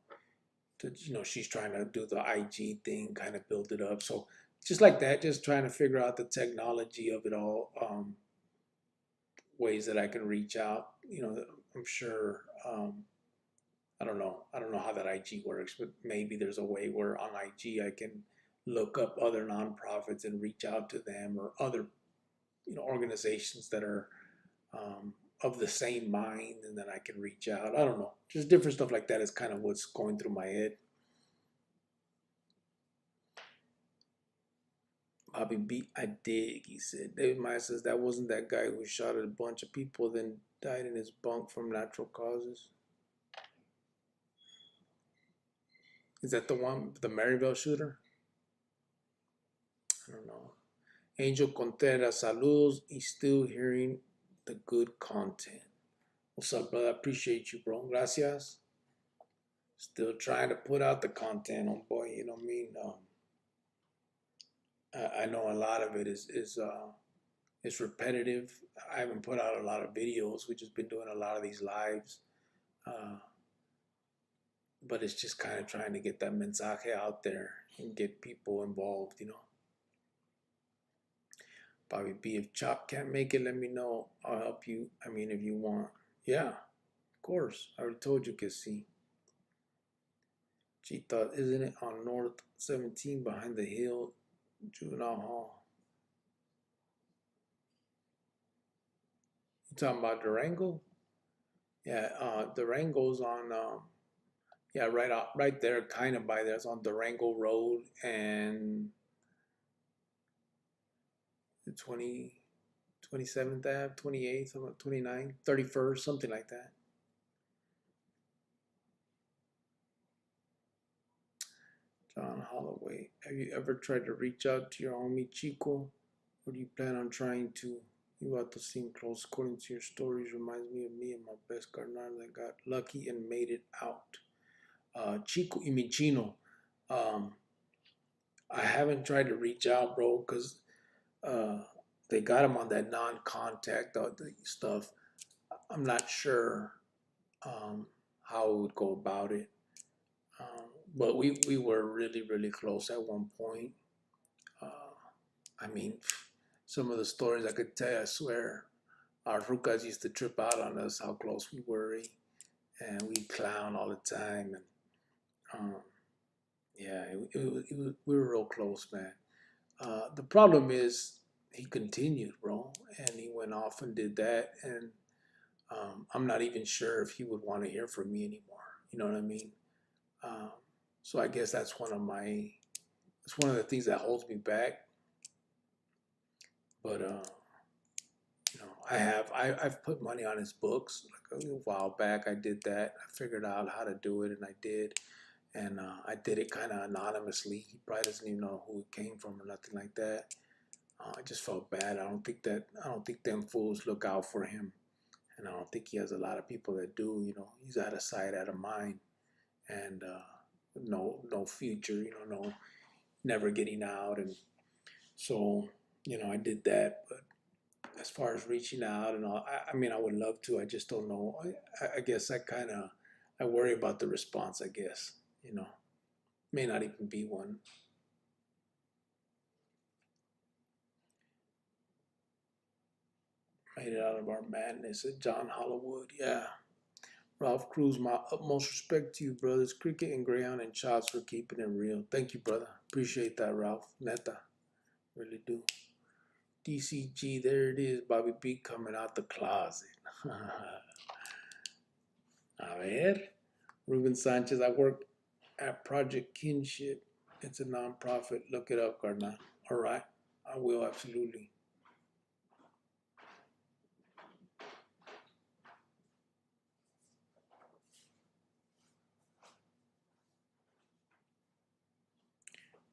Speaker 1: she's trying to do the IG thing, kind of build it up. So just like that, just trying to figure out the technology of it all, ways that I can reach out. I'm sure. I don't know how that IG works, but maybe there's a way where on IG I can look up other nonprofits and reach out to them or other, organizations that are of the same mind, and then I can reach out. I don't know, just different stuff like that is kind of what's going through my head. Bobby B, I dig, he said. David Meyer says that wasn't that guy who shot at a bunch of people, then died in his bunk from natural causes. Is that the one, the Maryville shooter? I don't know. Angel Contreras, saludos, y still hearing the good content. What's up, brother? I appreciate you, bro. Gracias. Still trying to put out the content, boy. You know what I mean? I know a lot of it is repetitive. I haven't put out a lot of videos. We've just been doing a lot of these lives. But it's just kind of trying to get that mensaje out there and get people involved, Bobby B, if Chop can't make it, let me know. I'll help you. I mean, if you want. Yeah, of course. I already told you, Cassie. She thought, isn't it on North 17 behind the hill, Juvenile Hall? You talking about Durango? Yeah, Durango's on, yeah, right there, kind of by there. It's on Durango Road and the 27th Ave, 28th, 29th, 31st, something like that. John Holloway, have you ever tried to reach out to your homie Chico? Or do you plan on trying to? You got to seem close. According to your stories, reminds me of me and my best carnal that got lucky and made it out. Chico, you mean Chino? Um, I haven't tried to reach out, bro, because they got him on that non-contact stuff. I'm not sure how I would go about it. But we were really, really close at one point. Uh, I mean, some of the stories I could tell, I swear, our rucas used to trip out on us how close we were, and we clown all the time. And um, yeah, we were real close, man. The problem is he continued, bro, and he went off and did that, and I'm not even sure if he would want to hear from me anymore. You know what I mean? Um, so I guess it's one of the things that holds me back. But I've put money on his books like a while back. I did that. I figured out how to do it, and I did. And I did it kind of anonymously. He probably doesn't even know who it came from or nothing like that. I just felt bad. I don't think them fools look out for him, and I don't think he has a lot of people that do. You know, he's out of sight, out of mind, and no future. You know, no never getting out, and so I did that. But as far as reaching out and all, I mean, I would love to. I just don't know. I guess I worry about the response. I guess may not even be one. Made it out of our madness at John Hollywood. Yeah. Ralph Cruz, my utmost respect to you, brothers. Cricket and Greyhound and Shots for keeping it real. Thank you, brother. Appreciate that, Ralph. Neta. Really do. DCG, there it is. Bobby B coming out the closet. A ver. Ruben Sanchez, I work at Project Kinship. It's a nonprofit. Look it up, Carnal. All right. I will, absolutely.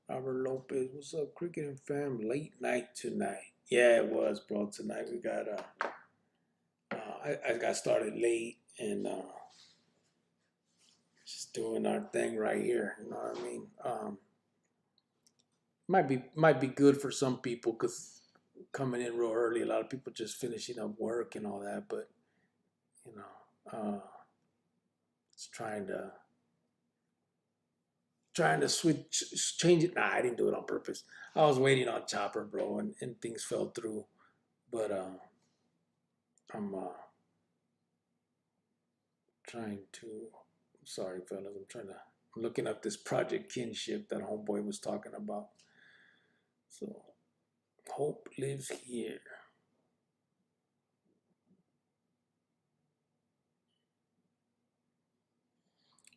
Speaker 1: Robert Lopez, what's up, Cricket and Fam? Late night tonight. Yeah, it was, bro. Tonight we got I got started late and just doing our thing right here. You know what I mean? Might be good for some people because coming in real early, a lot of people just finishing up work and all that. But you know, it's trying to switch, change it. Nah, I didn't do it on purpose. I was waiting on Chopper, bro, and things fell through. But I'm trying to. Sorry, fellas. I'm looking up this Project Kinship that homeboy was talking about. So, hope lives here.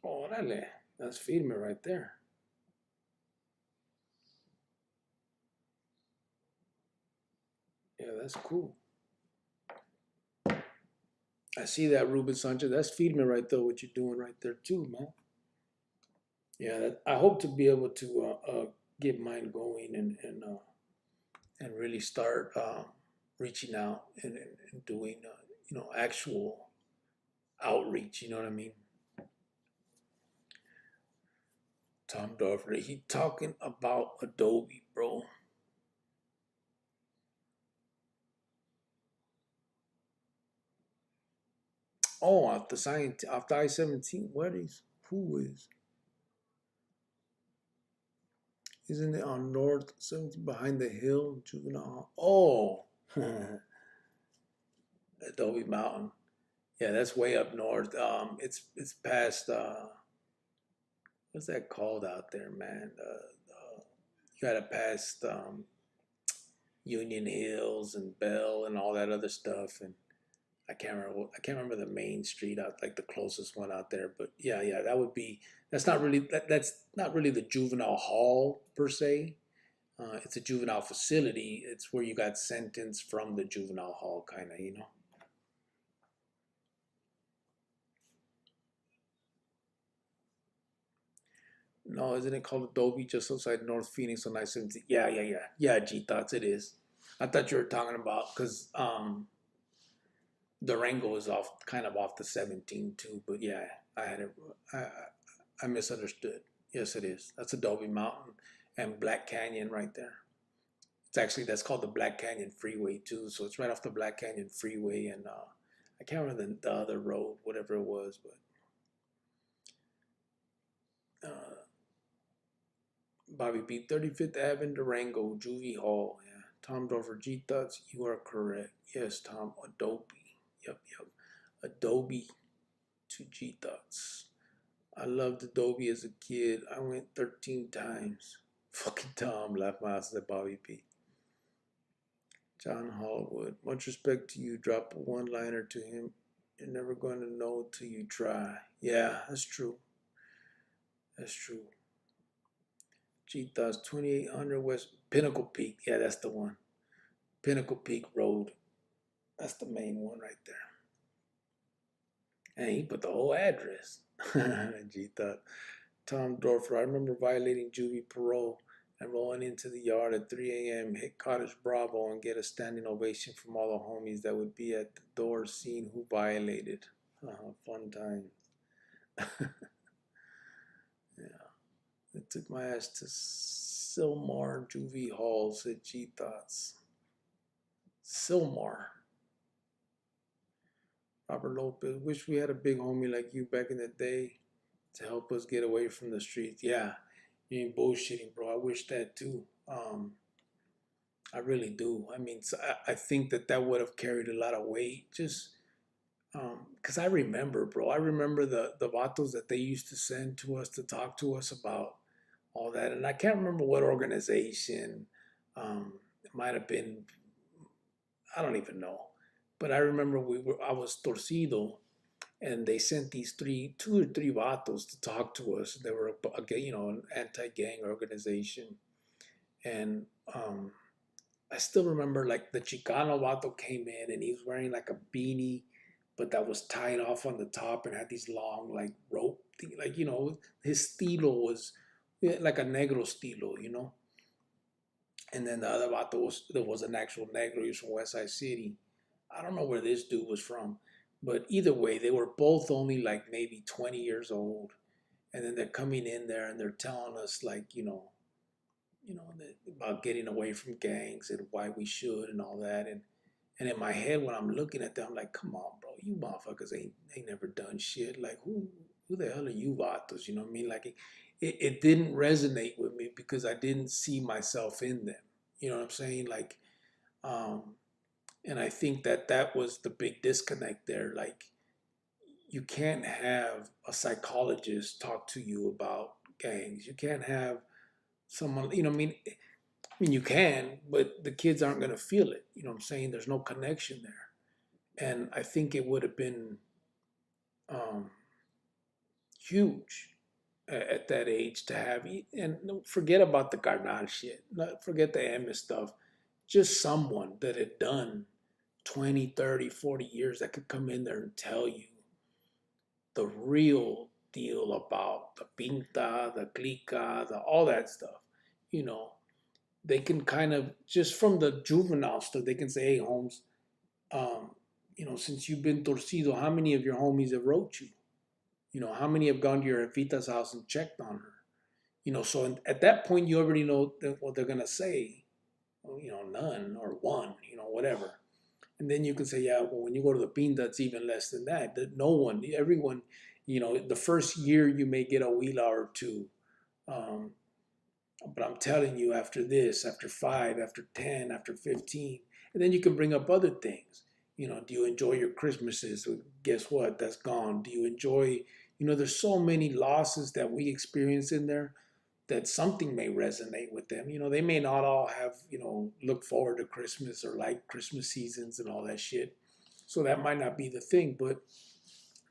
Speaker 1: Órale, that's firme right there. Yeah, that's cool. I see that, Ruben Sanchez. That's firme right there. What you're doing right there too, man. Yeah, I hope to be able to get mine going and really start reaching out and doing actual outreach. You know what I mean? Tom Dorfler, he talking about Adobe, bro. Oh, after I-17, what is who is? Isn't it on North 17 behind the hill, juvenile? Oh, Adobe Mountain. Yeah, that's way up north. It's past what's that called out there, man? You gotta pass Union Hills and Bell and all that other stuff, and I can't remember the main street out like the closest one out there. But yeah, that would be. That's not really the juvenile hall per se. It's a juvenile facility. It's where you got sentenced from the juvenile hall, kind of. No, isn't it called Adobe just outside North Phoenix on I-17? Yeah. G thoughts it is. I thought you were talking about because Durango is kind of off the 17 too. But yeah, I had it. I, I misunderstood. Yes, it is. That's Adobe Mountain and Black Canyon right there. That's called the Black Canyon Freeway too. So it's right off the Black Canyon Freeway, and I can't remember the other road, whatever it was, but Bobby B, 35th Avenue, Durango, Juvie Hall. Yeah. Tom Dorfer, G Thoughts, you are correct. Yes, Tom, Adobe. Yep, yep. Adobe to G Thoughts. I loved Adobe as a kid. I went 13 times. Fucking Tom, laugh my ass at Bobby B. John Hollywood, much respect to you. Drop a one liner to him. You're never going to know till you try. Yeah, that's true. That's true. G Thoughts, 2800 West Pinnacle Peak. Yeah, that's the one. Pinnacle Peak Road. That's the main one right there. And he put the whole address. G Thought. Tom Dorfer, I remember violating juvie parole and rolling into the yard at 3 a.m., hit Cottage Bravo, and get a standing ovation from all the homies that would be at the door seeing who violated. Fun time. Yeah. They took my ass to Silmar Juvie Hall, said G Thoughts. Silmar. Robert Lopez, wish we had a big homie like you back in the day to help us get away from the streets. Yeah, you ain't bullshitting, bro. I wish that too. I really do. I mean, so I think that would have carried a lot of weight. Just because I remember, bro. I remember the vatos that they used to send to us to talk to us about all that, and I can't remember what organization. It might have been. I don't even know, but I remember I was torcido, and they sent these two or three vatos to talk to us. They were an anti-gang organization, and I still remember like the Chicano vato came in and he was wearing like a beanie, but that was tied off on the top and had these long like rope thing, like his stilo was like a negro stilo, and then the other vato was an actual negro. He was from West Side City. I don't know where this dude was from, but either way, they were both only like maybe 20 years old. And then they're coming in there and they're telling us like, about getting away from gangs and why we should and all that. And in my head, when I'm looking at them, I'm like, come on, bro, you motherfuckers ain't never done shit. Like, who the hell are you vatos? You know what I mean? Like, it didn't resonate with me because I didn't see myself in them. You know what I'm saying? Like, um, and I think that was the big disconnect there. Like, you can't have a psychologist talk to you about gangs. You can't have someone, I mean, you can, but the kids aren't going to feel it. You know what I'm saying? There's no connection there. And I think it would have been um, huge at that age to have, and forget about the carnal shit, forget the MS stuff, just someone that had done 20, 30, 40 years that could come in there and tell you the real deal about the pinta, the clica, all that stuff. You know, they can kind of, just from the juvenile stuff, they can say, hey, Holmes, um, since you've been torcido, how many of your homies have wrote you? How many have gone to your Evita's house and checked on her? So at that point, you already know what they're going to say. Well, none or one, whatever. And then you can say, yeah, well, when you go to the pinta, it's even less than that. That no one, everyone, the first year you may get a huila or two. Um, but I'm telling you, after this, after 5, after 10, after 15, and then you can bring up other things. Do you enjoy your Christmases? Well, guess what? That's gone. Do you enjoy, there's so many losses that we experience in there that something may resonate with them. They may not all have, look forward to Christmas or like Christmas seasons and all that shit. So that might not be the thing, but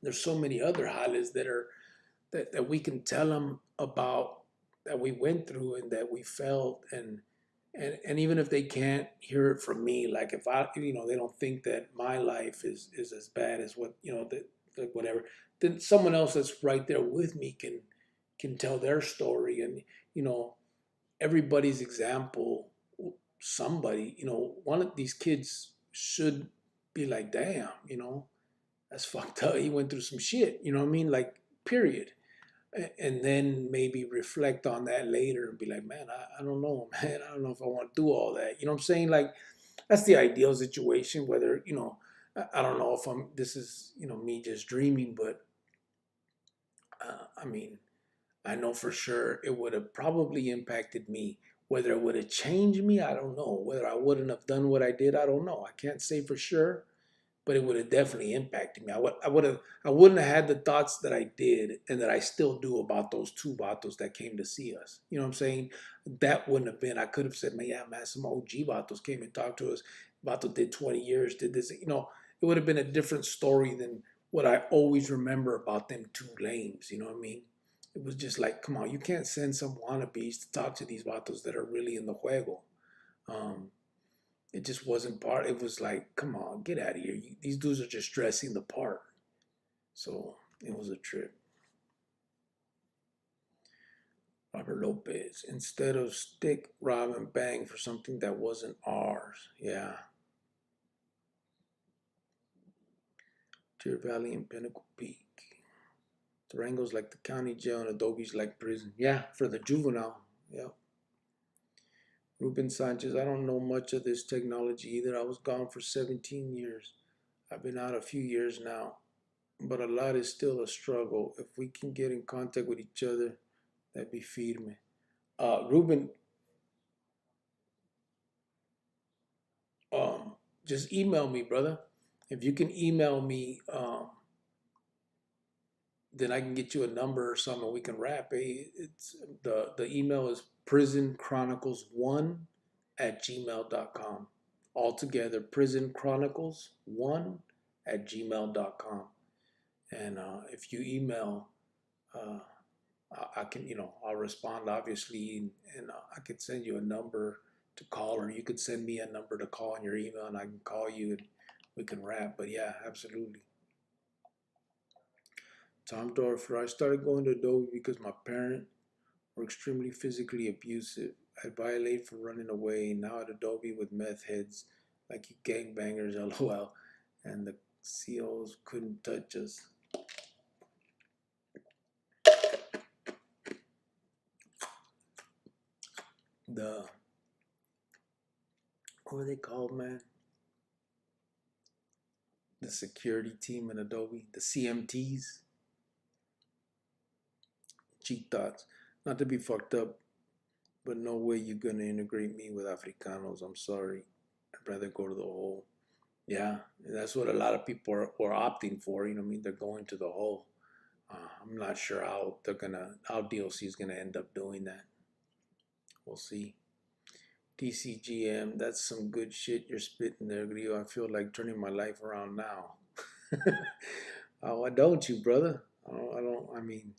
Speaker 1: there's so many other highlights that we can tell them about, that we went through and that we felt, and even if they can't hear it from me, like if I, they don't think that my life is as bad as what, that, like whatever, then someone else that's right there with me can tell their story. And everybody's example, somebody, one of these kids should be like, damn, that's fucked up, he went through some shit, you know what I mean, like, period. And then maybe reflect on that later and be like, man, I don't know, man, I don't know if I want to do all that, you know what I'm saying? Like, that's the ideal situation. Whether, I don't know if this is, me just dreaming, but I mean, I know for sure it would have probably impacted me. Whether it would have changed me, I don't know. Whether I wouldn't have done what I did, I don't know. I can't say for sure, but it would have definitely impacted me. I wouldn't have had the thoughts that I did and that I still do about those two vatos that came to see us. You know what I'm saying? That wouldn't have been. I could have said, man, yeah, man, some OG vatos came and talked to us. Vato did 20 years, did this. You know, it would have been a different story than what I always remember about them two lames. You know what I mean? It was just like, come on, you can't send some wannabes to talk to these vatos that are really in the juego. Um, it just wasn't part. It was like, come on, get out of here. These dudes are just dressing the part. So it was a trip. Robert Lopez. Instead of stick, rob, and bang for something that wasn't ours. Yeah. Deer Valley and Pinnacle Peak. Durango's like the county jail and Adobe's like prison. Yeah, for the juvenile. Yeah. Ruben Sanchez, I don't know much of this technology either. I was gone for 17 years. I've been out a few years now, but a lot is still a struggle. If we can get in contact with each other, that'd be firme. Ruben, just email me, brother. If you can email me, then I can get you a number or something. We can rap. Hey, it's the email is prisonchronicles1@gmail.com. Altogether, prisonchronicles1@gmail.com. And if you email, uh, I can, I'll respond obviously, and I could send you a number to call, or you could send me a number to call in your email, and I can call you and we can rap. But yeah, absolutely. Tom Dorfer, I started going to Adobe because my parents were extremely physically abusive. I'd violate for running away. Now at Adobe with meth heads like you gangbangers, lol. And the COs couldn't touch us. The, what were they called, man? The security team in Adobe, the CMTs. Cheap thoughts. Not to be fucked up, but no way you're gonna integrate me with Africanos. I'm sorry. I'd rather go to the hole. Yeah, that's what a lot of people are opting for. You know what I mean? They're going to the hole. I'm not sure how DLC is gonna end up doing that. We'll see. DCGM, that's some good shit you're spitting there, Grio. I feel like turning my life around now. Why don't you, brother? I mean,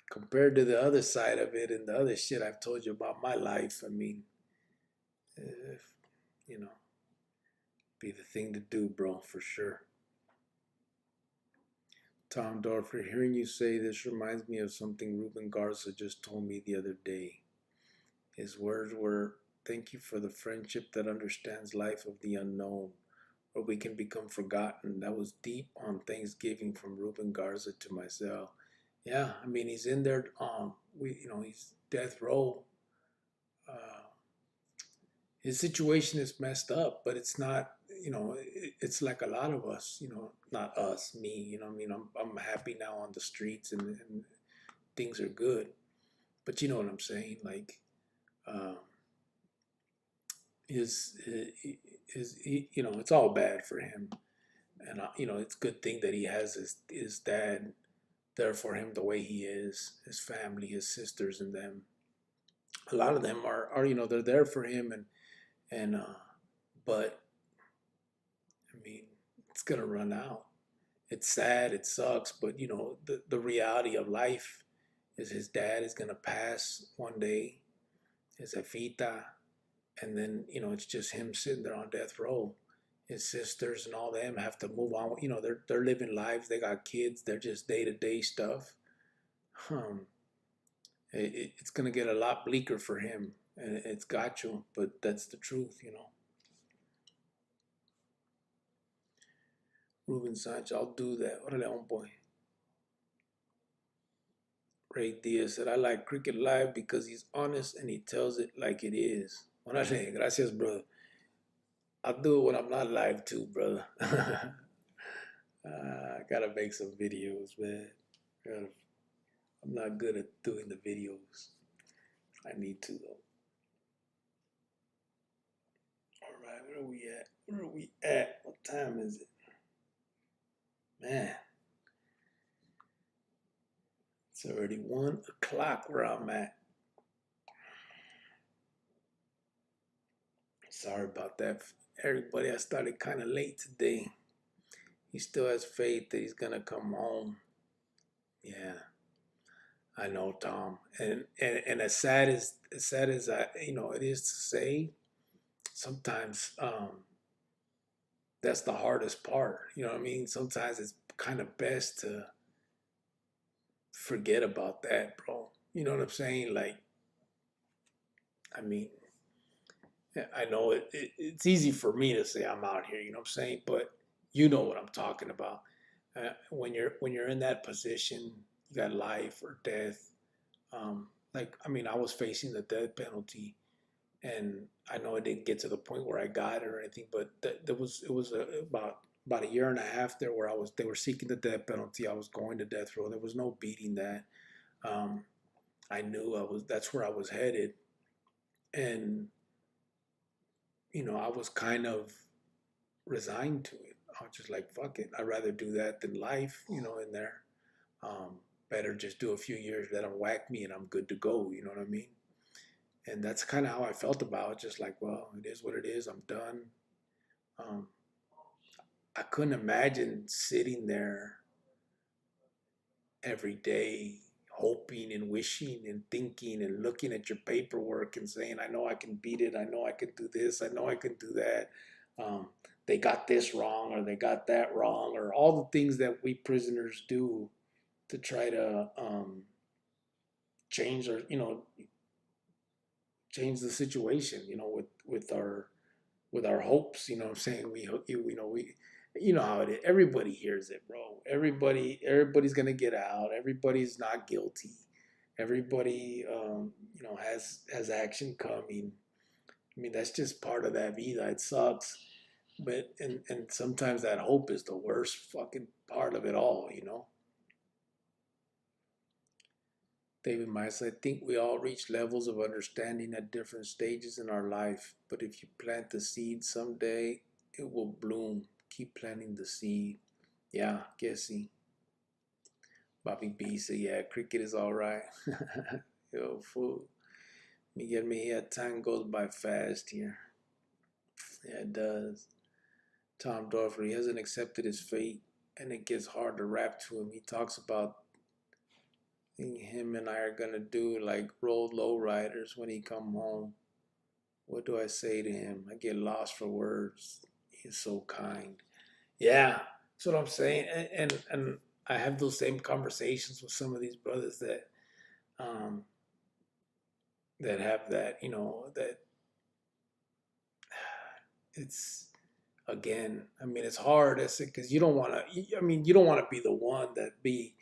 Speaker 1: compared to the other side of it and the other shit I've told you about my life, I mean, if, you know, be the thing to do, bro, for sure. Tom Dorfer, hearing you say this reminds me of something Ruben Garza just told me the other day. His words were, thank you for the friendship that understands life of the unknown, or we can become forgotten. That was deep on Thanksgiving from Ruben Garza to myself. Yeah, I mean, he's in there. He's death row. Uh, his situation is messed up, but it's not. It's like a lot of us. Not us, me. I mean, I'm happy now on the streets and things are good, but you know what I'm saying. Like, it's all bad for him, and it's a good thing that he has his dad there for him the way he is, his family, his sisters, and them. A lot of them are they're there for him, and but I mean, it's gonna run out. It's sad, it sucks, but the reality of life is his dad is gonna pass one day, his Efita, and then it's just him sitting there on death row. His sisters and all them have to move on. They're living lives. They got kids. They're just day to day stuff. Um, it's gonna get a lot bleaker for him, and it's got you. But that's the truth. Ruben Sanchez, I'll do that. Órale, homeboy. Ray Diaz said, I like Cricket Live because he's honest and he tells it like it is. Órale, gracias, brother. I'll do it when I'm not live too, brother. I gotta make some videos, man. I'm not good at doing the videos. I need to though. All right, where are we at? Where are we at? What time is it? Man, it's already 1 o'clock where I'm at. Sorry about that, everybody. I started kind of late today. He still has faith that he's gonna come home. Yeah, I know, Tom. And as sad as it is to say, sometimes that's the hardest part. You know what I mean? Sometimes it's kind of best to forget about that, bro. You know what I'm saying? Like, I mean, yeah, I know it's easy for me to say I'm out here. You know what I'm saying? But you know what I'm talking about. When you're in that position, you got life or death. Like, I mean, I was facing the death penalty, and I know I didn't get to the point where I got it or anything, but about a year and a half there where they were seeking the death penalty. I was going to death row. There was no beating that. Um, I knew that's where I was headed, and I was kind of resigned to it. I was just like, fuck it. I'd rather do that than life, in there. Um, Better just do a few years, let them whack me, and I'm good to go. You know what I mean? And that's kind of how I felt about it. Just like, well, it is what it is. I'm done. Um, I couldn't imagine sitting there every day hoping and wishing and thinking and looking at your paperwork and saying, I know I can beat it. I know I can do this. I know I can do that. Um, they got this wrong or they got that wrong, or all the things that we prisoners do to try to change or, change the situation, with our hopes. You know what I'm saying? We how it is. Everybody hears it, bro. Everybody's gonna get out. Everybody's not guilty. Everybody, has action coming. I mean, that's just part of that vida. It sucks, but and sometimes that hope is the worst fucking part of it all. David Mice, I think we all reach levels of understanding at different stages in our life, but if you plant the seed someday, it will bloom. Keep planting the seed. Yeah, guessy. Bobby B said, yeah, cricket is all right. Yo, fool. Miguel Mejia, time goes by fast here. Yeah, it does. Tom Dorfer, he hasn't accepted his fate, and it gets hard to rap to him. He talks about him and I are gonna do like road low riders when he come home. What do I say to him? I get lost for words. He's so kind. Yeah, that's what I'm saying. And I have those same conversations with some of these brothers um that have that, that it's again, I mean, it's hard. It's because you don't want to. I mean, you don't want to be the one that be,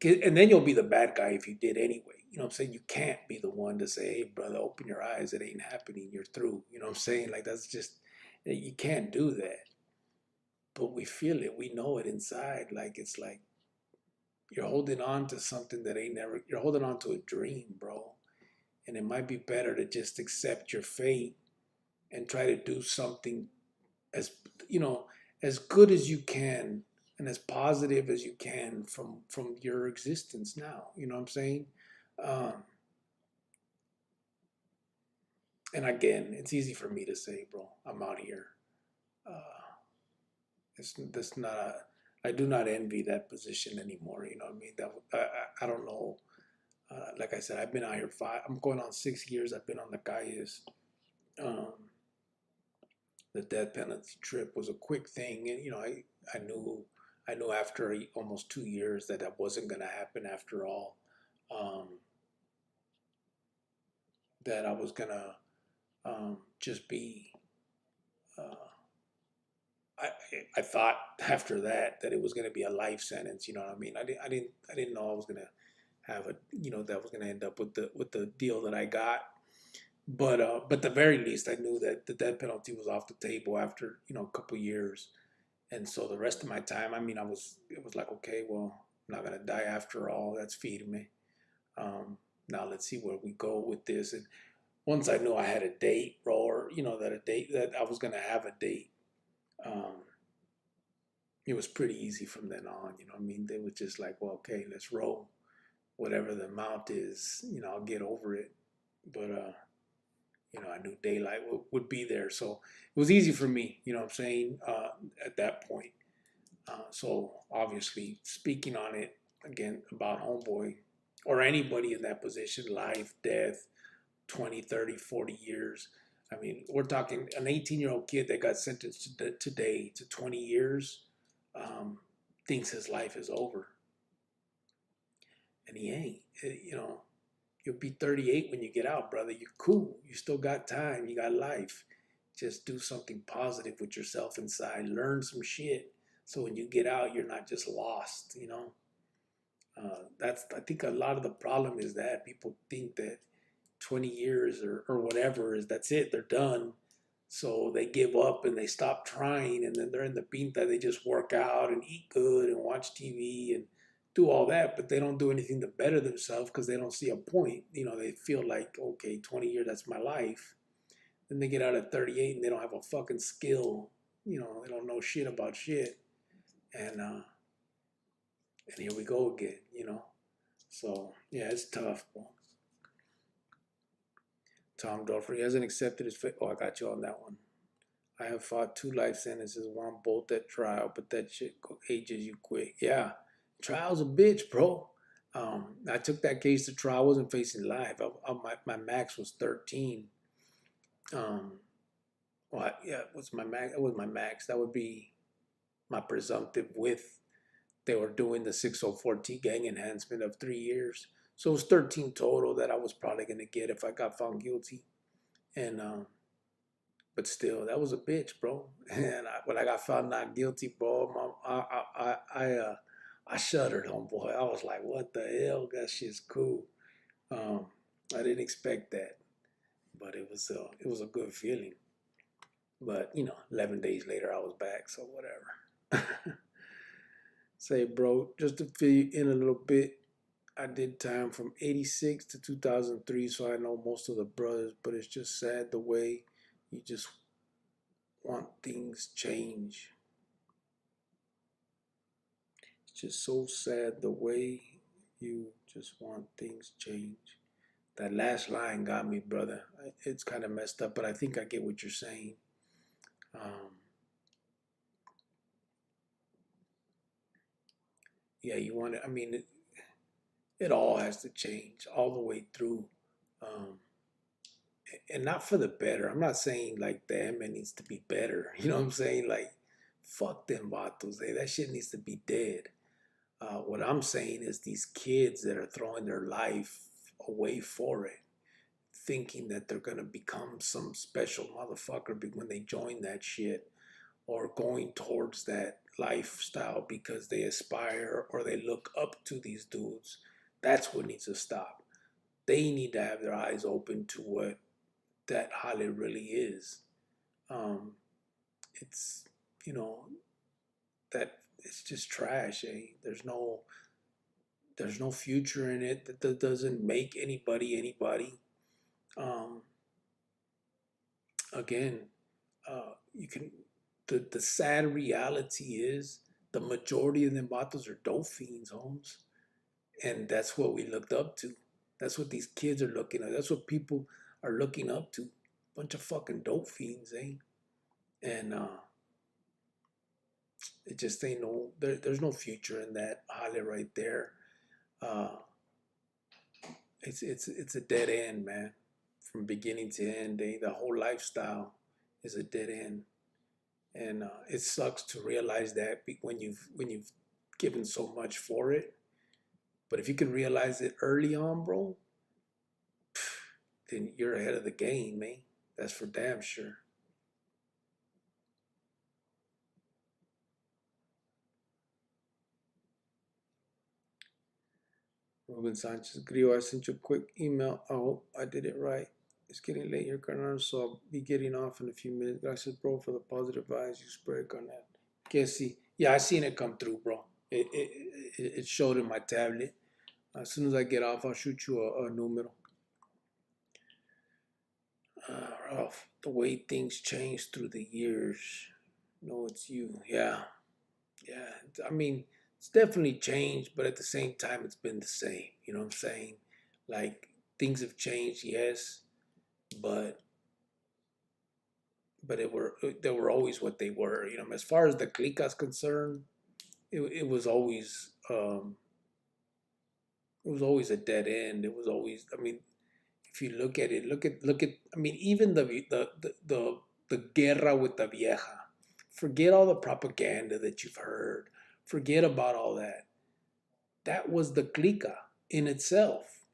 Speaker 1: and then you'll be the bad guy if you did anyway. You know what I'm saying? You can't be the one to say, "Hey, brother, open your eyes. It ain't happening. You're through." You know what I'm saying? Like that's just you can't do that. But we feel it. We know it inside. Like it's like you're holding on to something that ain't never. You're holding on to a dream, bro. And it might be better to just accept your fate and try to do something as you know as good as you can and as positive as you can from your existence now. You know what I'm saying? Um, and again, it's easy for me to say, bro. I'm out here. Uh, it's that's not. I do not envy that position anymore. You know what I mean? I don't know. Like I said, I've been out here I'm going on 6 years. I've been on the calles. Um, the death penalty trip was a quick thing, and I knew after almost 2 years that wasn't going to happen after all. Um, that I was gonna just be. Uh, I I thought after that it was gonna be a life sentence. You know what I mean? I didn't know I was gonna have that was gonna end up with the deal that I got. But at the very least, I knew that the death penalty was off the table after a couple years. And so the rest of my time, I mean, it was like, okay, well, I'm not gonna die after all. That's firme. Now let's see where we go with this. And once I knew I had a date, bro, or that a date that I was gonna have a date, um, it was pretty easy from then on. You know what I mean? They were just like, well, okay, let's roll. Whatever the amount is, I'll get over it. But I knew daylight would be there, so it was easy for me. You know what I'm saying? At that point. So obviously, speaking on it again about homeboy or anybody in that position, life, death, 20, 30, 40 years. I mean, we're talking an 18-year-old kid that got sentenced today to 20 years, thinks his life is over. And he ain't. You'll be 38 when you get out, brother. You're cool. You still got time. You got life. Just do something positive with yourself inside. Learn some shit. So when you get out, you're not just lost. I think a lot of the problem is that people think that 20 years or whatever that's it. They're done. So they give up and they stop trying. And then they're in the pinta. They just work out and eat good and watch TV and do all that, but they don't do anything to better themselves because they don't see a point. They feel like, okay, 20 years, that's my life. Then they get out at 38 and they don't have a fucking skill. They don't know shit about shit. And here we go again. So, yeah, it's tough, bro. Tom Dorfer, he hasn't accepted his fate. Oh, I got you on that one. I have fought 2 life sentences, one both at trial, but that shit ages you quick. Yeah. Trial's a bitch, bro. I took that case to trial. I wasn't facing life. My max was 13. What's my max? It was my max. That would be my presumptive with. They were doing the 604T gang enhancement of 3 years. So it was 13 total that I was probably going to get if I got found guilty. And, but still, that was a bitch, bro. And when I got found not guilty, bro, I shuddered, homeboy. I was like, what the hell? That shit's cool. I didn't expect that, but it was a good feeling. But 11 days later, I was back, so whatever. Say, bro, just to fill you in a little bit, I did time from 86 to 2003, so I know most of the brothers, but it's just sad the way you just want things change. It's just so sad the way you just want things change. That last line got me, brother. It's kind of messed up, but I think I get what you're saying. Yeah, you want it. I mean, it all has to change all the way through. And not for the better. I'm not saying like the M needs to be better. You know what I'm saying? Like, fuck them vatos. That shit needs to be dead. What I'm saying is these kids that are throwing their life away for it, thinking that they're gonna become some special motherfucker when they join that shit, or going towards that lifestyle because they aspire or they look up to these dudes. That's what needs to stop. They need to have their eyes open to what that Holly really is. It's that it's just trash. There's no future in it. That doesn't make anybody. Um, Again, you can. The sad reality is the majority of them vatos are dope fiends, Holmes, and that's what we looked up to. That's what these kids are looking at. That's what people are looking up to. Bunch of fucking dope fiends, eh? And it just ain't there's no future in that Holly right there. Uh, it's a dead end, man. From beginning to end, the whole lifestyle is a dead end, and it sucks to realize that when you've given so much for it. But if you can realize it early on, bro, then you're ahead of the game, man. That's for damn sure. Ruben Sanchez Grillo, I sent you a quick email. I hope I did it right. It's getting late here, Carnal, so I'll be getting off in a few minutes. Gracias, bro, for the positive vibes you spread, Carnal. Can't see. Yeah, I seen it come through, bro. It showed in my tablet. As soon as I get off, I'll shoot you a numero. Ralph, the way things change through the years. No, it's you. Yeah, yeah. I mean, it's definitely changed, but at the same time, it's been the same. You know what I'm saying? Like things have changed, yes, but they were always what they were. You know, as far as the clica's concerned, it was always it was always a dead end. It was always. I mean, if you look at it, look at. I mean, even the guerra with the vieja. Forget all the propaganda that you've heard. Forget about all that. That was the clica in itself.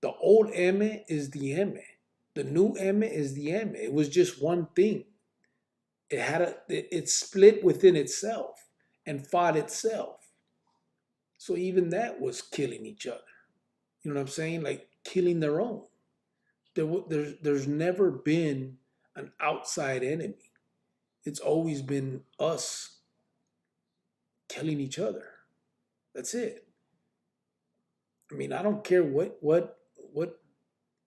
Speaker 1: The old M is the M. The new M is the M. It was just one thing. It split within itself and fought itself. So even that was killing each other. You know what I'm saying? Like killing their own. There's never been an outside enemy. It's always been us killing each other. That's it. I mean, I don't care what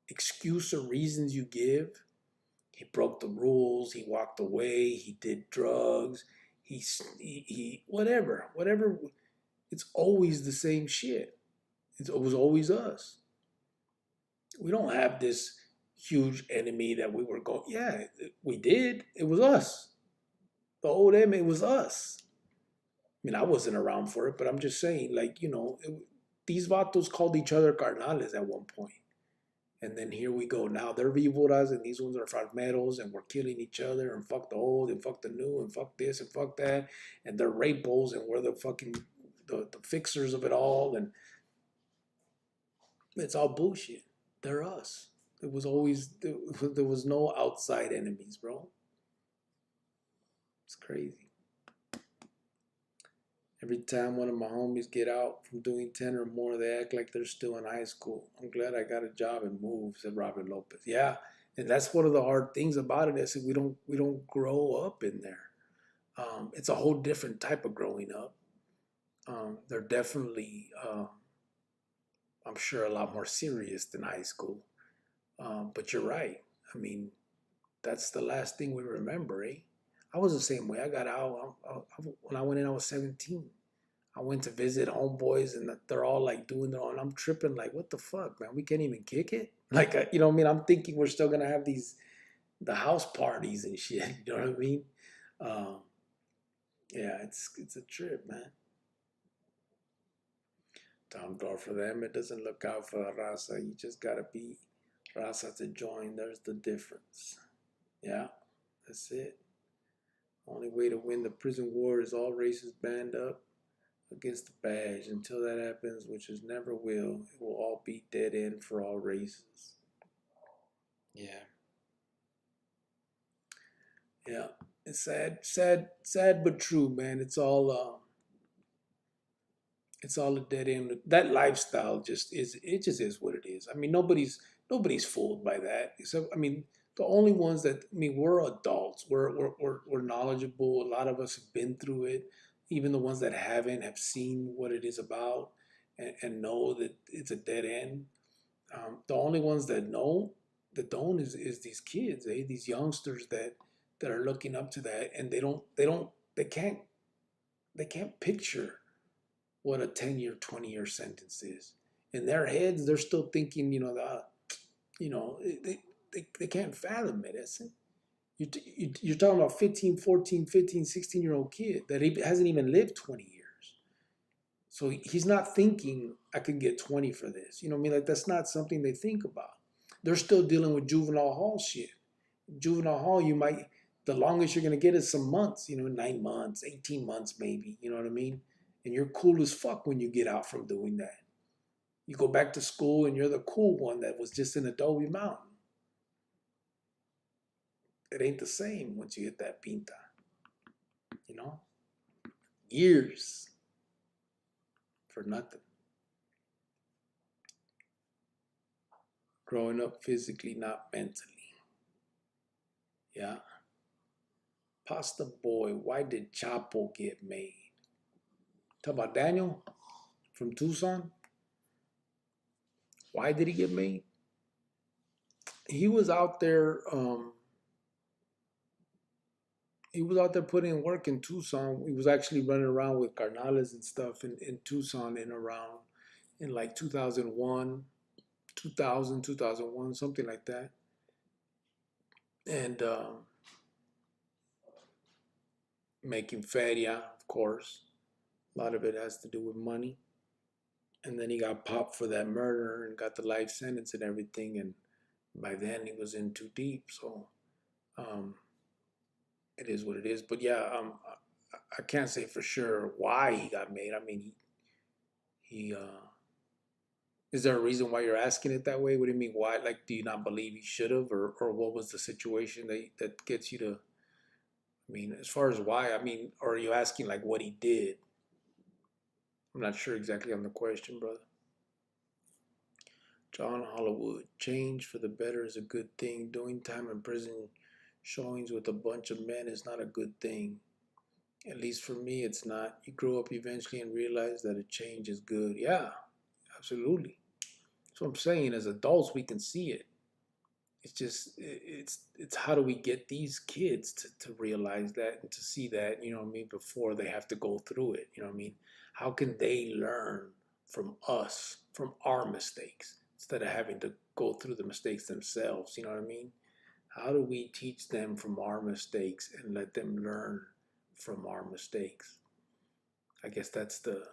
Speaker 1: excuse or reasons you give. He broke the rules. He walked away. He did drugs. He whatever. It's always the same shit. It was always us. We don't have this huge enemy that we were going. Yeah, we did. It was us. The old enemy, it was us. I mean, I wasn't around for it, but I'm just saying, like, these vatos called each other carnales at one point. And then here we go. Now they're víboras and these ones are farmeros and we're killing each other and fuck the old and fuck the new and fuck this and fuck that. And they're rapos and we're the fucking the fixers of it all. And it's all bullshit. They're us. It was always, there was no outside enemies, bro. It's crazy. Every time one of my homies get out from doing 10 or more, they act like they're still in high school. I'm glad I got a job and moved, said Robert Lopez. Yeah, and that's one of the hard things about it. I said we don't grow up in there. It's a whole different type of growing up. They're definitely, I'm sure, a lot more serious than high school. But you're right. I mean, that's the last thing we remember, eh? I was the same way. I got out when I went in. I was 17. I went to visit homeboys, and they're all like doing their own. I'm tripping, like, what the fuck, man? We can't even kick it. Like, you know what I mean? I'm thinking we're still gonna have the house parties and shit. You know what I mean? Um, yeah, it's a trip, man. Tom Door for them. It doesn't look out for raza. You just gotta be raza to join. There's the difference. Yeah, that's it. Only way to win the prison war is all races band up against the badge. Until that happens, which is never will, it will all be dead end for all races. Yeah. Yeah. It's sad but true, man. It's all a dead end. That lifestyle just is what it is. I mean, nobody's fooled by that. Except, I mean, the only ones that, I mean, we're adults. We're knowledgeable. A lot of us have been through it. Even the ones that haven't have seen what it is about and know that it's a dead end. The only ones that don't is these kids, these youngsters that are looking up to that, and they can't picture what a 10-year, 20-year sentence is. In their heads, they're still thinking, they can't fathom it. You're talking about 15, 14, 15, 16-year-old kid that hasn't even lived 20 years. So he's not thinking, I could get 20 for this. You know what I mean? Like, that's not something they think about. They're still dealing with juvenile hall shit. Juvenile hall, the longest you're going to get is some months, 9 months, 18 months maybe. You know what I mean? And you're cool as fuck when you get out from doing that. You go back to school and you're the cool one that was just in Adobe Mountain. It ain't the same once you hit that pinta. You know? Years for nothing. Growing up physically, not mentally. Yeah. Pasta Boy, why did Chapo get made? Talk about Daniel from Tucson. Why did he get made? He was out there. He was out there putting in work in Tucson. He was actually running around with carnales and stuff in Tucson and around in like 2001, 2000, 2001, something like that. And making feria, of course. A lot of it has to do with money. And then he got popped for that murder and got the life sentence and everything. And by then he was in too deep. So um, it is what it is. But yeah, I can't say for sure why he got made. I mean, he is there a reason why you're asking it that way? What do you mean why? Like, do you not believe he should have, or what was the situation that gets you to? I mean, as far as why, I mean, or are you asking like what he did? I'm not sure exactly on the question, brother. John Hollywood, change for the better is a good thing. Doing time in prison showings with a bunch of men is not a good thing. At least for me, it's not. You grow up eventually and realize that a change is good. Yeah, absolutely. That's what I'm saying. As adults, we can see it. It's just it's how do we get these kids to realize that and to see that, you know what I mean, before they have to go through it. You know what I mean? How can they learn from us, from our mistakes, instead of having to go through the mistakes themselves? You know what I mean? How do we teach them from our mistakes and let them learn from our mistakes? I guess that's the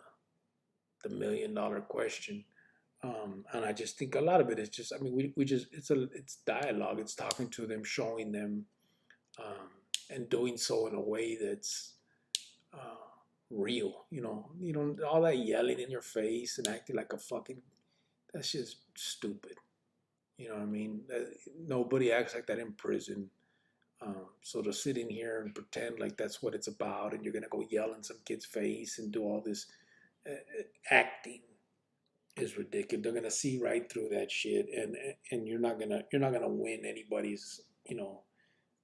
Speaker 1: $1 million question. And I just think a lot of it is just, I mean, we just, it's dialogue. It's talking to them, showing them, and doing so in a way that's uh, real. You know, all that yelling in your face and acting like a fucking, that's just stupid. You know what I mean? Nobody acts like that in prison. So to sit in here and pretend like that's what it's about, and you're gonna go yell in some kid's face and do all this acting is ridiculous. They're gonna see right through that shit, and you're not gonna win anybody's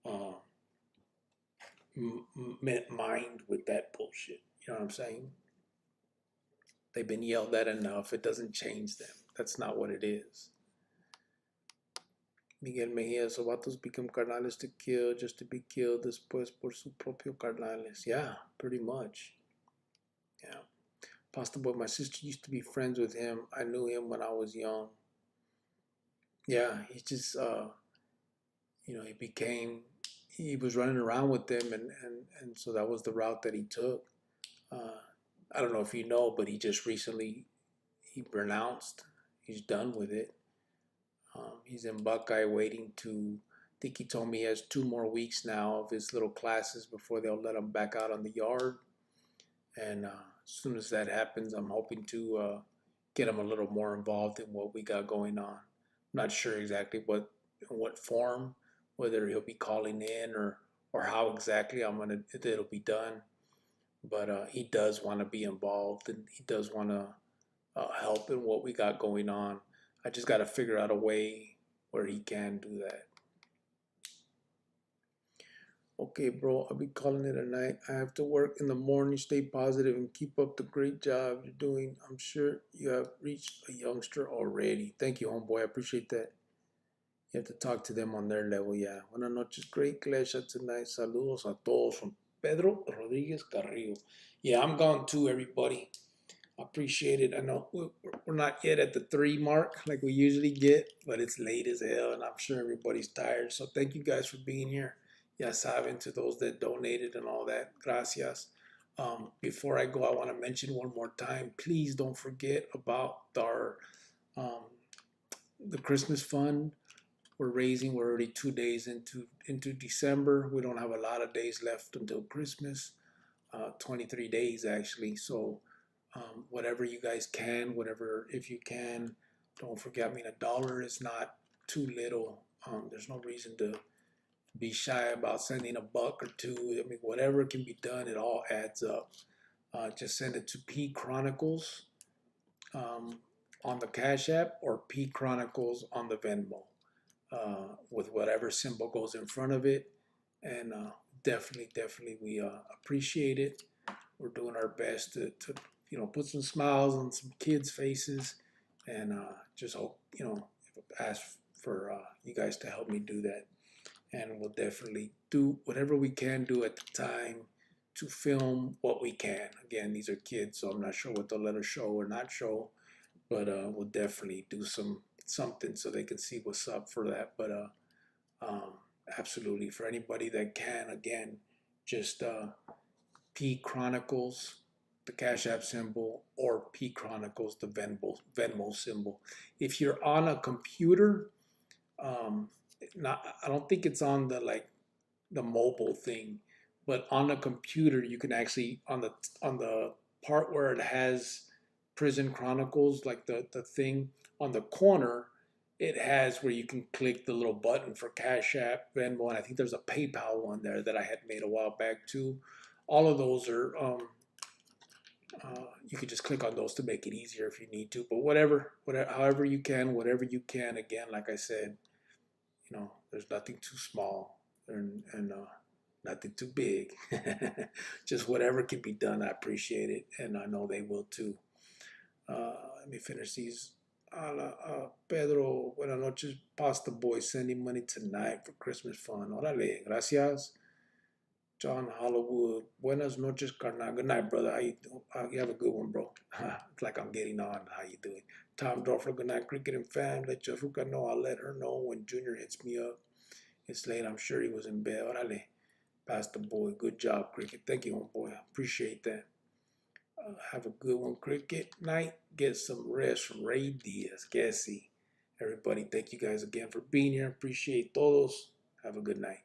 Speaker 1: uh, mind with that bullshit. You know what I'm saying? They've been yelled at enough. It doesn't change them. That's not what it is. Miguel Mejia, so vatos become carnales to kill just to be killed después por su propio carnales. Yeah, pretty much. Yeah. Pasta Boy, my sister used to be friends with him. I knew him when I was young. Yeah, he just he was running around with them, and so that was the route that he took. uh, I don't know if you know, but he just recently he renounced. He's done with it. He's in Buckeye waiting to, I think he told me he has 2 more weeks now of his little classes before they'll let him back out on the yard. And as soon as that happens, I'm hoping to get him a little more involved in what we got going on. I'm not sure exactly in what form, whether he'll be calling in or how exactly it'll be done. But he does want to be involved, and he does want to help in what we got going on. I just got to figure out a way where he can do that. Okay, bro, I'll be calling it a night. I have to work in the morning. Stay positive and keep up the great job you're doing. I'm sure you have reached a youngster already. Thank you, homeboy. I appreciate that. You have to talk to them on their level, yeah. Buenas noches. Great clash tonight. Saludos a todos from Pedro Rodriguez Carrillo. Yeah, I'm gone too, everybody. I appreciate it. I know we're not yet at the 3 mark like we usually get, but it's late as hell, and I'm sure everybody's tired. So thank you guys for being here. Ya saben, to those that donated and all that, gracias. Before I go, I want to mention one more time, please don't forget about um, the Christmas fund. We're already 2 days into December. We don't have a lot of days left until Christmas. 23 days actually. So whatever you guys can, whatever, if you can, don't forget. I mean, $1 is not too little. There's no reason to be shy about sending a buck or two. I mean, whatever can be done, it all adds up. Just send it to P Chronicles on the Cash App, or P Chronicles on the Venmo, with whatever symbol goes in front of it. And definitely, we appreciate it. We're doing our best to put some smiles on some kids' faces, and just hope, ask for you guys to help me do that. And we'll definitely do whatever we can do at the time to film what we can. Again, these are kids, so I'm not sure what they'll let us show or not show, but we'll definitely do something so they can see what's up for that. But um, absolutely, for anybody that can, again, just P Chronicles, the Cash App symbol, or P Chronicles, the Venmo symbol. If you're on a computer, not I don't think it's on the mobile thing, but on a computer you can actually on the part where it has Prison Chronicles, like the thing on the corner, it has where you can click the little button for Cash App, Venmo, and I think there's a PayPal one there that I had made a while back too. All of those are you could just click on those to make it easier if you need to. But whatever, however you can, whatever you can. Again, like I said, there's nothing too small and nothing too big. Just whatever can be done, I appreciate it, and I know they will too. Let me finish these. Pedro, buenas noches, Pasta Boy, sending money tonight for Christmas fun. Órale, gracias. John Hollywood, buenas noches, carnal. Good night, brother. How you doing? You have a good one, bro. It's like I'm getting on. How you doing? Tom Dorfler, good night, cricket and fam. Let Jafruka know. I'll let her know when Junior hits me up. It's late. I'm sure he was in bed. Órale, Pastor Boy. Good job, cricket. Thank you, homeboy. I appreciate that. Have a good one, cricket. Night. Get some rest from Ray Diaz. Cassie. Everybody, thank you guys again for being here. Appreciate todos. Have a good night.